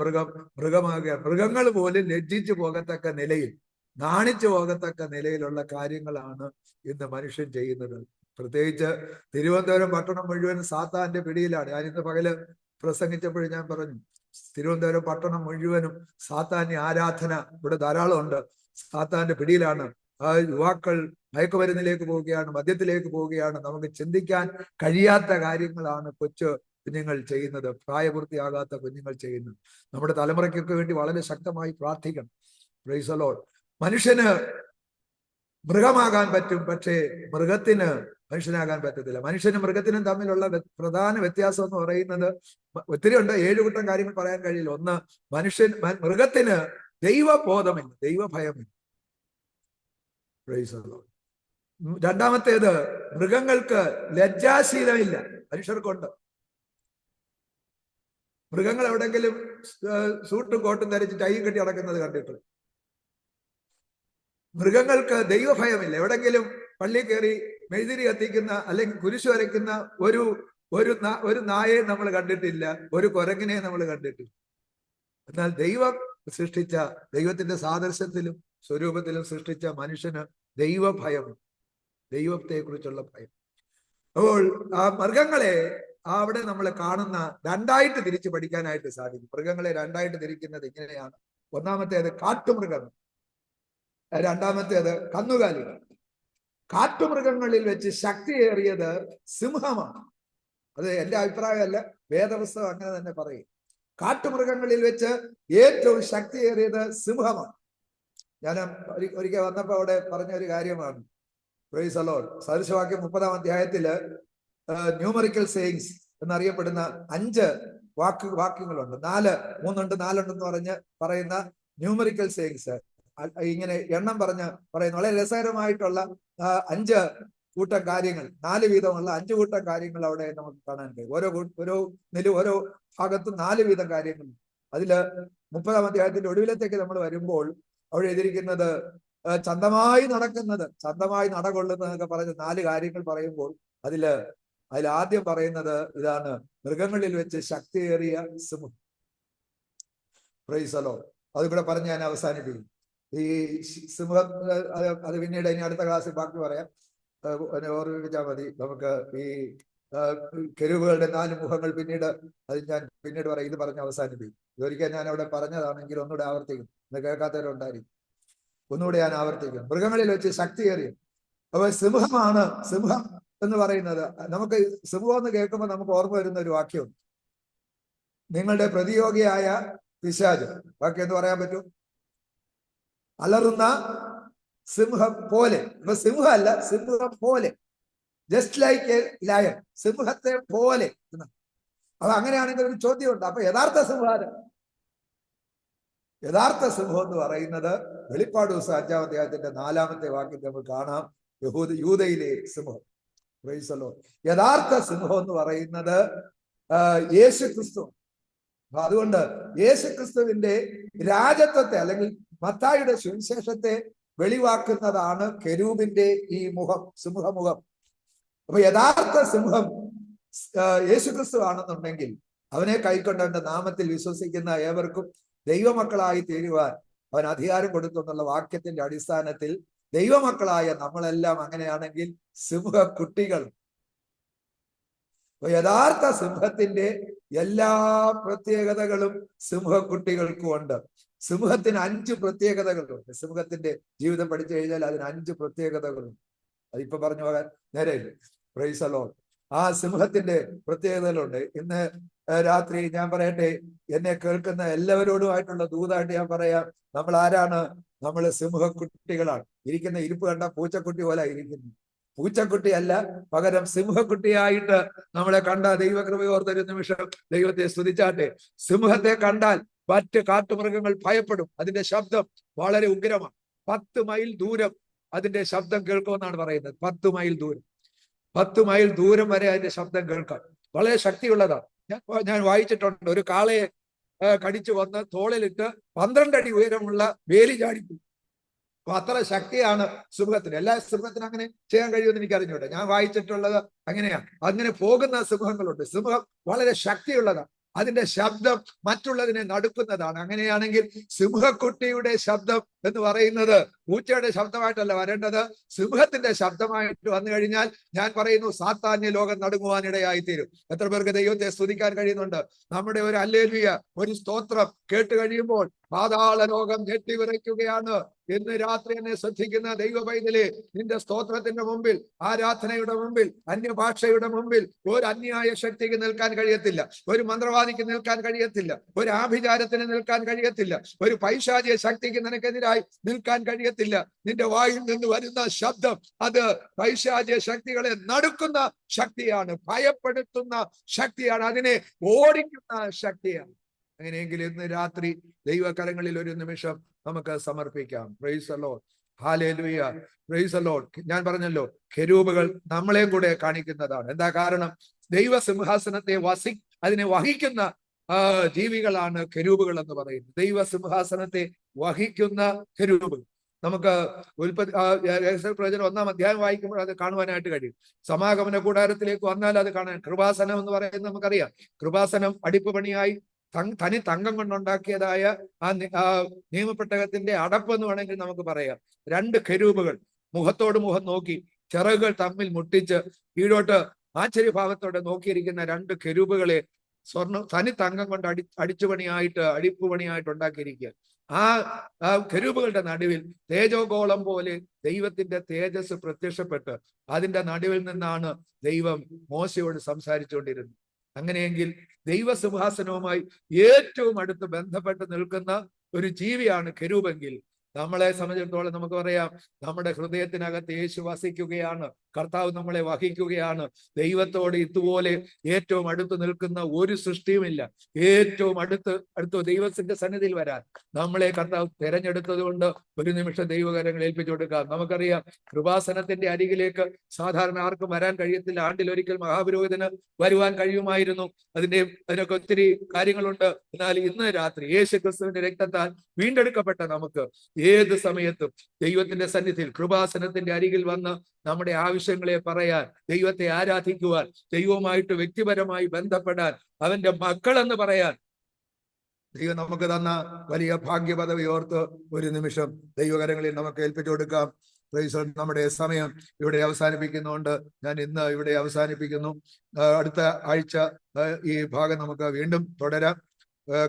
മൃഗമാകുക, മൃഗങ്ങൾ പോലും ലജ്ജിച്ചു പോകത്തക്ക നിലയിൽ, നാണിച്ചു പോകത്തക്ക നിലയിലുള്ള കാര്യങ്ങളാണ് ഇന്ന് മനുഷ്യൻ ചെയ്യുന്നത്. പ്രത്യേകിച്ച് തിരുവനന്തപുരം പട്ടണം മുഴുവൻ സാത്താന്റെ പിടിയിലാണ്. ഞാൻ ഇന്ന് പകല് പ്രസംഗിച്ചപ്പോഴും ഞാൻ പറഞ്ഞു, തിരുവനന്തപുരം പട്ടണം മുഴുവനും സാത്താന്യ ആരാധന ഇവിടെ ധാരാളം ഉണ്ട്. സാത്താന്റെ പിടിയിലാണ്. ആ യുവാക്കൾ മയക്കുമരുന്നിലേക്ക് പോവുകയാണ്, മദ്യത്തിലേക്ക് പോവുകയാണ്. നമുക്ക് ചിന്തിക്കാൻ കഴിയാത്ത കാര്യങ്ങളാണ് കൊച്ചു കുഞ്ഞുങ്ങൾ ചെയ്യുന്നത്, പ്രായപൂർത്തിയാകാത്ത കുഞ്ഞുങ്ങൾ ചെയ്യുന്നത്. നമ്മുടെ തലമുറയ്ക്കൊക്കെ വേണ്ടി വളരെ ശക്തമായി പ്രാർത്ഥിക്കണം. Price the Lord. മനുഷ്യന് മൃഗമാകാൻ പറ്റും, പക്ഷേ മൃഗത്തിന് മനുഷ്യനാകാൻ പറ്റത്തില്ല. മനുഷ്യനും മൃഗത്തിനും തമ്മിലുള്ള പ്രധാന വ്യത്യാസം എന്ന് പറയുന്നത് ഒത്തിരി ഉണ്ട്. 7 കൂട്ടം കാര്യങ്ങൾ പറയാൻ കഴിയില്ല. ഒന്ന്, മൃഗത്തിന് ദൈവബോധമില്ല, ദൈവഭയമില്ല. രണ്ടാമത്തേത്, മൃഗങ്ങൾക്ക് ലജ്ജാശീലമില്ല, മനുഷ്യർക്കുണ്ട്. മൃഗങ്ങൾ എവിടെങ്കിലും സൂട്ടും കോട്ടും ധരിച്ച് ടൈയും കെട്ടി നടക്കുന്നത് കണ്ടിട്ടുണ്ട്. മൃഗങ്ങൾക്ക് ദൈവഭയമില്ല. എവിടെങ്കിലും പള്ളി കയറി മെഴുതിരി കത്തിക്കുന്ന അല്ലെങ്കിൽ കുരിശു വരയ്ക്കുന്ന ഒരു നായയെ നമ്മൾ കണ്ടിട്ടില്ല, ഒരു കുരങ്ങിനെ നമ്മൾ കണ്ടിട്ടില്ല. എന്നാൽ ദൈവം സൃഷ്ടിച്ച, ദൈവത്തിന്റെ സാദൃശ്യത്തിലും സ്വരൂപത്തിലും സൃഷ്ടിച്ച മനുഷ്യന് ദൈവഭയം, ദൈവത്തെ കുറിച്ചുള്ള ഭയം. അപ്പോൾ ആ മൃഗങ്ങളെ അവിടെ നമ്മൾ കാണുന്ന രണ്ടായിട്ട് തിരിച്ച് പഠിക്കാനായിട്ട് സാധിക്കും. മൃഗങ്ങളെ രണ്ടായിട്ട് തിരിക്കുന്നത് ഇങ്ങനെയാണ്. ഒന്നാമത്തേത് കാട്ടുമൃഗങ്ങൾ, രണ്ടാമത്തേത് കന്നുകാലികൾ. കാട്ടുമൃഗങ്ങളിൽ വെച്ച് ശക്തിയേറിയത് സിംഹമാണ്. അത് എൻ്റെ അഭിപ്രായമല്ല, വേദപുസ്തകം അങ്ങനെ തന്നെ പറയും. കാട്ടുമൃഗങ്ങളിൽ വെച്ച് ഏറ്റവും ശക്തിയേറിയത് സിംഹമാണ്. ഞാൻ ഒരിക്കൽ വന്നപ്പോൾ അവിടെ പറഞ്ഞ ഒരു കാര്യമാണ്. Praise the Lord. സദൃശവാക്യം 30-ാം അധ്യായത്തില് ന്യൂമറിക്കൽ സേയിങ്സ് എന്നറിയപ്പെടുന്ന 5 വാക്യങ്ങളുണ്ട്. 3 4 എന്ന് പറയുന്ന ന്യൂമറിക്കൽ സേയിങ്സ്, ഇങ്ങനെ എണ്ണം പറയുന്ന വളരെ രസകരമായിട്ടുള്ള 5 കൂട്ടം കാര്യങ്ങൾ, 4 വീതമുള്ള 5 കൂട്ടം കാര്യങ്ങൾ അവിടെ നമുക്ക് കാണാൻ കഴിയും. ഓരോ ഭാഗത്തും 4 വീതം കാര്യങ്ങൾ. അതില് 30-ാം അധ്യായത്തിന്റെ ഒടുവിലത്തേക്ക് നമ്മൾ വരുമ്പോൾ അവിടെ എഴുതിയിരിക്കുന്നത് ചന്തമായി നടകൊള്ളുന്നത് എന്നൊക്കെ പറഞ്ഞ് 4 കാര്യങ്ങൾ പറയുമ്പോൾ അതിൽ ആദ്യം പറയുന്നത് ഇതാണ്: മൃഗങ്ങളിൽ വെച്ച് ശക്തിയേറിയ സിംഹം. Price the Lord. അത് കൂടെ പറഞ്ഞ് ഞാൻ അവസാനിപ്പിക്കും. ഈ സിംഹം അത് പിന്നീട് ഇനി അടുത്ത ക്ലാസ്സിൽ ബാക്കി പറയാം. ഓർമ്മിപ്പിച്ചാൽ മതി. നമുക്ക് ഈ കെരൂബുകളുടെ 4 മുഖങ്ങൾ ഞാൻ പിന്നീട് പറയാം. ഇത് പറഞ്ഞ് അവസാനിപ്പിക്കും. ഇതൊരിക്കൽ ഞാൻ അവിടെ പറഞ്ഞതാണെങ്കിൽ ഒന്നുകൂടെ ആവർത്തിക്കും. ഇത് കേൾക്കാത്തവരുണ്ടായിരിക്കും. ഒന്നുകൂടെ ഞാൻ ആവർത്തിക്കും. മൃഗങ്ങളിൽ വെച്ച് ശക്തിയേറിയ. അപ്പൊ സിംഹം എന്ന് പറയുന്നത്, നമുക്ക് സിംഹം എന്ന് കേൾക്കുമ്പോൾ നമുക്ക് ഓർമ്മ വരുന്ന ഒരു വാക്യമുണ്ട്: നിങ്ങളുടെ പ്രതിയോഗിയായ പിശാച്. ബാക്കി എന്ന് പറയാൻ പറ്റും? അലറുന്ന സിംഹം പോലെ. ഇപ്പൊ സിംഹമല്ല, സിംഹം പോലെ, ജസ്റ്റ് ലൈക്ക് എ ലയൺ, സിംഹത്തെ പോലെ. അപ്പൊ അങ്ങനെയാണെങ്കിൽ ഒരു ചോദ്യമുണ്ട്. അപ്പൊ യഥാർത്ഥ സിംഹം എന്ന് പറയുന്നത് വെളിപ്പാട് ദിവസം 5-ാം അധ്യായത്തിന്റെ 4-ാമത്തെ വാക്യത്തിൽ നമുക്ക് കാണാം. യൂദയിലെ സിംഹം. Price the Lord. യഥാർത്ഥ സിംഹം എന്ന് പറയുന്നത് യേശുക്രിസ്തു. അതുകൊണ്ട് യേശുക്രിസ്തുവിന്റെ രാജത്വത്തെ, അല്ലെങ്കിൽ മത്തായിയുടെ സുവിശേഷത്തെ വെളിവാക്കുന്നതാണ് കെരൂബിന്റെ ഈ മുഖം, സിംഹമുഖം. അപ്പൊ യഥാർത്ഥ സിംഹം യേശുക്രിസ്തു ആണെന്നുണ്ടെങ്കിൽ അവനെ കൈക്കൊണ്ടവന്റെ നാമത്തിൽ വിശ്വസിക്കുന്ന ഏവർക്കും ദൈവമക്കളായി തീരുവാൻ അവൻ അധികാരം കൊടുത്തു എന്നുള്ള വാക്യത്തിന്റെ അടിസ്ഥാനത്തിൽ ദൈവമക്കളായ നമ്മളെല്ലാം അങ്ങനെയാണെങ്കിൽ സിംഹക്കുട്ടികൾ. യഥാർത്ഥ സിംഹത്തിന്റെ എല്ലാ പ്രത്യേകതകളും സിംഹക്കുട്ടികൾക്കും ഉണ്ട്. സിംഹത്തിന് 5 പ്രത്യേകതകളുണ്ട്. സിംഹത്തിന്റെ ജീവിതം പഠിച്ചു കഴിഞ്ഞാൽ അതിന് 5 പ്രത്യേകതകളുണ്ട്. അതിപ്പോ പറഞ്ഞു പോകാൻ നേരെയില്ല. Price the Lord. ആ സിംഹത്തിന്റെ പ്രത്യേകതകളുണ്ട്. ഇന്ന് രാത്രി ഞാൻ പറയട്ടെ, എന്നെ കേൾക്കുന്ന എല്ലാവരോടുമായിട്ടുള്ള ദൂതായിട്ട് ഞാൻ പറയാം, നമ്മൾ ആരാണ്? നമ്മൾ സിംഹക്കുട്ടികളാണ്. ഇരിക്കുന്ന ഇരിപ്പ് കണ്ട പൂച്ചക്കുട്ടി പോലെ ഇരിക്കുന്നു. പൂച്ചക്കുട്ടിയല്ല, പകരം സിംഹക്കുട്ടിയായിട്ട് നമ്മളെ കണ്ട ദൈവകൃപയോർത്തൊരു നിമിഷം ദൈവത്തെ സ്തുതിച്ചാട്ടെ. സിംഹത്തെ കണ്ടാൽ മറ്റ് കാട്ടുമൃഗങ്ങൾ ഭയപ്പെടും. അതിന്റെ ശബ്ദം വളരെ ഉഗ്രമാണ്. 10 മൈൽ ദൂരം അതിന്റെ ശബ്ദം കേൾക്കുമെന്നാണ് പറയുന്നത്. 10 മൈൽ ദൂരം, 10 മൈൽ ദൂരം വരെ അതിന്റെ ശബ്ദം കേൾക്കാം. വളരെ ശക്തിയുള്ളതാണ്. ഞാൻ വായിച്ചിട്ടുണ്ട്, ഒരു കാളയെ കടിച്ചു വന്ന് തോളിലിട്ട് 12 അടി ഉയരമുള്ള വേലി ചാടിപ്പോയി. അപ്പൊ അത്ര ശക്തിയാണ് സിംഹത്തിന്. എല്ലാ സിംഹത്തിനും അങ്ങനെ ചെയ്യാൻ കഴിയുമെന്ന് എനിക്ക് അറിഞ്ഞൂടെ. ഞാൻ വായിച്ചിട്ടുള്ളത് അങ്ങനെയാണ്. അങ്ങനെ പോകുന്ന സിംഹങ്ങളുണ്ട്. സിംഹം വളരെ ശക്തിയുള്ളതാണ്. അതിന്റെ ശബ്ദം മറ്റുള്ളതിനെ നടുക്കുന്നതാണ്. അങ്ങനെയാണെങ്കിൽ സിംഹക്കുട്ടിയുടെ ശബ്ദം എന്ന് പറയുന്നത് പൂച്ചയുടെ ശബ്ദമായിട്ടല്ല വരേണ്ടത്, സിംഹത്തിന്റെ ശബ്ദമായിട്ട് വന്നു കഴിഞ്ഞാൽ ഞാൻ പറയുന്നു സാത്താന്യ ലോകം നടുങ്ങുവാനിടയായിത്തീരും. എത്ര പേർക്ക് ദൈവത്തെ സ്തുതിക്കാൻ കഴിയുന്നുണ്ട്? നമ്മുടെ ഒരു ഹല്ലേലൂയ, ഒരു സ്തോത്രം കേട്ട് കഴിയുമ്പോൾ പാതാള ലോകം ഞെട്ടിവിറയ്ക്കുകയാണ്. ഇന്ന് രാത്രി എന്നെ ശ്രദ്ധിക്കുന്ന ദൈവ പൈതലേ, നിന്റെ സ്തോത്രത്തിന്റെ മുമ്പിൽ, ആരാധനയുടെ മുമ്പിൽ, അന്യഭാഷയുടെ മുമ്പിൽ ഒരു അന്യായ ശക്തിക്ക് നിൽക്കാൻ കഴിയത്തില്ല. ഒരു മന്ത്രവാദിക്ക് നിൽക്കാൻ കഴിയത്തില്ല. ഒരു ആഭിചാരത്തിന് നിൽക്കാൻ കഴിയത്തില്ല. ഒരു പൈശാചിക ശക്തിക്ക് നിനക്കെതിരായി നിൽക്കാൻ കഴിയത്തില്ല. നിന്റെ വായിൽ നിന്ന് വരുന്ന ശബ്ദം അത് പൈശാചിക ശക്തികളെ നടുക്കുന്ന ശക്തിയാണ്, ഭയപ്പെടുത്തുന്ന ശക്തിയാണ്, അതിനെ ഓടിക്കുന്ന ശക്തിയാണ്. അങ്ങനെയെങ്കിൽ ഇന്ന് രാത്രി ദൈവകരങ്ങളിൽ ഒരു നിമിഷം നമുക്ക് സമർപ്പിക്കാം. Price the Lord. Hallelujah. Price the Lord. ഞാൻ പറഞ്ഞല്ലോ, കെരൂബുകൾ നമ്മളെയും കൂടെ കാണിക്കുന്നതാണ്. എന്താ കാരണം? ദൈവസിംഹാസനത്തെ അതിനെ വഹിക്കുന്ന ജീവികളാണ് കെരൂബുകൾ എന്ന് പറയുന്നത്. ദൈവസിംഹാസനത്തെ വഹിക്കുന്ന കെരൂബുകൾ. നമുക്ക് പ്രവചനം 1-ാം അധ്യായം വായിക്കുമ്പോൾ അത് കാണുവാനായിട്ട് കഴിയും. സമാഗമന കൂടാരത്തിലേക്ക് വന്നാൽ അത് കാണാൻ. കൃപാസനം എന്ന് പറയുന്നത് നമുക്കറിയാം. കൃപാസനം അടിപ്പ് പണിയായി തനി തങ്കം കൊണ്ടുണ്ടാക്കിയതായ ആ നിയമപ്പെട്ടകത്തിന്റെ അടപ്പ് എന്ന് വേണമെങ്കിൽ നമുക്ക് പറയാം. 2 കെരൂബുകൾ മുഖത്തോട് മുഖം നോക്കി ചിറകുകൾ തമ്മിൽ മുട്ടിച്ച് കീഴോട്ട് ആശ്ചര്യഭാവത്തോടെ നോക്കിയിരിക്കുന്ന 2 കെരൂബുകളെ തനി തങ്കം കൊണ്ട് അടിപ്പ് പണിയായിട്ട് ഉണ്ടാക്കിയിരിക്കുക. ആ കെരൂബുകളുടെ നടുവിൽ തേജോഗോളം പോലെ ദൈവത്തിന്റെ തേജസ് പ്രത്യക്ഷപ്പെട്ട് അതിന്റെ നടുവിൽ നിന്നാണ് ദൈവം മോശയോട് സംസാരിച്ചുകൊണ്ടിരുന്നത്. അങ്ങനെയെങ്കിൽ ദൈവസിംഹാസനവുമായി ഏറ്റവും അടുത്ത് ബന്ധപ്പെട്ട് നിൽക്കുന്ന ഒരു ജീവിയാണ് കെരൂബെങ്കിൽ നമ്മളെ സംബന്ധിച്ചിടത്തോളം നമുക്ക് പറയാം, നമ്മുടെ ഹൃദയത്തിനകത്ത് യേശു വസിക്കുകയാണ്. കർത്താവ് നമ്മളെ വഹിക്കുകയാണ്. ദൈവത്തോട് ഇതുപോലെ ഏറ്റവും അടുത്ത് നിൽക്കുന്ന ഒരു സൃഷ്ടിയുമില്ല. ഏറ്റവും അടുത്ത് ദൈവത്തിന്റെ സന്നിധിയിൽ വരാൻ നമ്മളെ കർത്താവ് തെരഞ്ഞെടുത്തത് കൊണ്ട് ഒരു നിമിഷം ദൈവകരങ്ങൾ ഏൽപ്പിച്ചു കൊടുക്കാം. നമുക്കറിയാം, കൃപാസനത്തിന്റെ അരികിലേക്ക് സാധാരണ ആർക്കും വരാൻ കഴിയത്തില്ല. ആണ്ടിലൊരിക്കൽ മഹാപുരോഹിതന് വരുവാൻ കഴിയുമായിരുന്നു. അതിനൊക്കെ ഒത്തിരി കാര്യങ്ങളുണ്ട്. എന്നാൽ ഇന്ന് രാത്രി യേശു ക്രിസ്തുവിന്റെ രക്തത്താൽ വീണ്ടെടുക്കപ്പെട്ട നമുക്ക് ഏത് സമയത്തും ദൈവത്തിന്റെ സന്നിധിയിൽ കൃപാസനത്തിന്റെ അരികിൽ വന്ന് നമ്മുടെ ആവശ്യങ്ങളെ പറയാൻ, ദൈവത്തെ ആരാധിക്കുവാൻ, ദൈവവുമായിട്ട് വ്യക്തിപരമായി ബന്ധപ്പെടാൻ, അവന്റെ മക്കളെന്ന് പറയാൻ ദൈവം നമുക്ക് തന്ന വലിയ ഭാഗ്യപദവി ഓർത്ത് ഒരു നിമിഷം ദൈവകരങ്ങളിൽ നമുക്ക് ഏൽപ്പിച്ചു കൊടുക്കാം. നമ്മുടെ സമയം ഇവിടെ അവസാനിപ്പിക്കുന്നുണ്ട്. ഞാൻ ഇന്ന് ഇവിടെ അവസാനിപ്പിക്കുന്നു. അടുത്ത ആഴ്ച ഈ ഭാഗം നമുക്ക് വീണ്ടും തുടരാം.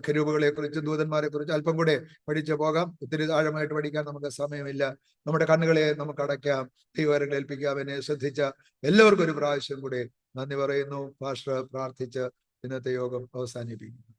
കെരൂബുകളെ കുറിച്ച്, ദൂതന്മാരെ കുറിച്ച് അല്പം കൂടെ പഠിച്ചു പോകാം. ഒത്തിരി ആഴമായിട്ട് പഠിക്കാൻ നമുക്ക് സമയമില്ല. നമ്മുടെ കണ്ണുകളെ നമുക്ക് അടയ്ക്കാം, ദൈവകരങ്ങൾ ഏൽപ്പിക്കാം. എന്നെ ശ്രദ്ധിച്ച എല്ലാവർക്കും ഒരു പ്രാവശ്യം കൂടെ നന്ദി പറയുന്നു. പാസ്റ്റർ പ്രാർത്ഥിച്ച് ഇന്നത്തെ യോഗം അവസാനിപ്പിക്കുന്നു.